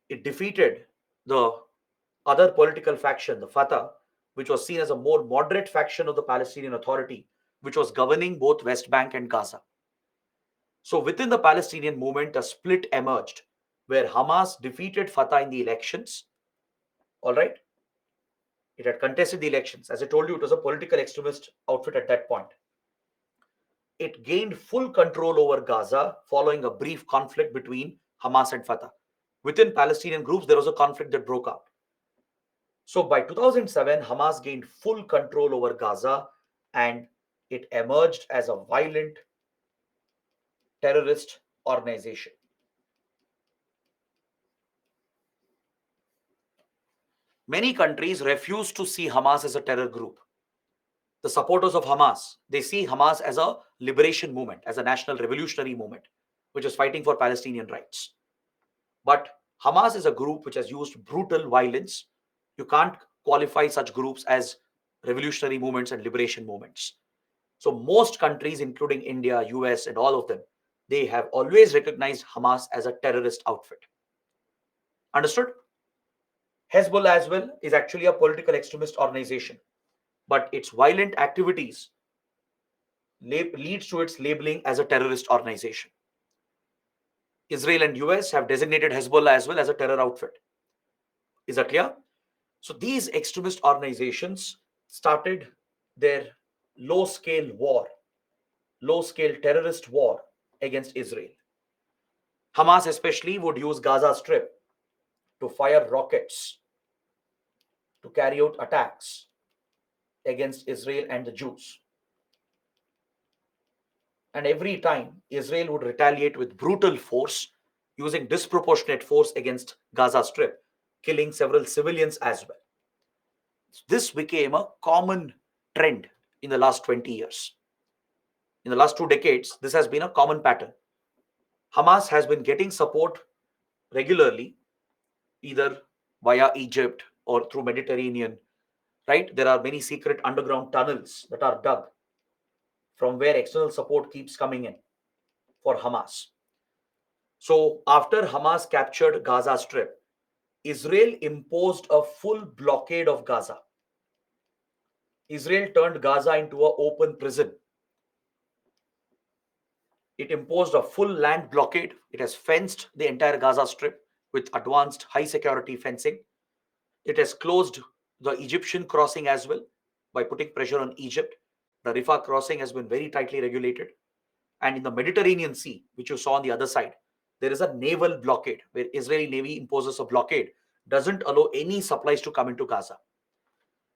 It defeated the other political faction, the Fatah, which was seen as a more moderate faction of the Palestinian Authority, which was governing both West Bank and Gaza. So within the Palestinian movement, a split emerged where Hamas defeated Fatah in the elections. All right. It had contested the elections. As I told you, it was a political extremist outfit at that point. It gained full control over Gaza following a brief conflict between Hamas and Fatah. Within Palestinian groups, there was a conflict that broke out. So by 2007, Hamas gained full control over Gaza and it emerged as a violent terrorist organization. Many countries refuse to see Hamas as a terror group. The supporters of Hamas, they see Hamas as a liberation movement, as a national revolutionary movement, which is fighting for Palestinian rights. But Hamas is a group which has used brutal violence. You can't qualify such groups as revolutionary movements and liberation movements. So most countries, including India, US, and all of them, they have always recognized Hamas as a terrorist outfit. Understood? Hezbollah as well is actually a political extremist organization, but its violent activities leads to its labeling as a terrorist organization. Israel and US have designated Hezbollah as well as a terror outfit. Is that clear? So these extremist organizations started their low-scale war, low-scale terrorist war against Israel. Hamas especially would use Gaza Strip to fire rockets, to carry out attacks against Israel and the Jews. And every time, Israel would retaliate with brutal force, using disproportionate force against Gaza Strip, killing several civilians as well. This became a common trend in the last 20 years. In the last 2 decades, this has been a common pattern. Hamas has been getting support regularly, either via Egypt or through Mediterranean, right? There are many secret underground tunnels that are dug from where external support keeps coming in for Hamas. So after Hamas captured Gaza Strip, Israel imposed a full blockade of Gaza. Israel turned Gaza into an open prison. It imposed a full land blockade. It has fenced the entire Gaza Strip. with advanced high security fencing. It has closed the Egyptian crossing as well by putting pressure on Egypt. The Rafah crossing has been very tightly regulated. And in the Mediterranean Sea, which you saw on the other side, there is a naval blockade where Israeli Navy imposes a blockade, doesn't allow any supplies to come into Gaza.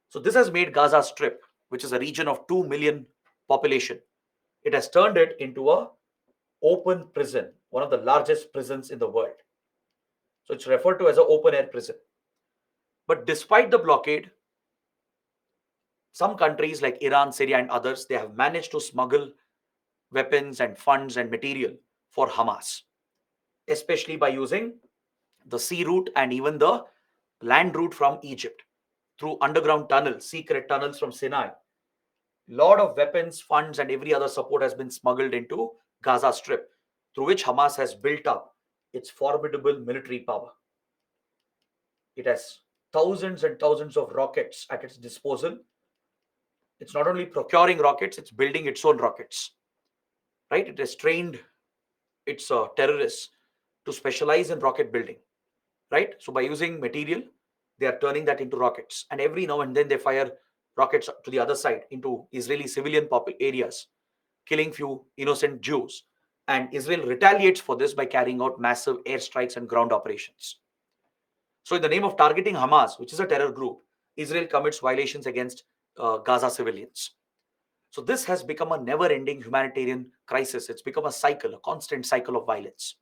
So this has made Gaza Strip, which is a region of 2 million population, it has turned it into a open prison, one of the largest prisons in the world. So it's referred to as an open air prison. But despite the blockade, some countries like Iran, Syria, and others, they have managed to smuggle weapons and funds and material for Hamas, especially by using the sea route and even the land route from Egypt through underground tunnels, secret tunnels from Sinai. Lot of weapons, funds, and every other support has been smuggled into Gaza Strip, through which Hamas has built up its formidable military power. It has thousands and thousands of rockets at its disposal. It's not only procuring rockets, it's building its own rockets. Right? It has trained its terrorists to specialize in rocket building. Right? So by using material, they are turning that into rockets. And every now and then they fire rockets to the other side into Israeli civilian areas, killing few innocent Jews. And Israel retaliates for this by carrying out massive airstrikes and ground operations. So, in the name of targeting Hamas, which is a terror group, Israel commits violations against Gaza civilians. So, this has become a never ending humanitarian crisis. It's become a cycle, a constant cycle of violence.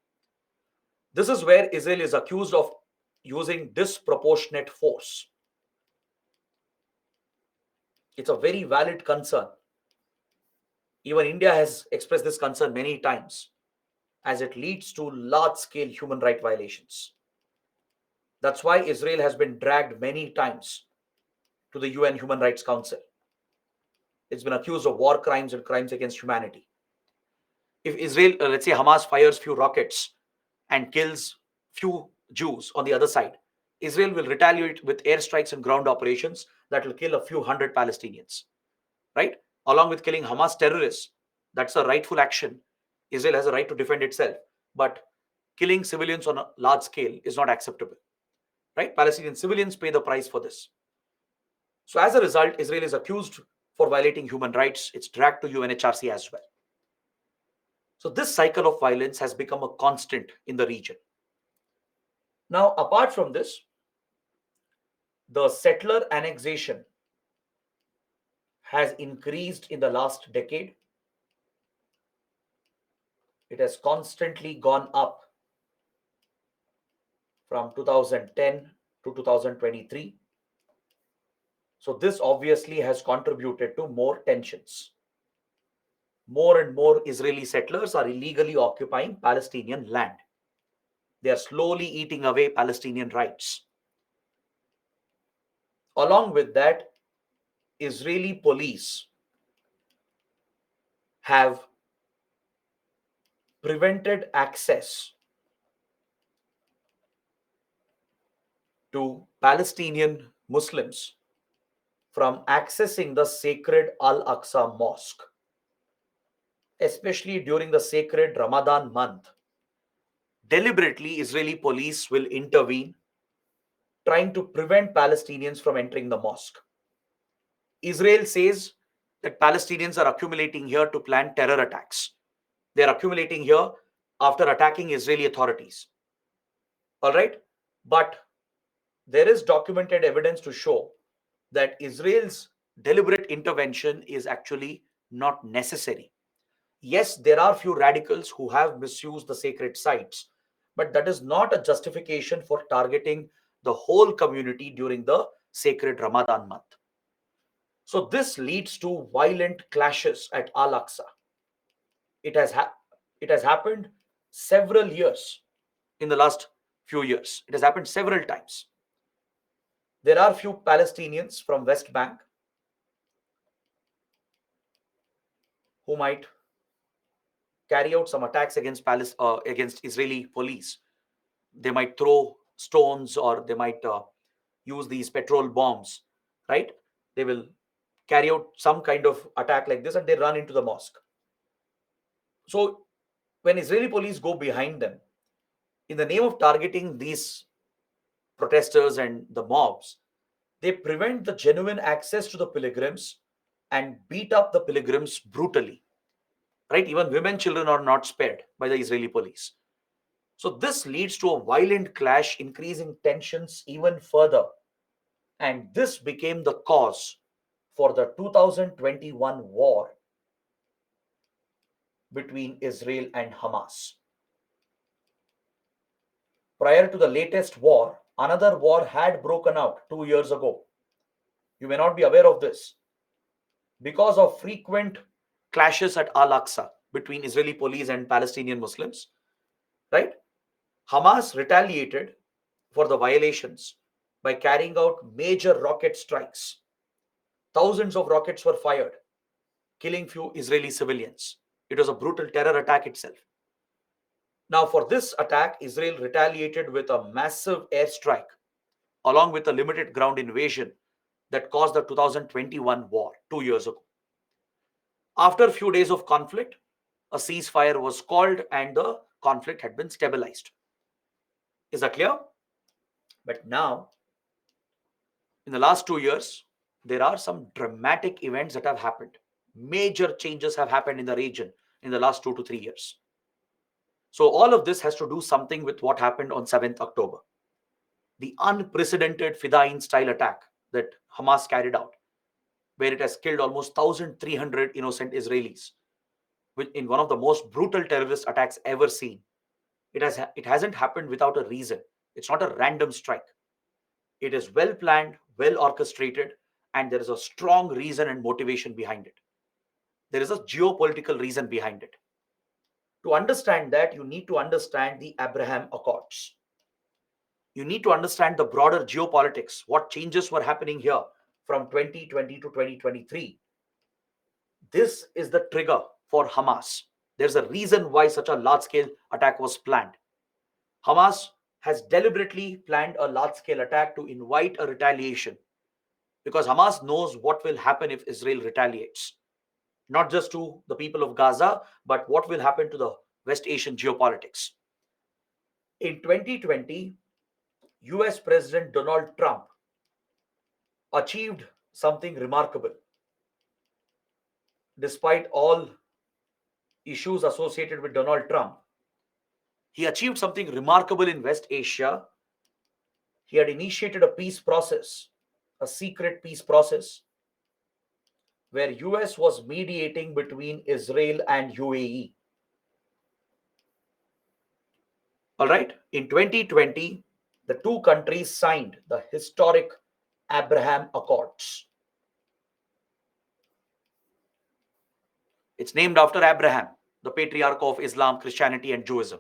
This is where Israel is accused of using disproportionate force. It's a very valid concern. Even India has expressed this concern many times, as it leads to large scale human rights violations. That's why Israel has been dragged many times to the UN Human Rights Council. It's been accused of war crimes and crimes against humanity. If Israel, let's say Hamas fires few rockets and kills few Jews on the other side, Israel will retaliate with airstrikes and ground operations that will kill a few hundred Palestinians, right? Along with killing Hamas terrorists. That's a rightful action. Israel has a right to defend itself. But killing civilians on a large scale is not acceptable, right? Palestinian civilians pay the price for this. So as a result, Israel is accused for violating human rights. It's dragged to UNHRC as well. So this cycle of violence has become a constant in the region. Now, apart from this, the settler annexation has increased in the last decade. It has constantly gone up from 2010 to 2023. So this obviously has contributed to more tensions. More and more Israeli settlers are illegally occupying Palestinian land. They are slowly eating away Palestinian rights. Along with that, Israeli police have prevented access to Palestinian Muslims from accessing the sacred Al Aqsa Mosque, especially during the sacred Ramadan month. Deliberately, Israeli police will intervene, trying to prevent Palestinians from entering the mosque. Israel says that Palestinians are accumulating here to plan terror attacks. They are accumulating here after attacking Israeli authorities. All right? But there is documented evidence to show that Israel's deliberate intervention is actually not necessary. Yes, there are few radicals who have misused the sacred sites, but that is not a justification for targeting the whole community during the sacred Ramadan month. So this leads to violent clashes at Al Aqsa. It has it has happened several years in the last few years. It has happened several times. There are few Palestinians from West Bank who might carry out some attacks against against Israeli police. They might throw stones or they might use these petrol bombs, right? They will carry out some kind of attack like this and they run into the mosque. So when Israeli police go behind them, In the name of targeting these protesters and the mobs, they prevent the genuine access to the pilgrims and beat up the pilgrims brutally. Right? Even women, children are not spared by the Israeli police. So this leads to a violent clash, increasing tensions even further. And this became the cause for the 2021 war between Israel and Hamas. Prior to the latest war, another war had broken out 2 years ago. You may not be aware of this. Because of frequent clashes at Al Aqsa between Israeli police and Palestinian Muslims, right? Hamas retaliated for the violations by carrying out major rocket strikes. Thousands of rockets were fired, killing few Israeli civilians. It was a brutal terror attack itself. Now, for this attack, Israel retaliated with a massive airstrike along with a limited ground invasion that caused the 2021 war 2 years ago. After a few days of conflict, a ceasefire was called and the conflict had been stabilized. Is that clear? But now, in the last 2 years, there are some dramatic events that have happened. Major changes have happened in the region in the last 2 to 3 years. So, all of this has to do something with what happened on 7th October. The unprecedented Fida'in style attack that Hamas carried out, where it has killed almost 1,300 innocent Israelis in one of the most brutal terrorist attacks ever seen. It hasn't happened without a reason. It's not a random strike. It is well planned, well orchestrated, and there is a strong reason and motivation behind it. There is a geopolitical reason behind it. To understand that, you need to understand the Abraham Accords. You need to understand the broader geopolitics, what changes were happening here from 2020 to 2023. This is the trigger for Hamas. There's a reason why such a large scale attack was planned. Hamas has deliberately planned a large scale attack to invite a retaliation because Hamas knows what will happen if Israel retaliates, not just to the people of Gaza, but what will happen to the West Asian geopolitics. In 2020, US President Donald Trump achieved something remarkable. Despite all issues associated with Donald Trump, he achieved something remarkable in West Asia. He had initiated a peace process, a secret peace process, where US was mediating between Israel and UAE. All right, in 2020, the two countries signed the historic Abraham Accords. It's named after Abraham, the patriarch of Islam, Christianity, and Judaism.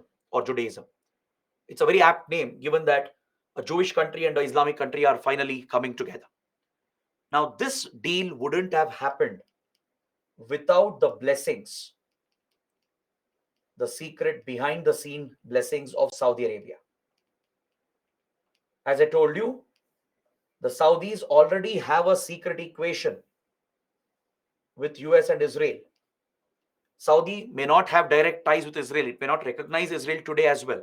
It's a very apt name given that a Jewish country and an Islamic country are finally coming together. Now, this deal wouldn't have happened without the blessings, the secret behind the scene blessings of Saudi Arabia. As I told you, the Saudis already have a secret equation with US and Israel. Saudi may not have direct ties with Israel. It may not recognize Israel today as well.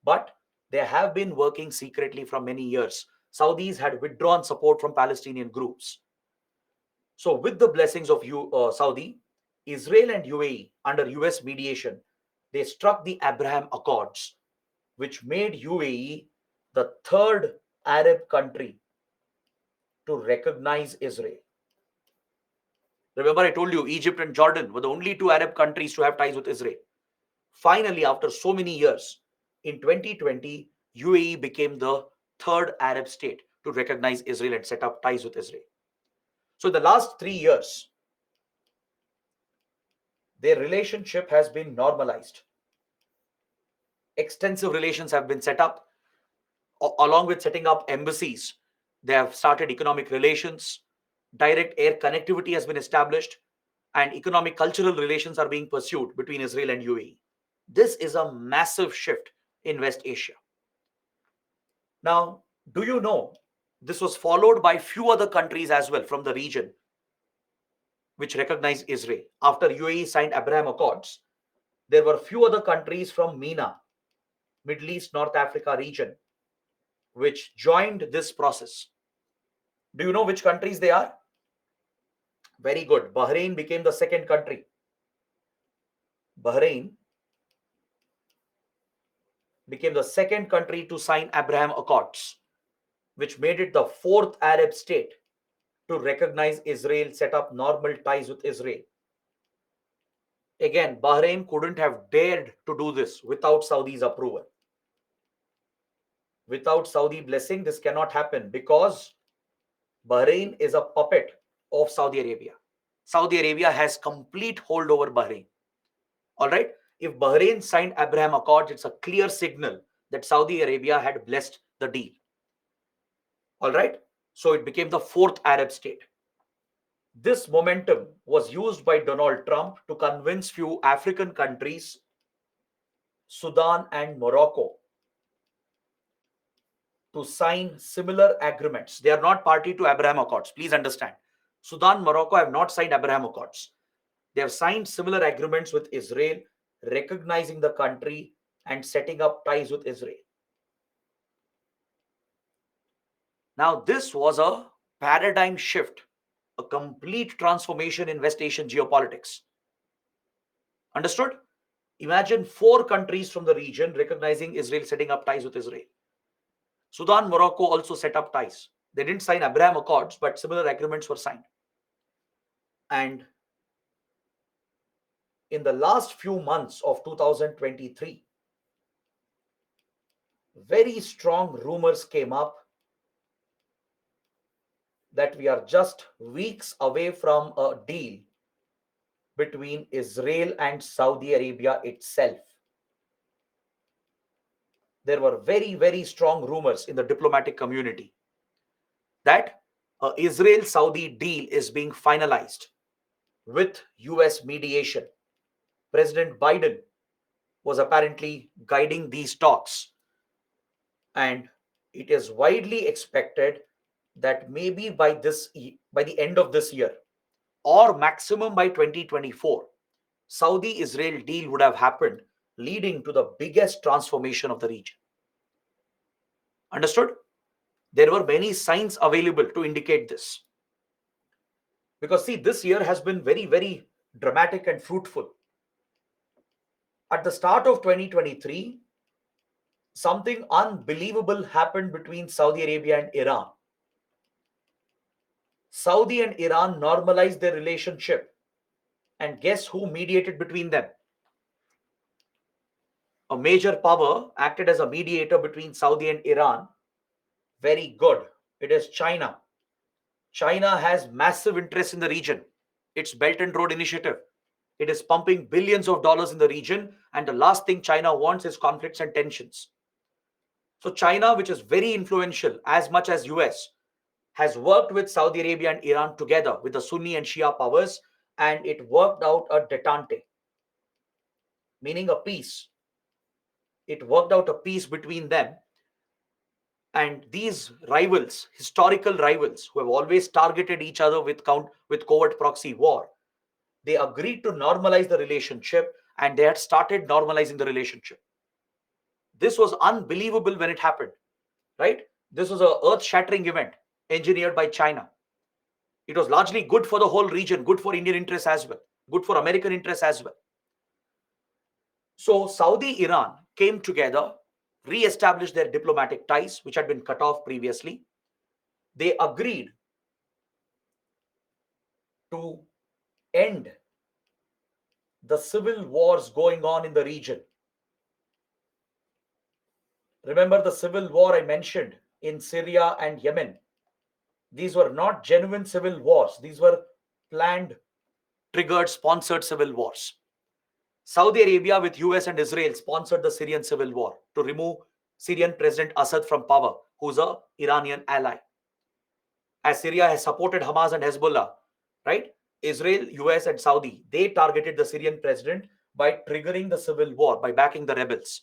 But they have been working secretly for many years. Saudis had withdrawn support from Palestinian groups. So with the blessings of Saudi, Israel and UAE under US mediation, they struck the Abraham Accords, which made UAE the third Arab country to recognize Israel. Remember, I told you Egypt and Jordan were the only two Arab countries to have ties with Israel. Finally, after so many years, in 2020, UAE became the third Arab state to recognize Israel and set up ties with Israel. So, in the last 3 years, their relationship has been normalized. Extensive relations have been set up, along with setting up embassies. They have started economic relations, direct air connectivity has been established, and economic cultural relations are being pursued between Israel and UAE. This is a massive shift in West Asia. Now, do you know this was followed by few other countries as well from the region which recognized Israel? After UAE signed Abraham Accords, there were few other countries from MENA Middle East, North Africa region, which joined this process. Do you know which countries they are? Very good. Bahrain became the second country. Bahrain became the second country to sign Abraham Accords, which made it the fourth Arab state to recognize Israel, set up normal ties with Israel. Again, Bahrain couldn't have dared to do this without Saudi's approval. Without Saudi blessing, this cannot happen because Bahrain is a puppet of Saudi Arabia. Saudi Arabia has complete hold over Bahrain. All right. If Bahrain signed Abraham Accords, it's a clear signal that Saudi Arabia had blessed the deal. All right. So it became the fourth Arab state. This momentum was used by Donald Trump to convince few African countries, Sudan and Morocco, to sign similar agreements. They are not party to Abraham Accords. Please understand. Sudan, Morocco have not signed Abraham Accords. They have signed similar agreements with Israel, recognizing the country and setting up ties with Israel. Now, this was a paradigm shift, a complete transformation in West Asian geopolitics. Understood? Imagine four countries from the region recognizing Israel, setting up ties with Israel. Sudan, Morocco also set up ties. They didn't sign Abraham Accords, but similar agreements were signed. And in the last few months of 2023, very strong rumors came up that we are just weeks away from a deal between Israel and Saudi Arabia itself. There were very, very strong rumors in the diplomatic community that Israel-Saudi deal is being finalized with US mediation. President Biden was apparently guiding these talks, and it is widely expected that maybe by the end of this year or maximum by 2024, Saudi Israel deal would have happened, leading to the biggest transformation of the region. Understood? There were many signs available to indicate this. Because see, this year has been very, very dramatic and fruitful. At the start of 2023, something unbelievable happened between Saudi Arabia and Iran. Saudi and Iran normalized their relationship. And guess who mediated between them? A major power acted as a mediator between Saudi and Iran. Very good. It is China. China has massive interest in the region. Its Belt and Road Initiative. It is pumping billions of dollars in the region, and the last thing China wants is conflicts and tensions. So China, which is very influential as much as US, has worked with Saudi Arabia and Iran together with the Sunni and Shia powers, and it worked out a detente, meaning a peace. It worked out a peace between them. And these rivals, historical rivals, who have always targeted each other with covert proxy war, they agreed to normalize the relationship, and they had started normalizing the relationship. This was unbelievable when it happened, right? This was a earth-shattering event engineered by China. It was largely good for the whole region, good for Indian interests as well, good for American interests as well. So Saudi Iran came together, re-established their diplomatic ties, which had been cut off previously. They agreed to end the civil wars going on in the region. Remember the civil war I mentioned in Syria and Yemen? These were not genuine civil wars. These were planned, triggered, sponsored civil wars. Saudi Arabia with US and Israel sponsored the Syrian civil war to remove Syrian President Assad from power, who's an Iranian ally. As Syria has supported Hamas and Hezbollah, right? Israel, US, and Saudi, they targeted the Syrian president by triggering the civil war, by backing the rebels.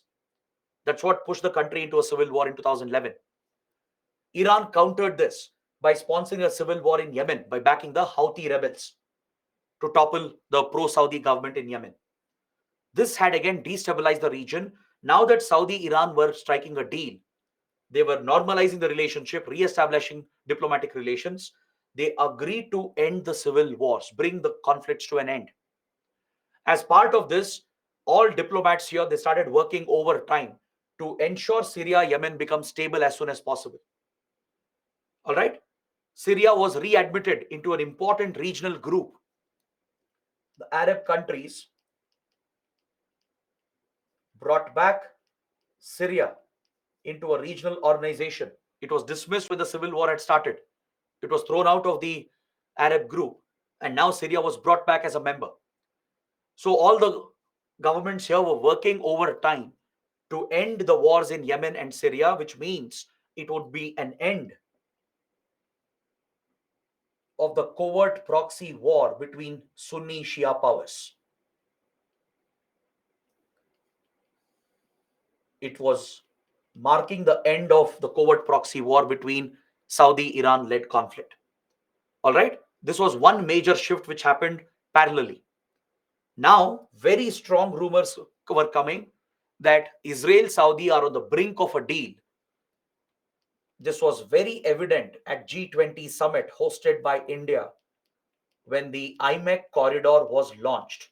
That's what pushed the country into a civil war in 2011. Iran countered this by sponsoring a civil war in Yemen by backing the Houthi rebels to topple the pro-Saudi government in Yemen. This had again destabilized the region. Now that Saudi Iran were striking a deal, they were normalizing the relationship, re-establishing diplomatic relations. They agreed to end the civil wars, bring the conflicts to an end. As part of this, all diplomats here, they started working overtime to ensure Syria, Yemen become stable as soon as possible. All right. Syria was readmitted into an important regional group. The Arab countries brought back Syria into a regional organization. It was dismissed when the civil war had started. It was thrown out of the Arab group, and now Syria was brought back as a member. So all the governments here were working overtime to end the wars in Yemen and Syria, which means it would be an end of the covert proxy war between Sunni Shia powers. It was marking the end of the covert proxy war between Saudi Iran led conflict. All right, this was one major shift which happened parallelly. Now, very strong rumors were coming that Israel Saudi are on the brink of a deal. This was very evident at G20 summit hosted by India when the IMEC corridor was launched,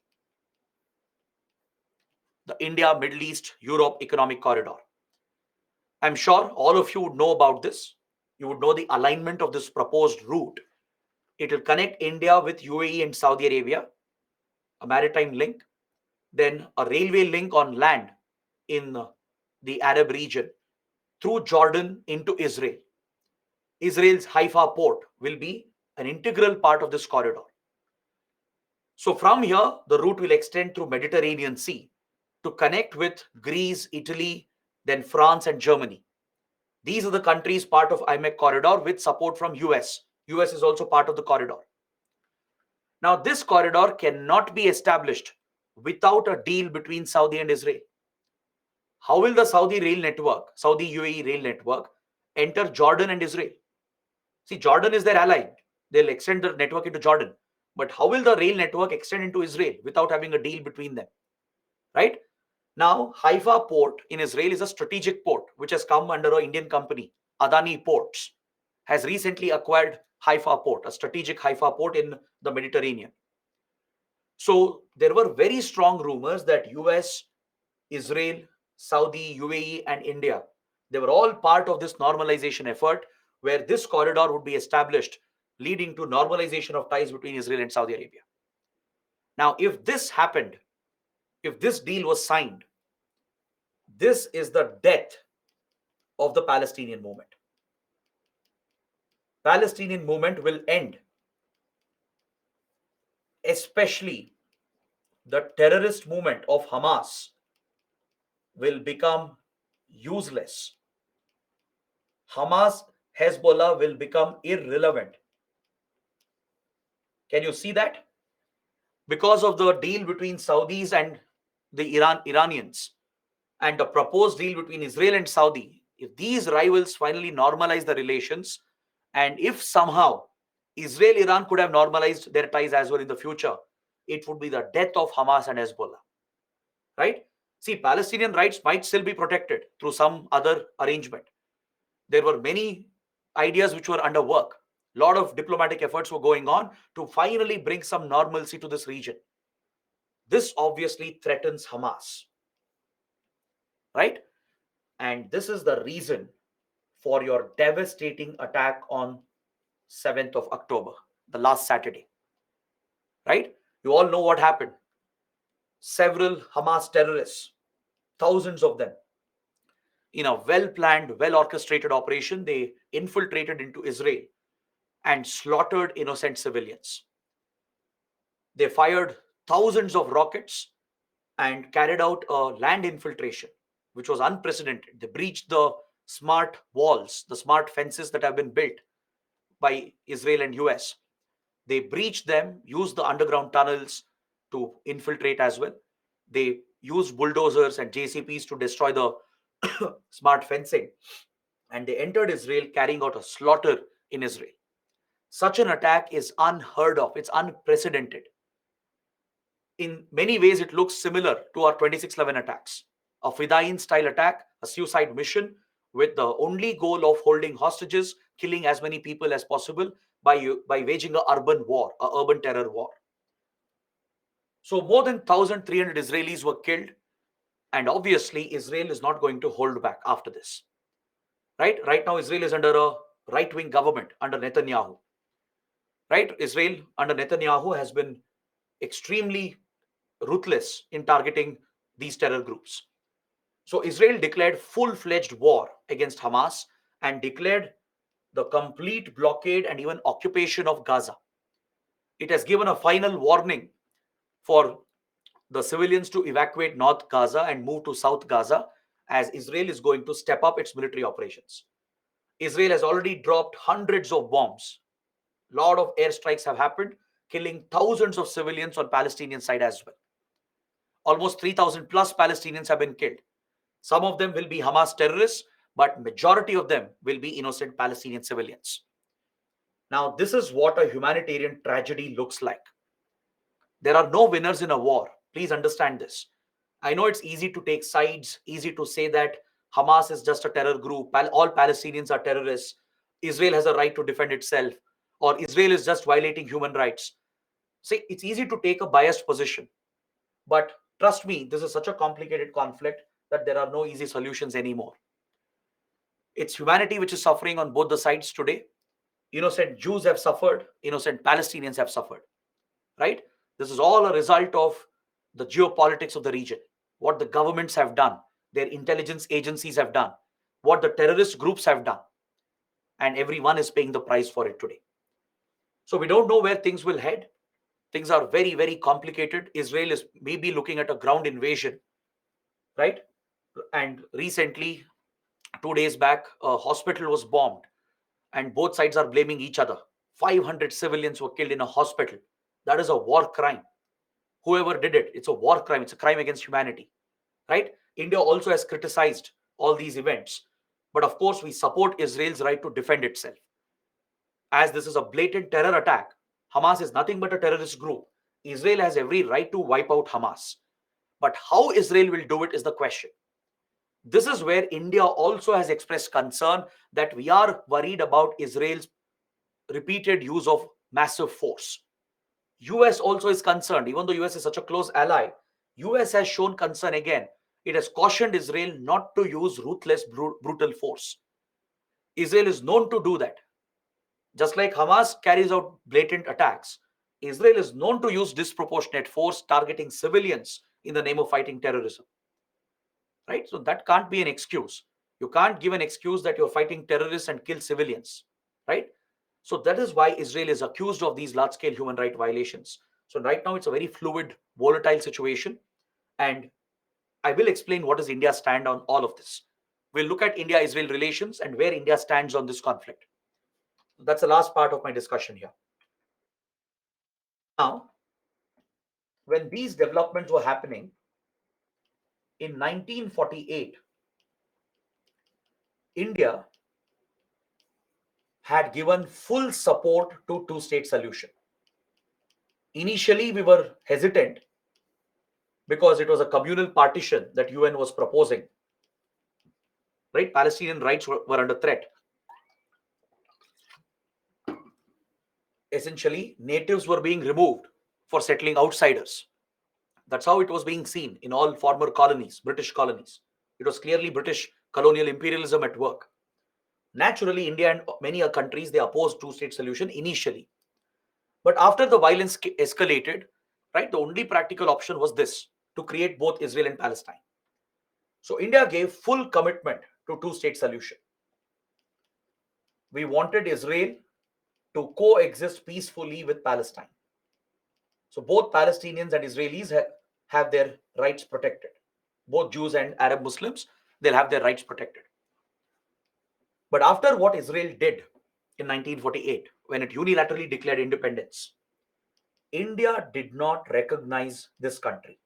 the India, Middle East, Europe Economic Corridor. I'm sure all of you would know about this. You would know the alignment of this proposed route. It will connect India with UAE and Saudi Arabia, a maritime link, then a railway link on land in the Arab region through Jordan into Israel. Israel's Haifa port will be an integral part of this corridor. So from here, the route will extend through Mediterranean Sea to connect with Greece, Italy, then France and Germany. These are the countries part of IMEC corridor with support from US. US is also part of the corridor. Now, this corridor cannot be established without a deal between Saudi and Israel. How will the Saudi rail network, Saudi UAE rail network, enter Jordan and Israel? See, Jordan is their ally. They'll extend the network into Jordan. But how will the rail network extend into Israel without having a deal between them? Right? Now, Haifa port in Israel is a strategic port which has come under an Indian company, Adani Ports, has recently acquired Haifa port, a strategic Haifa port in the Mediterranean. So there were very strong rumors that US, Israel, Saudi, UAE, and India, they were all part of this normalization effort where this corridor would be established, leading to normalization of ties between Israel and Saudi Arabia. Now, if this happened, if this deal was signed, this is the death of the Palestinian movement. Palestinian movement will end, especially the terrorist movement of Hamas will become useless. Hamas, Hezbollah will become irrelevant. Can you see that? Because of the deal between Saudis and the Iranians and the proposed deal between Israel and Saudi, if these rivals finally normalize the relations, and if somehow Israel, Iran could have normalized their ties as well in the future, it would be the death of Hamas and Hezbollah. Right? See, Palestinian rights might still be protected through some other arrangement. There were many ideas which were under work. A lot of diplomatic efforts were going on to finally bring some normalcy to this region. This obviously threatens Hamas, right? And this is the reason for your devastating attack on 7th of October, the last Saturday, right? You all know what happened. Several Hamas terrorists, thousands of them, in a well planned, well orchestrated operation, they infiltrated into Israel and slaughtered innocent civilians. They fired thousands of rockets and carried out a land infiltration, which was unprecedented. They breached the smart walls, the smart fences that have been built by Israel and US. They breached them, used the underground tunnels to infiltrate as well. They used bulldozers and JCPs to destroy the smart fencing. And they entered Israel carrying out a slaughter in Israel. Such an attack is unheard of, it's unprecedented. In many ways, it looks similar to our 2611 attacks, a Fidayeen style attack, a suicide mission with the only goal of holding hostages, killing as many people as possible by waging a urban war, a urban terror war. So more than 1,300 Israelis were killed, and obviously Israel is not going to hold back after this. Right now Israel is under a right-wing government under Netanyahu. Right, Israel under Netanyahu has been extremely ruthless in targeting these terror groups. So Israel declared full-fledged war against Hamas and declared the complete blockade and even occupation of Gaza. It has given a final warning for the civilians to evacuate North Gaza and move to South Gaza, as Israel is going to step up its military operations. Israel has already dropped hundreds of bombs. A lot of airstrikes have happened, killing thousands of civilians on Palestinian side as well. Almost 3,000 plus Palestinians have been killed. Some of them will be Hamas terrorists, but majority of them will be innocent Palestinian civilians. Now, this is what a humanitarian tragedy looks like. There are no winners in a war. Please understand this. I know it's easy to take sides, easy to say that Hamas is just a terror group, all Palestinians are terrorists, Israel has a right to defend itself, or Israel is just violating human rights. See, it's easy to take a biased position. But trust me, this is such a complicated conflict that there are no easy solutions anymore. It's humanity which is suffering on both the sides today. Innocent Jews have suffered, innocent Palestinians have suffered, right? This is all a result of the geopolitics of the region, what the governments have done, their intelligence agencies have done, what the terrorist groups have done, and everyone is paying the price for it today. So we don't know where things will head. Things are very, very complicated. Israel is maybe looking at a ground invasion, right? And recently, 2 days back, a hospital was bombed and both sides are blaming each other. 500 civilians were killed in a hospital. That is a war crime. Whoever did it, it's a war crime. It's a crime against humanity, right? India also has criticized all these events. But of course, we support Israel's right to defend itself. As this is a blatant terror attack, Hamas is nothing but a terrorist group. Israel has every right to wipe out Hamas. But how Israel will do it is the question. This is where India also has expressed concern that we are worried about Israel's repeated use of massive force. US also is concerned, even though US is such a close ally. US has shown concern again. It has cautioned Israel not to use ruthless, brutal force. Israel is known to do that. Just like Hamas carries out blatant attacks, Israel is known to use disproportionate force targeting civilians in the name of fighting terrorism. Right? So that can't be an excuse. You can't give an excuse that you're fighting terrorists and kill civilians. Right? So that is why Israel is accused of these large-scale human rights violations. So right now it's a very fluid, volatile situation. And I will explain what is India's stand on all of this. We'll look at India-Israel relations and where India stands on this conflict. That's the last part of my discussion here. Now, when these developments were happening in 1948, India had given full support to two-state solution. Initially, we were hesitant because it was a communal partition that UN was proposing. Right? Palestinian rights were under threat. Essentially, natives were being removed for settling outsiders. That's how it was being seen in all former colonies, British colonies. It was clearly British colonial imperialism at work. Naturally, India and many other countries, they opposed two-state solution initially. But after the violence escalated, right, the only practical option was this, to create both Israel and Palestine. So India gave full commitment to two-state solution. We wanted Israel to coexist peacefully with Palestine. So both Palestinians and Israelis have their rights protected. Both Jews and Arab Muslims, they'll have their rights protected. But after what Israel did in 1948, when it unilaterally declared independence, India did not recognize this country.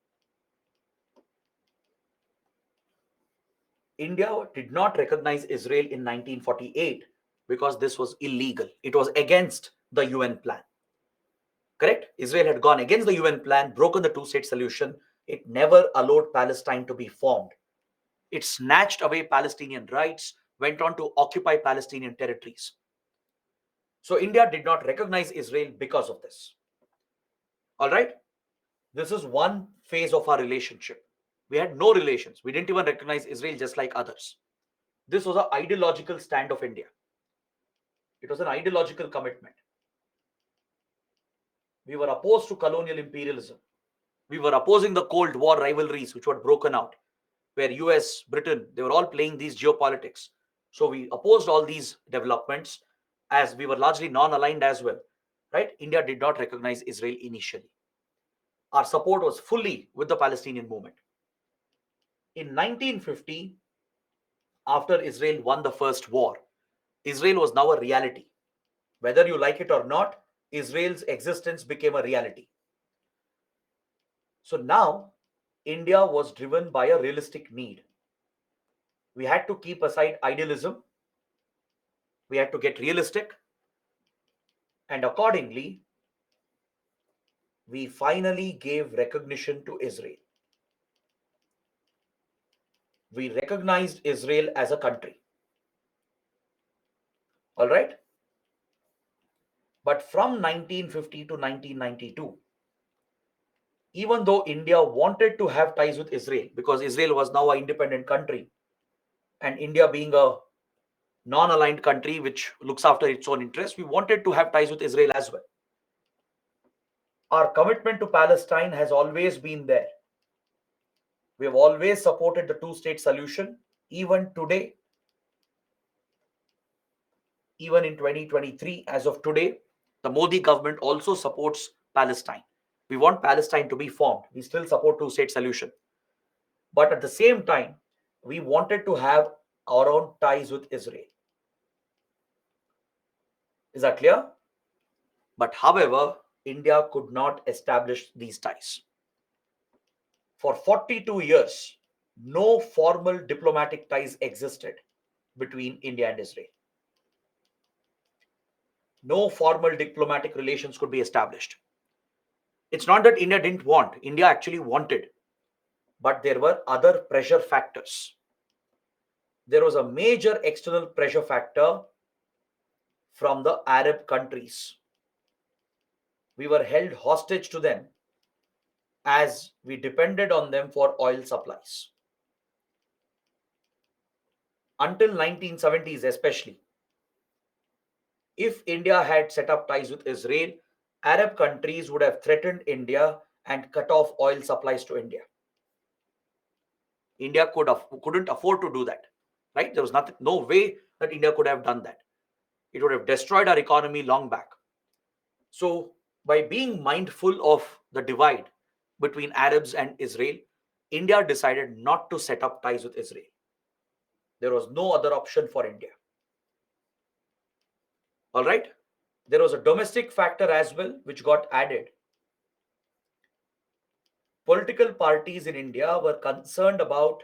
India did not recognize Israel in 1948 because this was illegal. It was against the UN plan. Correct? Israel had gone against the UN plan, broken the two-state solution. It never allowed Palestine to be formed. It snatched away Palestinian rights, went on to occupy Palestinian territories. So India did not recognize Israel because of this. All right? This is one phase of our relationship. We had no relations. We didn't even recognize Israel just like others. This was an ideological stand of India. It was an ideological commitment. We were opposed to colonial imperialism. We were opposing the Cold War rivalries which were broken out, where US, Britain, they were all playing these geopolitics. So we opposed all these developments as we were largely non-aligned as well. Right? India did not recognize Israel initially. Our support was fully with the Palestinian movement. In 1950, after Israel won the first war, Israel was now a reality. Whether you like it or not, Israel's existence became a reality. So now, India was driven by a realistic need. We had to keep aside idealism, we had to get realistic, and accordingly, we finally gave recognition to Israel. We recognized Israel as a country. All right? But from 1950 to 1992, even though India wanted to have ties with Israel, because Israel was now an independent country, and India being a non aligned country which looks after its own interests, we wanted to have ties with Israel as well. Our commitment to Palestine has always been there. We have always supported the two-state solution. Even today, even in 2023, as of today, the Modi government also supports Palestine. We want Palestine to be formed. We still support two-state solution. But at the same time, we wanted to have our own ties with Israel. Is that clear? But however, India could not establish these ties. For 42 years, no formal diplomatic ties existed between India and Israel. No formal diplomatic relations could be established. It's not that India didn't want, India actually wanted, but there were other pressure factors. There was a major external pressure factor from the Arab countries. We were held hostage to them as we depended on them for oil supplies. Until 1970s especially, if India had set up ties with Israel, Arab countries would have threatened India and cut off oil supplies to India. India couldn't afford to do that, right? There was nothing, no way that India could have done that. It would have destroyed our economy long back. So, by being mindful of the divide between Arabs and Israel, India decided not to set up ties with Israel. There was no other option for India. All right? There was a domestic factor as well, which got added. Political parties in India were concerned about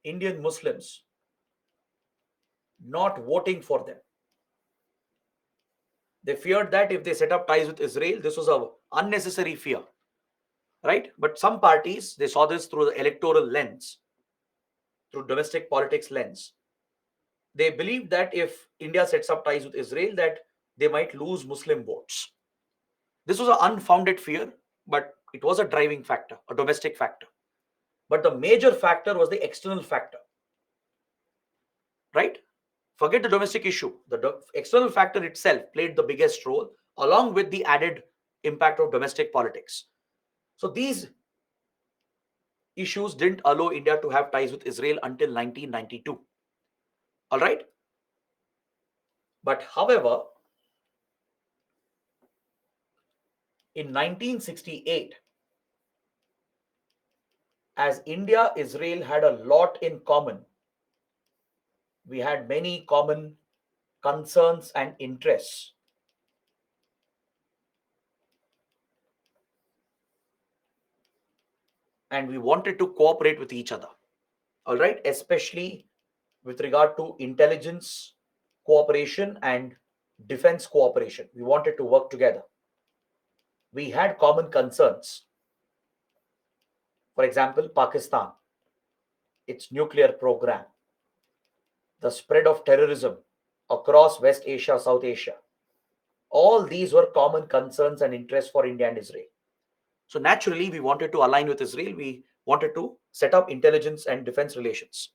Indian Muslims not voting for them. They feared that if they set up ties with Israel, this was an unnecessary fear, right? But some parties, they saw this through the electoral lens, through domestic politics lens. They believed that if India sets up ties with Israel, that they might lose Muslim votes. This was an unfounded fear, but it was a driving factor, a domestic factor. But the major factor was the external factor, right? Forget the domestic issue. The external factor itself played the biggest role, along with the added impact of domestic politics. So these issues didn't allow India to have ties with Israel until 1992. All right? But however, in 1968, as India, Israel had a lot in common, we had many common concerns and interests. And we wanted to cooperate with each other. All right? Especially with regard to intelligence cooperation and defense cooperation. We wanted to work together. We had common concerns. For example, Pakistan. its nuclear program, the spread of terrorism across West Asia, South Asia. All these were common concerns and interests for India and Israel. So naturally, we wanted to align with Israel. We wanted to set up intelligence and defense relations.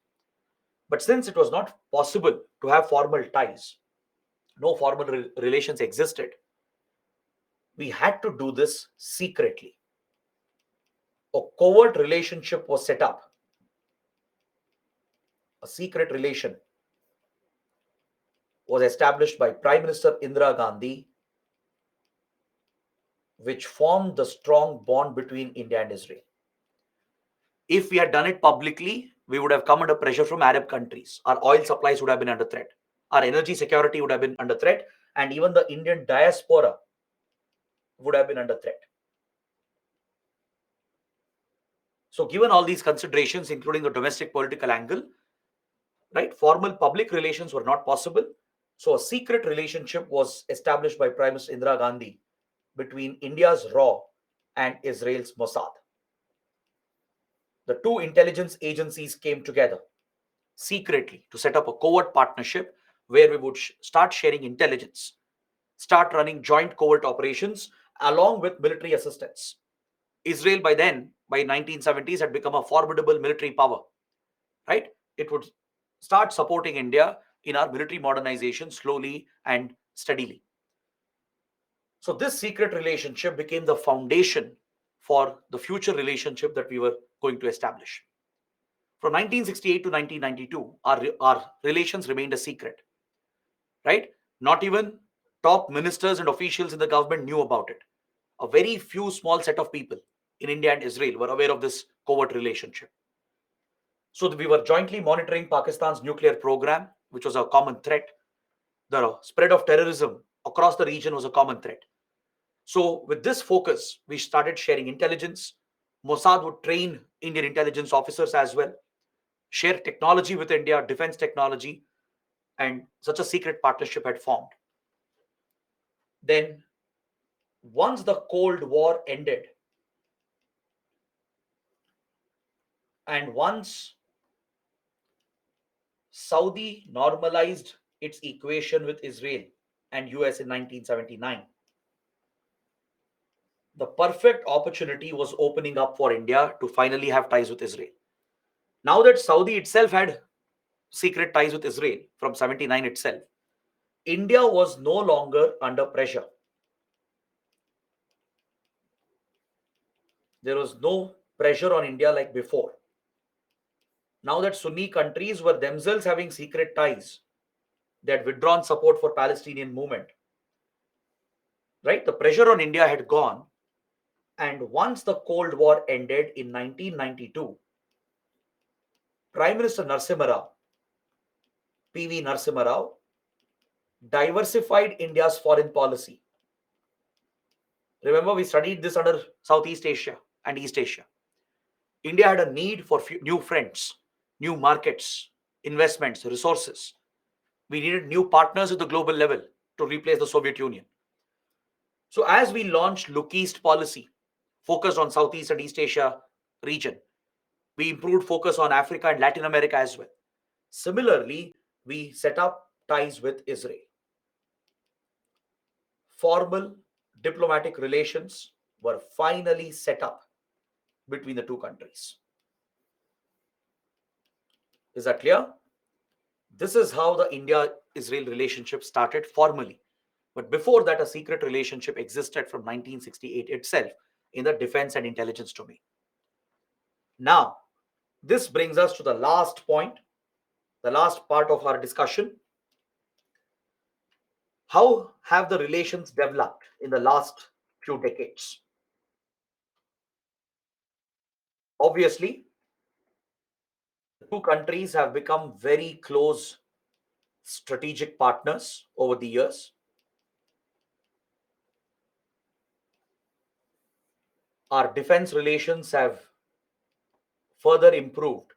But since it was not possible to have formal ties, no formal relations existed, we had to do this secretly. A covert relationship was set up, a secret relation was established by Prime Minister Indira Gandhi, which formed the strong bond between India and Israel. If we had done it publicly, we would have come under pressure from Arab countries. Our oil supplies would have been under threat. Our energy security would have been under threat. And even the Indian diaspora would have been under threat. So, given all these considerations, including the domestic political angle, right, formal public relations were not possible. So, a secret relationship was established by Prime Minister Indira Gandhi between India's RAW and Israel's Mossad. The two intelligence agencies came together secretly to set up a covert partnership where we would start sharing intelligence, start running joint covert operations along with military assistance. Israel by then, by 1970s, had become a formidable military power, right? It would start supporting India in our military modernization slowly and steadily. So this secret relationship became the foundation for the future relationship that we were going to establish. From 1968 to 1992, our relations remained a secret, right? Not even top ministers and officials in the government knew about it. A very few small set of people in India and Israel were aware of this covert relationship. So we were jointly monitoring Pakistan's nuclear program, which was a common threat. The spread of terrorism across the region was a common threat. So with this focus, we started sharing intelligence. Mossad would train Indian intelligence officers as well, share technology with India, defense technology, and such a secret partnership had formed. Then, once the Cold War ended, and once Saudi normalized its equation with Israel and US in 1979, the perfect opportunity was opening up for India to finally have ties with Israel. Now that Saudi itself had secret ties with Israel from 79 itself, India was no longer under pressure. There was no pressure on India like before. Now that Sunni countries were themselves having secret ties, they had withdrawn support for Palestinian movement, right? The pressure on India had gone. And once the Cold War ended in 1992, Prime Minister Narasimha Rao, PV Narasimha Rao, diversified India's foreign policy. Remember, we studied this under Southeast Asia and East Asia. India had a need for new friends, new markets, investments, resources. We needed new partners at the global level to replace the Soviet Union. So as we launched Look East policy, focused on Southeast and East Asia region, we improved focus on Africa and Latin America as well. Similarly, we set up ties with Israel. Formal diplomatic relations were finally set up between the two countries. Is that clear? This is how the India-Israel relationship started formally. But before that, a secret relationship existed from 1968 itself in the defense and intelligence domain. Now, this brings us to the last point, the last part of our discussion. How have the relations developed in the last few decades? Obviously, the two countries have become very close strategic partners over the years. Our defense relations have further improved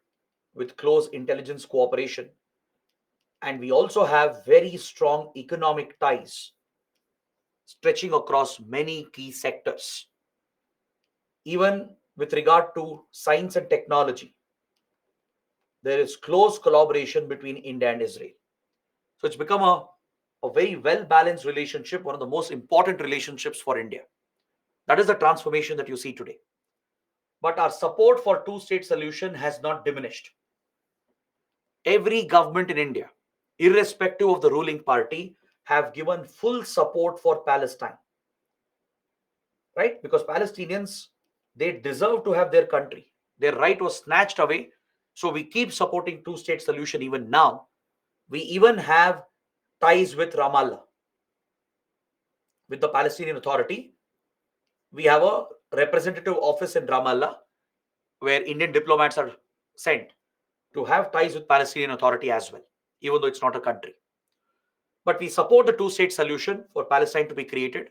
with close intelligence cooperation. And we also have very strong economic ties stretching across many key sectors. Even with regard to science and technology, there is close collaboration between India and Israel. So it's become a very well balanced relationship, one of the most important relationships for India. That is the transformation that you see today. But our support for two-state solution has not diminished. Every government in India, irrespective of the ruling party, have given full support for Palestine, right? Because Palestinians, they deserve to have their country. Their right was snatched away. So we keep supporting two-state solution even now. We even have ties with Ramallah, with the Palestinian Authority. We have a representative office in Ramallah where Indian diplomats are sent to have ties with Palestinian Authority as well, even though it's not a country. But we support the two-state solution for Palestine to be created.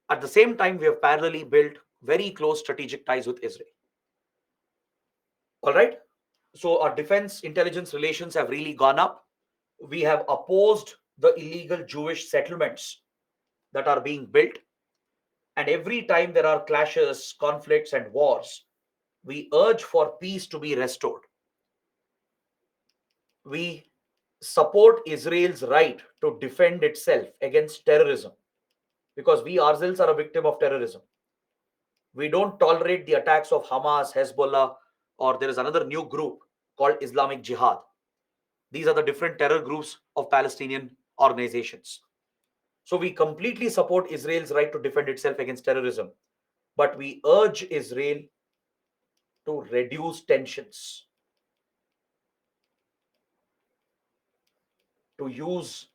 At the same time, we have parallelly built very close strategic ties with Israel. All right. So our defense intelligence relations have really gone up. We have opposed the illegal Jewish settlements that are being built. And every time there are clashes, conflicts, and wars, we urge for peace to be restored. We support Israel's right to defend itself against terrorism because we ourselves are a victim of terrorism. We don't tolerate the attacks of Hamas, Hezbollah, or there is another new group called Islamic Jihad. These are the different terror groups of Palestinian organizations. So we completely support Israel's right to defend itself against terrorism, but we urge Israel to reduce tensions, to use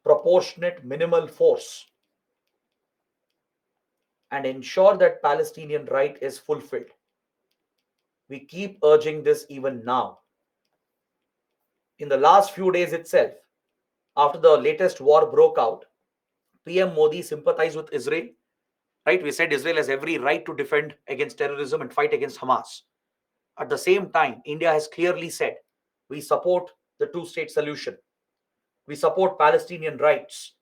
proportionate minimal force, and ensure that Palestinian right is fulfilled. We keep urging this even now. In the last few days itself, after the latest war broke out, PM Modi sympathized with Israel, right? We said Israel has every right to defend against terrorism and fight against Hamas. At the same time, India has clearly said we support the two-state solution. We support Palestinian rights.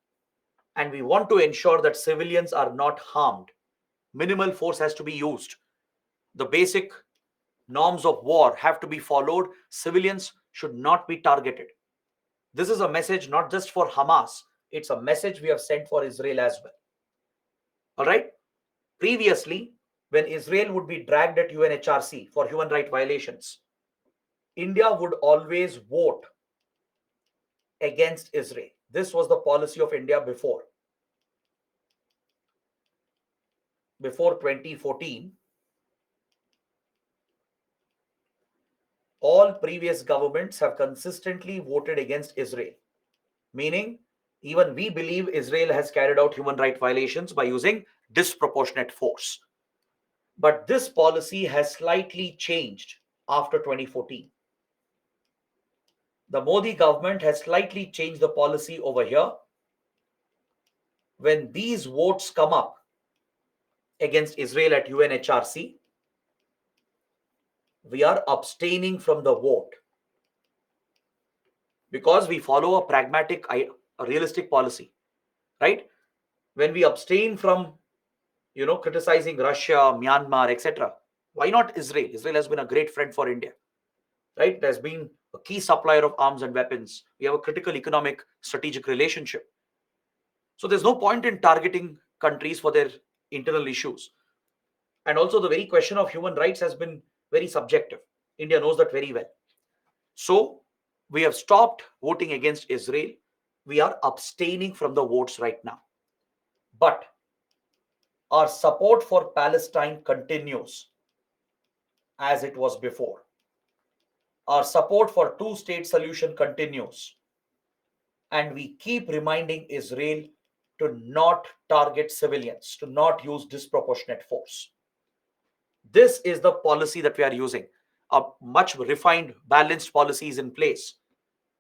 And we want to ensure that civilians are not harmed. Minimal force has to be used. The basic norms of war have to be followed. Civilians should not be targeted. This is a message not just for Hamas, it's a message we have sent for Israel as well. All right? Previously, when Israel would be dragged at UNHRC for human rights violations, India would always vote against Israel. This was the policy of India before 2014. All previous governments have consistently voted against Israel, meaning even we believe Israel has carried out human rights violations by using disproportionate force. But this policy has slightly changed after 2014. The Modi government has slightly changed the policy over here. When these votes come up against Israel at UNHRC, we are abstaining from the vote because we follow a pragmatic, a realistic policy, right? When we abstain from, criticizing Russia, Myanmar, etc., why not Israel? Israel has been a great friend for India, right? It has been a key supplier of arms and weapons. We have a critical economic strategic relationship. So there's no point in targeting countries for their internal issues. And also the very question of human rights has been very subjective. India knows that very well. So we have stopped voting against Israel. We are abstaining from the votes right now. But our support for Palestine continues as it was before. Our support for two-state solution continues. And we keep reminding Israel to not target civilians, to not use disproportionate force. This is the policy that we are using. A much refined, balanced policy is in place,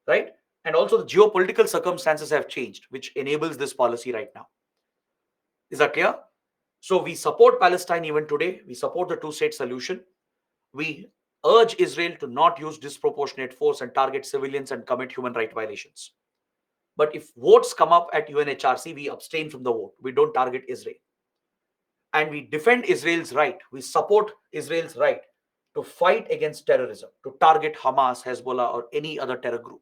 right? And also the geopolitical circumstances have changed, which enables this policy right now. Is that clear? So we support Palestine even today. We support the two-state solution. We urge Israel to not use disproportionate force and target civilians and commit human rights violations. But if votes come up at UNHRC, we abstain from the vote. We don't target Israel. And we defend Israel's right. We support Israel's right to fight against terrorism, to target Hamas, Hezbollah, or any other terror group.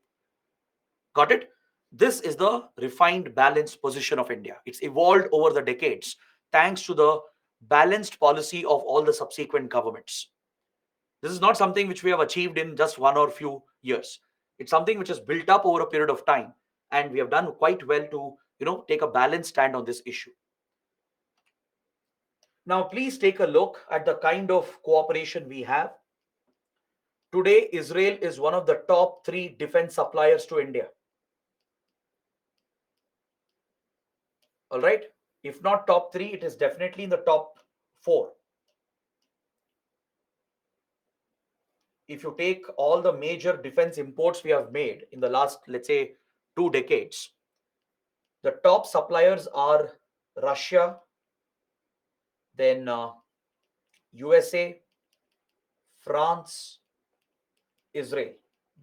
Got it? This is the refined, balanced position of India. It's evolved over the decades thanks to the balanced policy of all the subsequent governments. This is not something which we have achieved in just one or few years. It's something which is built up over a period of time, and we have done quite well to take a balanced stand on this issue. Now, please take a look at the kind of cooperation we have. Today, Israel is one of the top three defense suppliers to India. All right. If not top three, it is definitely in the top four. If you take all the major defense imports we have made in the last, let's say, 2 decades, the top suppliers are Russia, then USA, France, Israel.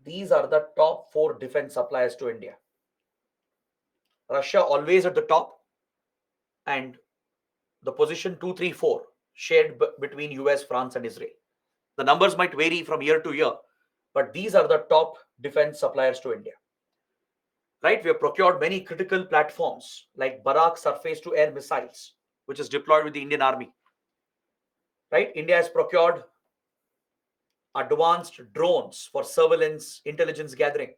These are the top four defense suppliers to India. Russia always at the top, and the position 2, 3, 4 shared between US, France, and Israel. The numbers might vary from year to year, but these are the top defense suppliers to India. Right? We have procured many critical platforms like Barak surface to air missiles, which is deployed with the Indian Army. Right? India has procured advanced drones for surveillance, intelligence gathering.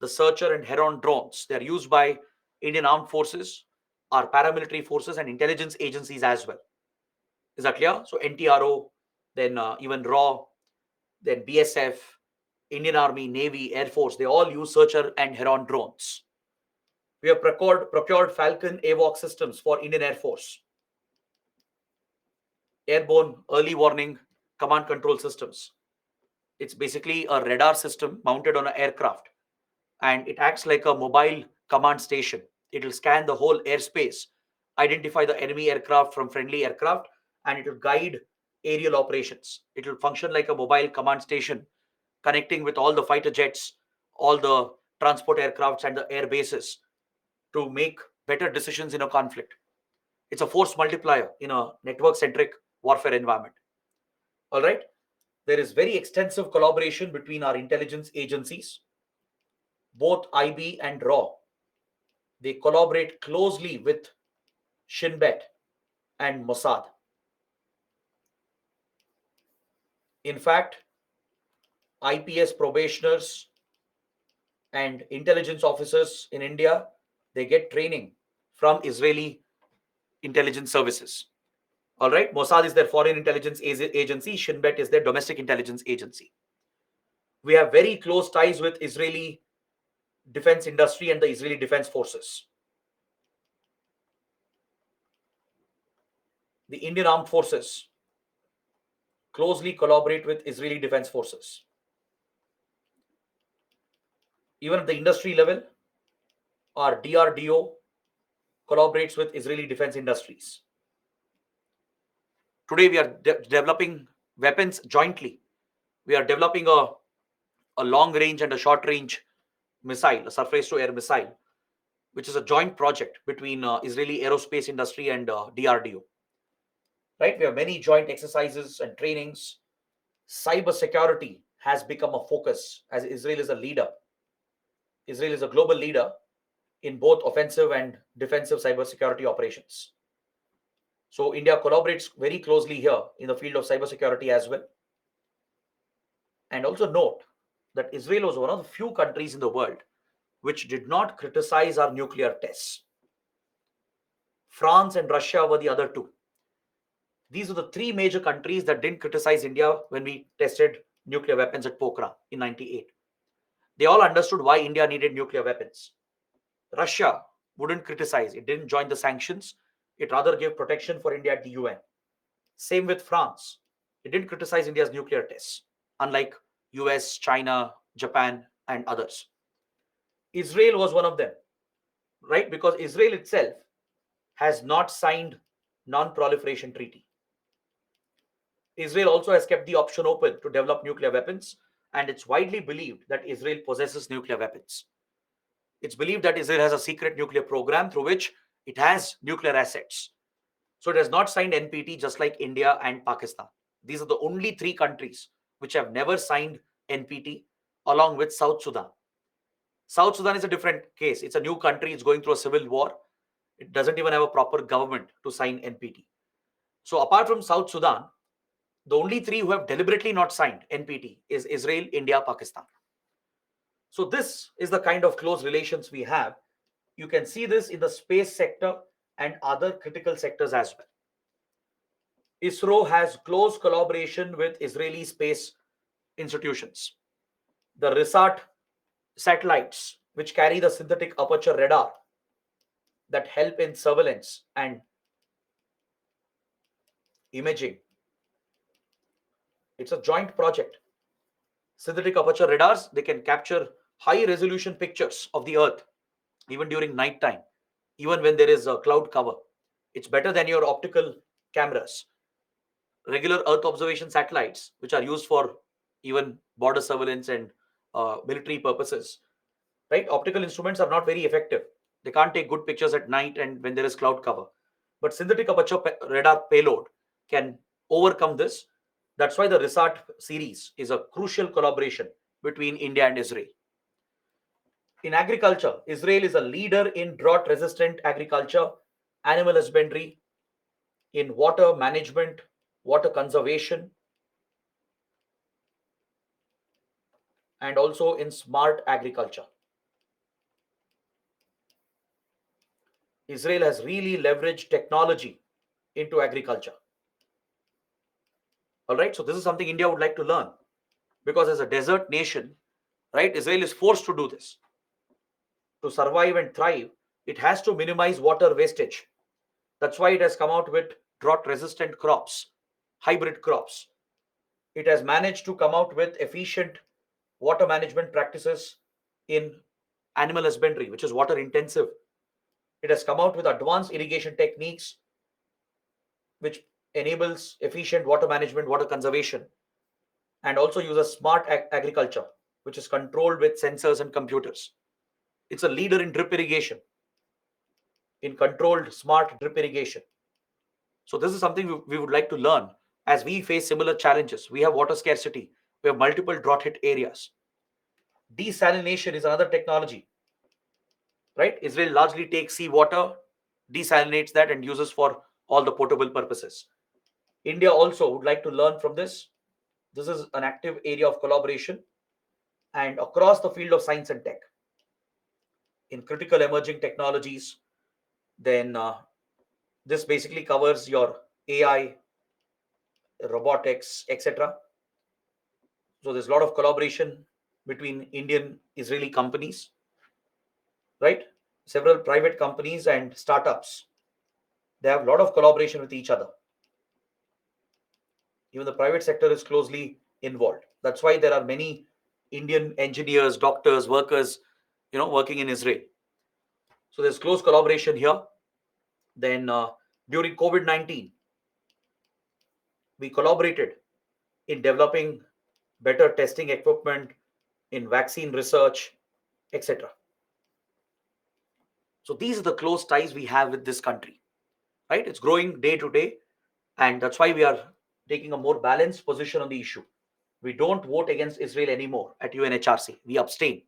The Searcher and Heron drones, they are used by Indian armed forces, our paramilitary forces, and intelligence agencies as well. Is that clear? So NTRO, then even RAW, then BSF, Indian Army, Navy, Air Force, they all use Searcher and Heron drones. We have procured Falcon AWOC systems for Indian Air Force. Airborne early warning command control systems. It's basically a radar system mounted on an aircraft, and it acts like a mobile command station. It will scan the whole airspace, identify the enemy aircraft from friendly aircraft, and it will guide aerial operations. It will function like a mobile command station, connecting with all the fighter jets, all the transport aircrafts, and the air bases to make better decisions in a conflict. It's a force multiplier in a network centric warfare environment. All right. There is very extensive collaboration between our intelligence agencies, both IB and RAW. They collaborate closely with Shin Bet and Mossad. In fact, IPS probationers and intelligence officers in India, they get training from Israeli intelligence services. All right, Mossad is their foreign intelligence agency, Shin Bet is their domestic intelligence agency. We have very close ties with Israeli defense industry and the Israeli defense forces. The Indian armed forces closely collaborate with Israeli defense forces. Even at the industry level, our DRDO collaborates with Israeli defense industries. Today, we are developing weapons jointly. We are developing a long range and a short range missile, a surface to air missile, which is a joint project between Israeli aerospace industry and DRDO. Right? We have many joint exercises and trainings. Cyber security has become a focus as Israel is a leader. Israel is a global leader in both offensive and defensive cybersecurity operations. So India collaborates very closely here in the field of cybersecurity as well. And also note that Israel was one of the few countries in the world which did not criticize our nuclear tests. France and Russia were the other two. These are the three major countries that didn't criticize India when we tested nuclear weapons at Pokhran in 98. They all understood why India needed nuclear weapons. Russia wouldn't criticize. It didn't join the sanctions. It rather gave protection for India at the UN. Same with France. It didn't criticize India's nuclear tests, unlike US, China, Japan, and others. Israel was one of them, right? Because Israel itself has not signed non-proliferation treaty. Israel also has kept the option open to develop nuclear weapons, and it's widely believed that Israel possesses nuclear weapons. It's believed that Israel has a secret nuclear program through which it has nuclear assets. So it has not signed NPT just like India and Pakistan. These are the only three countries which have never signed NPT, along with South Sudan. South Sudan is a different case. It's a new country, it's going through a civil war. It doesn't even have a proper government to sign NPT. So, apart from South Sudan, the only three who have deliberately not signed NPT is Israel, India, Pakistan. So, this is the kind of close relations we have. You can see this in the space sector and other critical sectors as well. ISRO has close collaboration with Israeli space institutions. The RISAT satellites, which carry the synthetic aperture radar that help in surveillance and imaging, it's a joint project. Synthetic aperture radars, they can capture high resolution pictures of the earth even during night time, even when there is a cloud cover. It's better than your optical cameras. Regular earth observation satellites, which are used for even border surveillance and military purposes, right? Optical instruments are not very effective. They can't take good pictures at night and when there is cloud cover. But synthetic aperture radar payload can overcome this. That's why the RISAT series is a crucial collaboration between India and Israel. In agriculture, Israel is a leader in drought resistant agriculture, animal husbandry, in water management, water conservation, and also in smart agriculture. Israel has really leveraged technology into agriculture. All right, so this is something India would like to learn, because as a desert nation, right, Israel is forced to do this. To survive and thrive, it has to minimize water wastage. That's why it has come out with drought resistant crops, hybrid crops. It has managed to come out with efficient water management practices in animal husbandry, which is water intensive. It has come out with advanced irrigation techniques, which enables efficient water management, water conservation, and also uses smart agriculture, which is controlled with sensors and computers. It's a leader in drip irrigation, in controlled smart drip irrigation. So this is something we would like to learn as we face similar challenges. We have water scarcity. We have multiple drought hit areas. Desalination is another technology, right? Israel largely takes seawater, desalinates that, and uses for all the potable purposes. India also would like to learn from this. This is an active area of collaboration and across the field of science and tech, in critical emerging technologies. Then this basically covers your AI, robotics, etc. So there's a lot of collaboration between Indian Israeli companies, right? Several private companies and startups, they have a lot of collaboration with each other. Even the private sector is closely involved. That's why there are many Indian engineers, doctors, workers, working in Israel. So there's close collaboration here. Then during COVID-19, we collaborated in developing better testing equipment, in vaccine research, etc. So these are the close ties we have with this country, right? It's growing day to day, and that's why we are taking a more balanced position on the issue. We don't vote against Israel anymore at UNHRC. We abstain.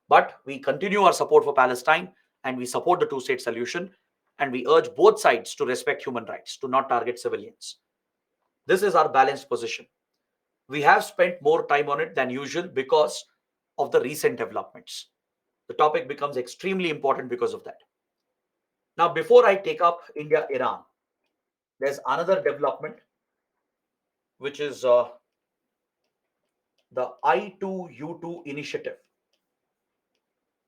But we continue our support for Palestine, and we support the two-state solution, and we urge both sides to respect human rights, to not target civilians. This is our balanced position. We have spent more time on it than usual because of the recent developments. The topic becomes extremely important because of that. Now, before I take up India Iran, there's another development, which is the I2U2 initiative,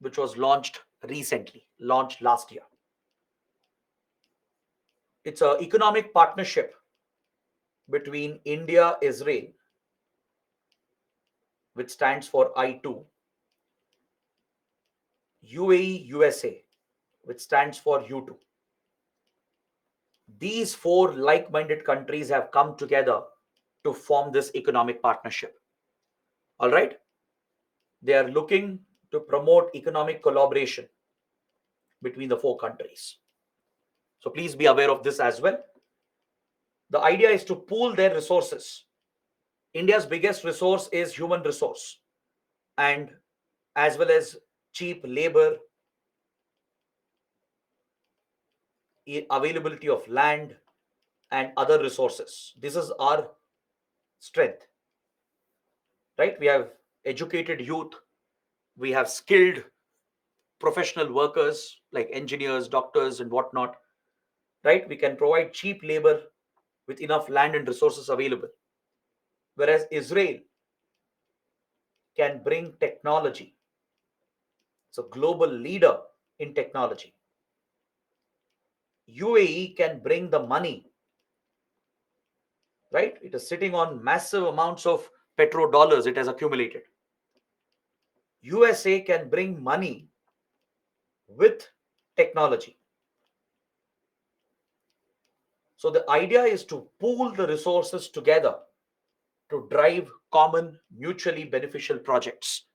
which was launched recently, launched last year. It's an economic partnership between India, Israel, which stands for I2, UAE, USA, which stands for U2. These four like-minded countries have come together to form this economic partnership. All right? They are looking to promote economic collaboration between the four countries. So please be aware of this as well. The idea is to pool their resources. India's biggest resource is human resource, and as well as cheap labor, availability of land, and other resources. This is our strength, right? We have educated youth, we have skilled professional workers like engineers, doctors, and whatnot, right? We can provide cheap labor with enough land and resources available. Whereas Israel can bring technology. It's a global leader in technology. UAE can bring the money, right? It is sitting on massive amounts of petrodollars it has accumulated. USA can bring money with technology. So the idea is to pool the resources together to drive common, mutually beneficial projects.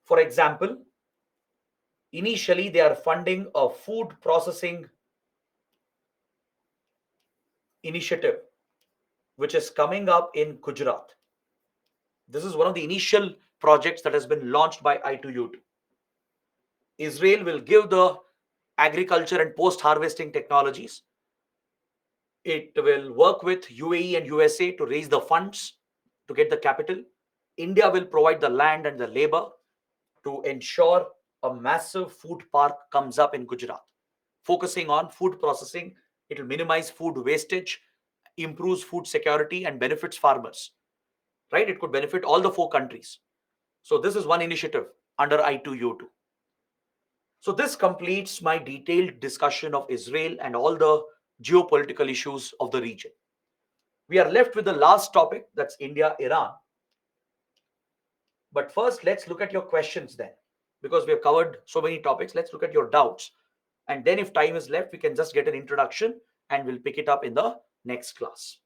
For example, initially they are funding a food processing initiative which is coming up in Gujarat. This is one of the initial projects that has been launched by I2U2. Israel will give the agriculture and post harvesting technologies. It will work with UAE and USA to raise the funds to get the capital. India will provide the land and the labor to ensure a massive food park comes up in Gujarat. Focusing on food processing, it will minimize food wastage, improves food security, and benefits farmers. Right? It could benefit all the four countries. So this is one initiative under I2U2. So this completes my detailed discussion of Israel and all the geopolitical issues of the region. We are left with the last topic, that's India Iran. But first, let's look at your questions then. Because we have covered so many topics, let's look at your doubts. And then, if time is left, we can just get an introduction and we'll pick it up in the next class.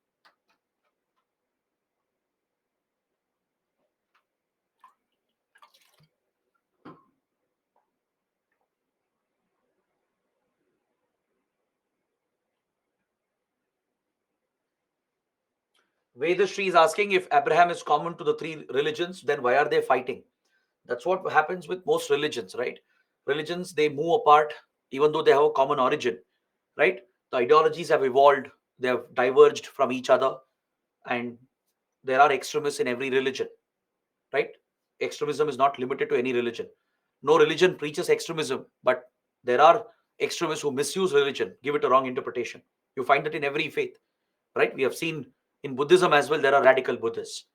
Vedashri is asking, if Abraham is common to the three religions, then why are they fighting? That's what happens with most religions, right? Religions, they move apart even though they have a common origin, right? The ideologies have evolved, they have diverged from each other, and there are extremists in every religion, right? Extremism is not limited to any religion. No religion preaches extremism, but there are extremists who misuse religion, give it a wrong interpretation. You find that in every faith, right? We have seen in Buddhism as well, there are radical Buddhists,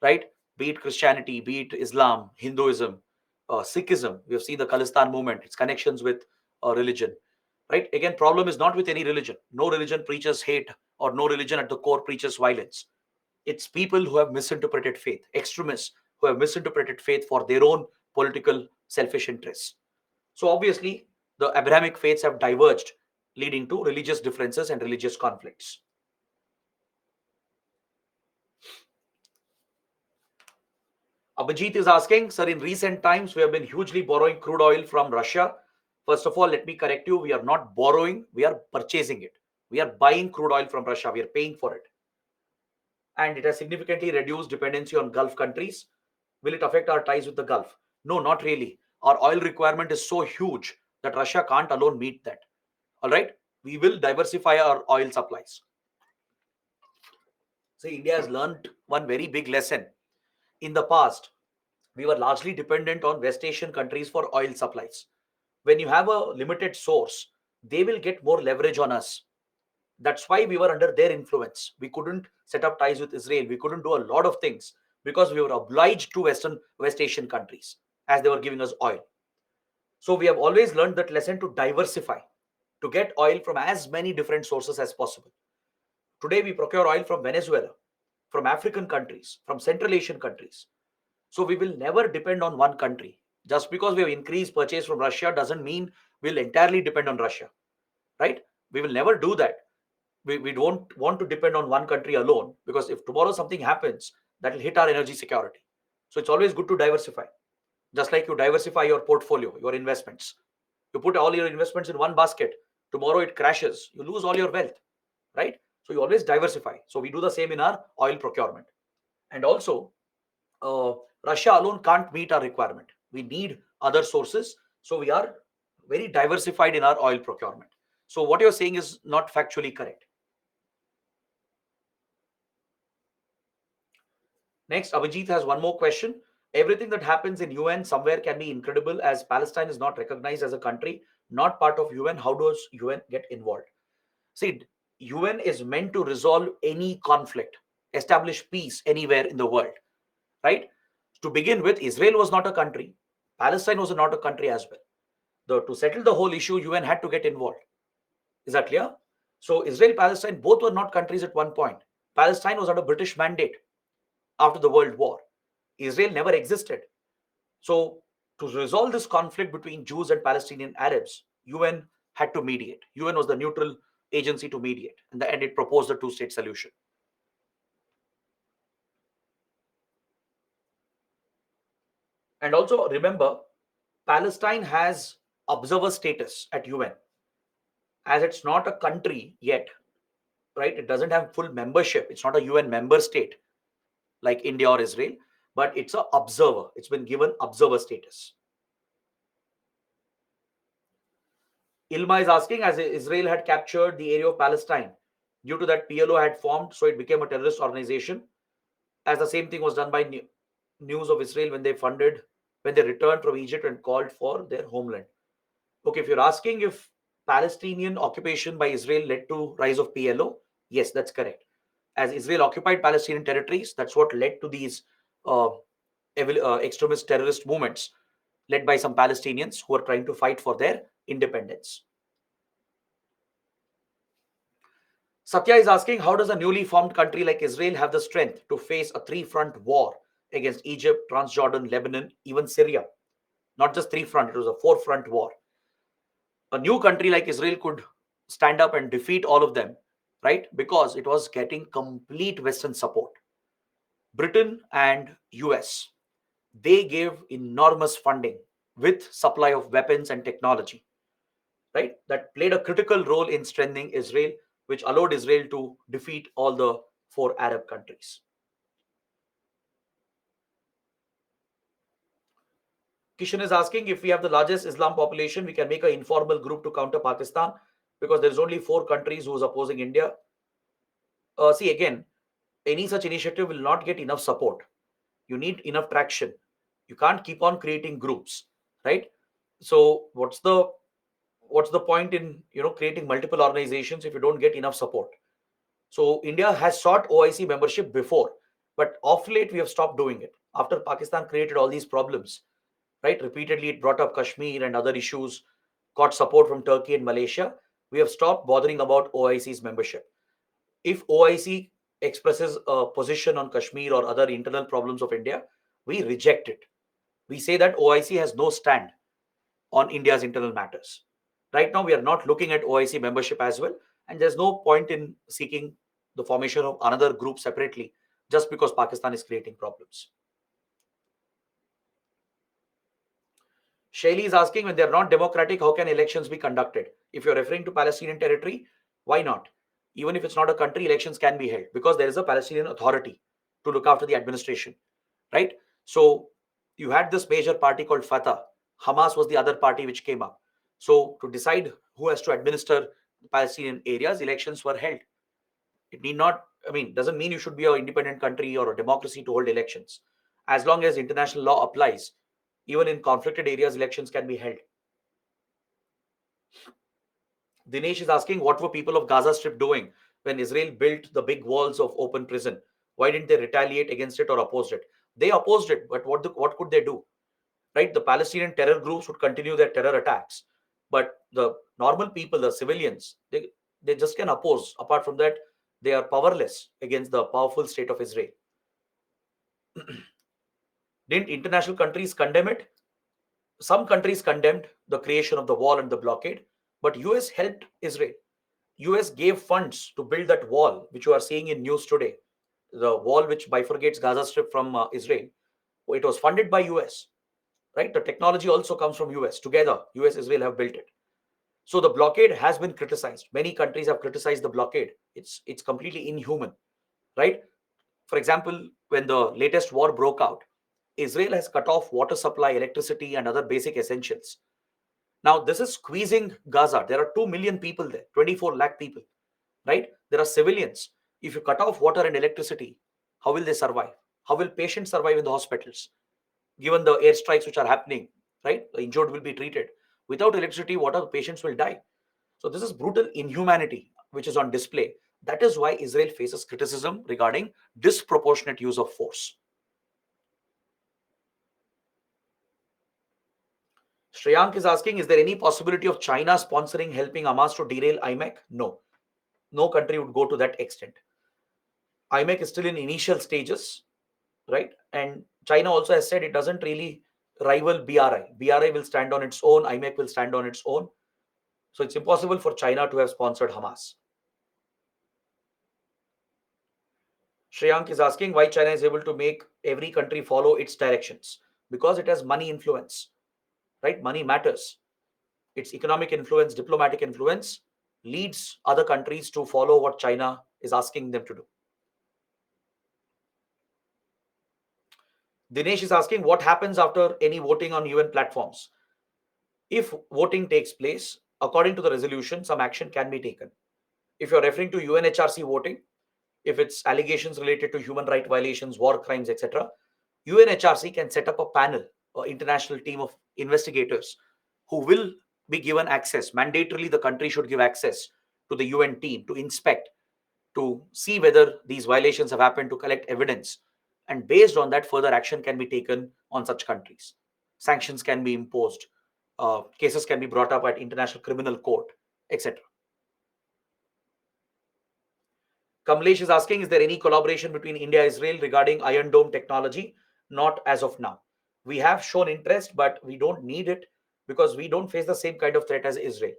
right? Be it Christianity, be it Islam, Hinduism, Sikhism. We have seen the Khalistan movement, its connections with religion, right? Again, problem is not with any religion. No religion preaches hate, or no religion at the core preaches violence. It's people who have misinterpreted faith, extremists who have misinterpreted faith for their own political selfish interests. So obviously, the Abrahamic faiths have diverged, leading to religious differences and religious conflicts. Abhijit is asking, sir, in recent times, we have been hugely borrowing crude oil from Russia. First of all, let me correct you. We are not borrowing, we are purchasing it. We are buying crude oil from Russia. We are paying for it. And it has significantly reduced dependency on Gulf countries. Will it affect our ties with the Gulf? No, not really. Our oil requirement is so huge that Russia can't alone meet that. All right. We will diversify our oil supplies. See, India has learned one very big lesson. In the past, we were largely dependent on West Asian countries for oil supplies. When you have a limited source, they will get more leverage on us. That's why we were under their influence. We couldn't set up ties with Israel. We couldn't do a lot of things because we were obliged to West Asian countries as they were giving us oil. So we have always learned that lesson, to diversify, to get oil from as many different sources as possible. Today we procure oil from Venezuela, from African countries, from Central Asian countries. So we will never depend on one country. Just because we have increased purchase from Russia doesn't mean we'll entirely depend on Russia, right? We will never do that. We don't want to depend on one country alone, because if tomorrow something happens, that will hit our energy security. So it's always good to diversify. Just like you diversify your portfolio, your investments. You put all your investments in one basket. Tomorrow it crashes. You lose all your wealth, right? So you always diversify. So we do the same in our oil procurement. And also, uh, Russia alone can't meet our requirement. We need other sources. So we are very diversified in our oil procurement. So what you're saying is not factually correct. Next, Abhijit has one more question. Everything that happens in UN somewhere can be incredible as Palestine is not recognized as a country, not part of UN. How does UN get involved? See, UN is meant to resolve any conflict, establish peace anywhere in the world, right? To begin with, Israel was not a country. Palestine was not a country as well. To settle the whole issue, UN had to get involved. Is that clear? So Israel, Palestine, both were not countries at one point. Palestine was under British mandate after the World War. Israel never existed. So to resolve this conflict between Jews and Palestinian Arabs, UN had to mediate. UN was the neutral agency to mediate. In the end, it proposed a two-state solution. And also remember, Palestine has observer status at UN as it's not a country yet, right? It doesn't have full membership. It's not a UN member state like India or Israel, but it's an observer. It's been given observer status. Ilma is asking, as Israel had captured the area of Palestine, due to that PLO had formed, so it became a terrorist organization. As the same thing was done by News of Israel when they returned from Egypt and called for their homeland. Okay, if you're asking if Palestinian occupation by Israel led to rise of PLO, yes, that's correct. As Israel occupied Palestinian territories, that's what led to these uh, extremist terrorist movements led by some Palestinians who are trying to fight for their independence. Satya is asking, how does a newly formed country like Israel have the strength to face a three-front war against Egypt, Transjordan, Lebanon, even Syria? Not just three-front, it was a four-front war. A new country like Israel could stand up and defeat all of them, right? Because it was getting complete Western support. Britain and US, they gave enormous funding with supply of weapons and technology, right? That played a critical role in strengthening Israel, which allowed Israel to defeat all the four Arab countries. Kishan is asking if we have the largest Islam population, we can make an informal group to counter Pakistan because there's only four countries who's opposing India. See again, any such initiative will not get enough support. You need enough traction. You can't keep on creating groups, right? So what's the point in creating multiple organizations if you don't get enough support? So India has sought OIC membership before, but off late we have stopped doing it after Pakistan created all these problems, right? Repeatedly it brought up Kashmir and other issues, got support from Turkey and Malaysia. We have stopped bothering about OIC's membership. If OIC expresses a position on Kashmir or other internal problems of India, we reject it. We say that OIC has no stand on India's internal matters. Right now, we are not looking at OIC membership as well, and there's no point in seeking the formation of another group separately just because Pakistan is creating problems. Shaylee is asking, when they're not democratic, how can elections be conducted? If you're referring to Palestinian territory, why not? Even if it's not a country, elections can be held because there is a Palestinian Authority to look after the administration, right? So you had this major party called Fatah. Hamas was the other party which came up. So to decide who has to administer the Palestinian areas, elections were held. It need not, I mean, doesn't mean you should be an independent country or a democracy to hold elections. As long as international law applies, even in conflicted areas, elections can be held. Dinesh is asking, what were people of Gaza Strip doing when Israel built the big walls of open prison? Why didn't they retaliate against it or oppose it? They opposed it, but what could they do? Right? The Palestinian terror groups would continue their terror attacks, but the normal people, the civilians, they just can oppose. Apart from that, they are powerless against the powerful state of Israel. Didn't international countries condemn it? Some countries condemned the creation of the wall and the blockade, but US helped Israel. US gave funds to build that wall, which you are seeing in news today. The wall which bifurcates Gaza Strip from Israel. It was funded by US, right? The technology also comes from US. Together, US Israel have built it. So the blockade has been criticized. Many countries have criticized the blockade. It's completely inhuman, right? For example, when the latest war broke out, Israel has cut off water supply, electricity, and other basic essentials. Now, this is squeezing Gaza. There are 2 million people there, 24 lakh people, right? There are civilians. If you cut off water and electricity, how will they survive? How will patients survive in the hospitals? Given the airstrikes which are happening, right? The injured will be treated. Without electricity, water, patients will die. So, this is brutal inhumanity which is on display. That is why Israel faces criticism regarding disproportionate use of force. Shreyank is asking, is there any possibility of China sponsoring helping Hamas to derail IMEC? No. No country would go to that extent. IMEC is still in initial stages, right? And China also has said it doesn't really rival BRI. BRI will stand on its own, IMEC will stand on its own. So it's impossible for China to have sponsored Hamas. Shreyank is asking why China is able to make every country follow its directions. Because it has money influence, right? Money matters. Its economic influence, diplomatic influence leads other countries to follow what China is asking them to do. Dinesh is asking what happens after any voting on UN platforms. If voting takes place, according to the resolution, some action can be taken. If you're referring to UNHRC voting, if it's allegations related to human right violations, war crimes, etc., UNHRC can set up a panel or international team of investigators who will be given access. Mandatorily, the country should give access to the UN team to inspect, to see whether these violations have happened, to collect evidence. And based on that, further action can be taken on such countries. Sanctions can be imposed, cases can be brought up at International Criminal Court, etc. Kamlesh is asking, is there any collaboration between India and Israel regarding Iron Dome technology? Not as of now. We have shown interest, but we don't need it because we don't face the same kind of threat as Israel.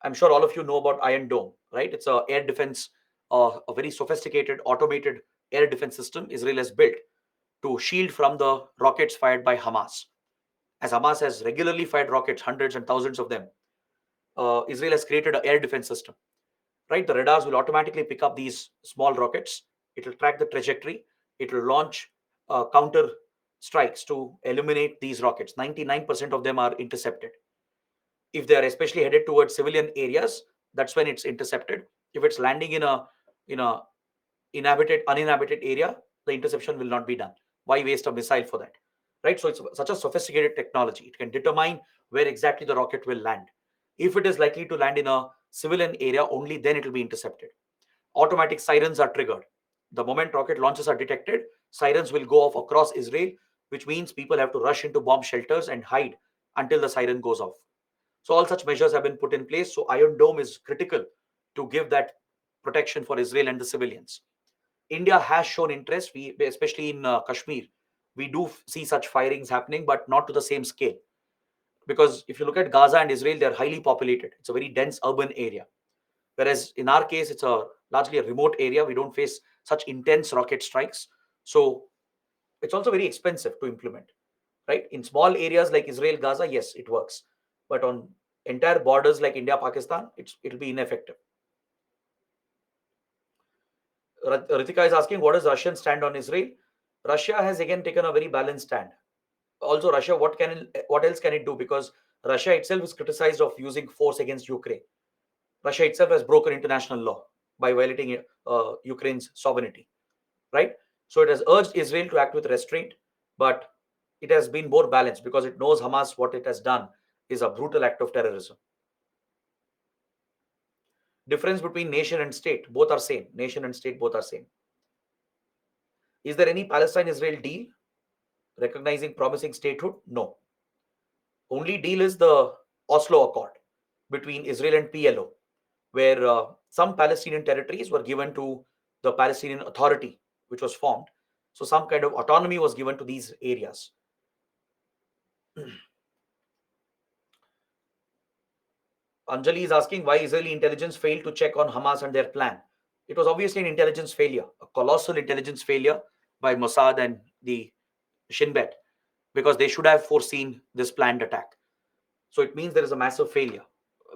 I'm sure all of you know about Iron Dome, right? It's a air defense, a very sophisticated, automated air defense system Israel has built to shield from the rockets fired by Hamas. As Hamas has regularly fired rockets, hundreds and thousands of them, Israel has created an air defense system, right? The radars will automatically pick up these small rockets. It will track the trajectory. It will launch counter strikes to eliminate these rockets. 99% of them are intercepted. If they are especially headed towards civilian areas, that's when it's intercepted. If it's landing in a uninhabited area, the interception will not be done. Why waste a missile for that, right? So it's such a sophisticated technology. It can determine where exactly the rocket will land. If it is likely to land in a civilian area, only then it will be intercepted. Automatic sirens are triggered. The moment rocket launches are detected, sirens will go off across Israel, which means people have to rush into bomb shelters and hide until the siren goes off. So all such measures have been put in place. So Iron Dome is critical to give that protection for Israel and the civilians. India has shown interest, we especially in Kashmir. We do see such firings happening, but not to the same scale. Because if you look at Gaza and Israel, they are highly populated. It's a very dense urban area. Whereas in our case, it's a largely a remote area. We don't face such intense rocket strikes. So it's also very expensive to implement, right? In small areas like Israel, Gaza, yes, it works. But on entire borders like India, Pakistan, it'll be ineffective. Ritika is asking, what is Russian stand on Israel? Russia has again taken a very balanced stand. Also, Russia, what else can it do? Because Russia itself is criticized of using force against Ukraine. Russia itself has broken international law by violating Ukraine's sovereignty, right? So it has urged Israel to act with restraint, but it has been more balanced because it knows Hamas, what it has done is a brutal act of terrorism. Difference between nation and state, both are same. Nation and state, both are same. Is there any Palestine-Israel deal recognizing promising statehood? No. Only deal is the Oslo Accord between Israel and PLO, where some Palestinian territories were given to the Palestinian Authority, which was formed. So some kind of autonomy was given to these areas. Anjali is asking why Israeli intelligence failed to check on Hamas and their plan. It was obviously an intelligence failure, a colossal intelligence failure by Mossad and the Shin Bet, because they should have foreseen this planned attack. So it means there is a massive failure.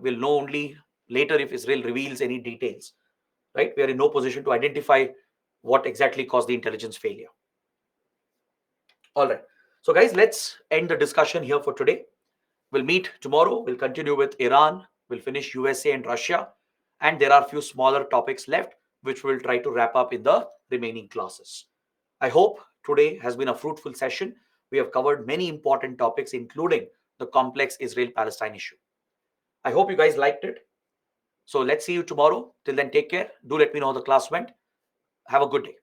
We'll know only later if Israel reveals any details, right? We are in no position to identify what exactly caused the intelligence failure. All right. So, guys, let's end the discussion here for today. We'll meet tomorrow. We'll continue with Iran. We'll finish USA and Russia. And there are a few smaller topics left, which we'll try to wrap up in the remaining classes. I hope today has been a fruitful session. We have covered many important topics, including the complex Israel Palestine issue. I hope you guys liked it. So let's see you tomorrow. Till then, take care. Do let me know how the class went. Have a good day.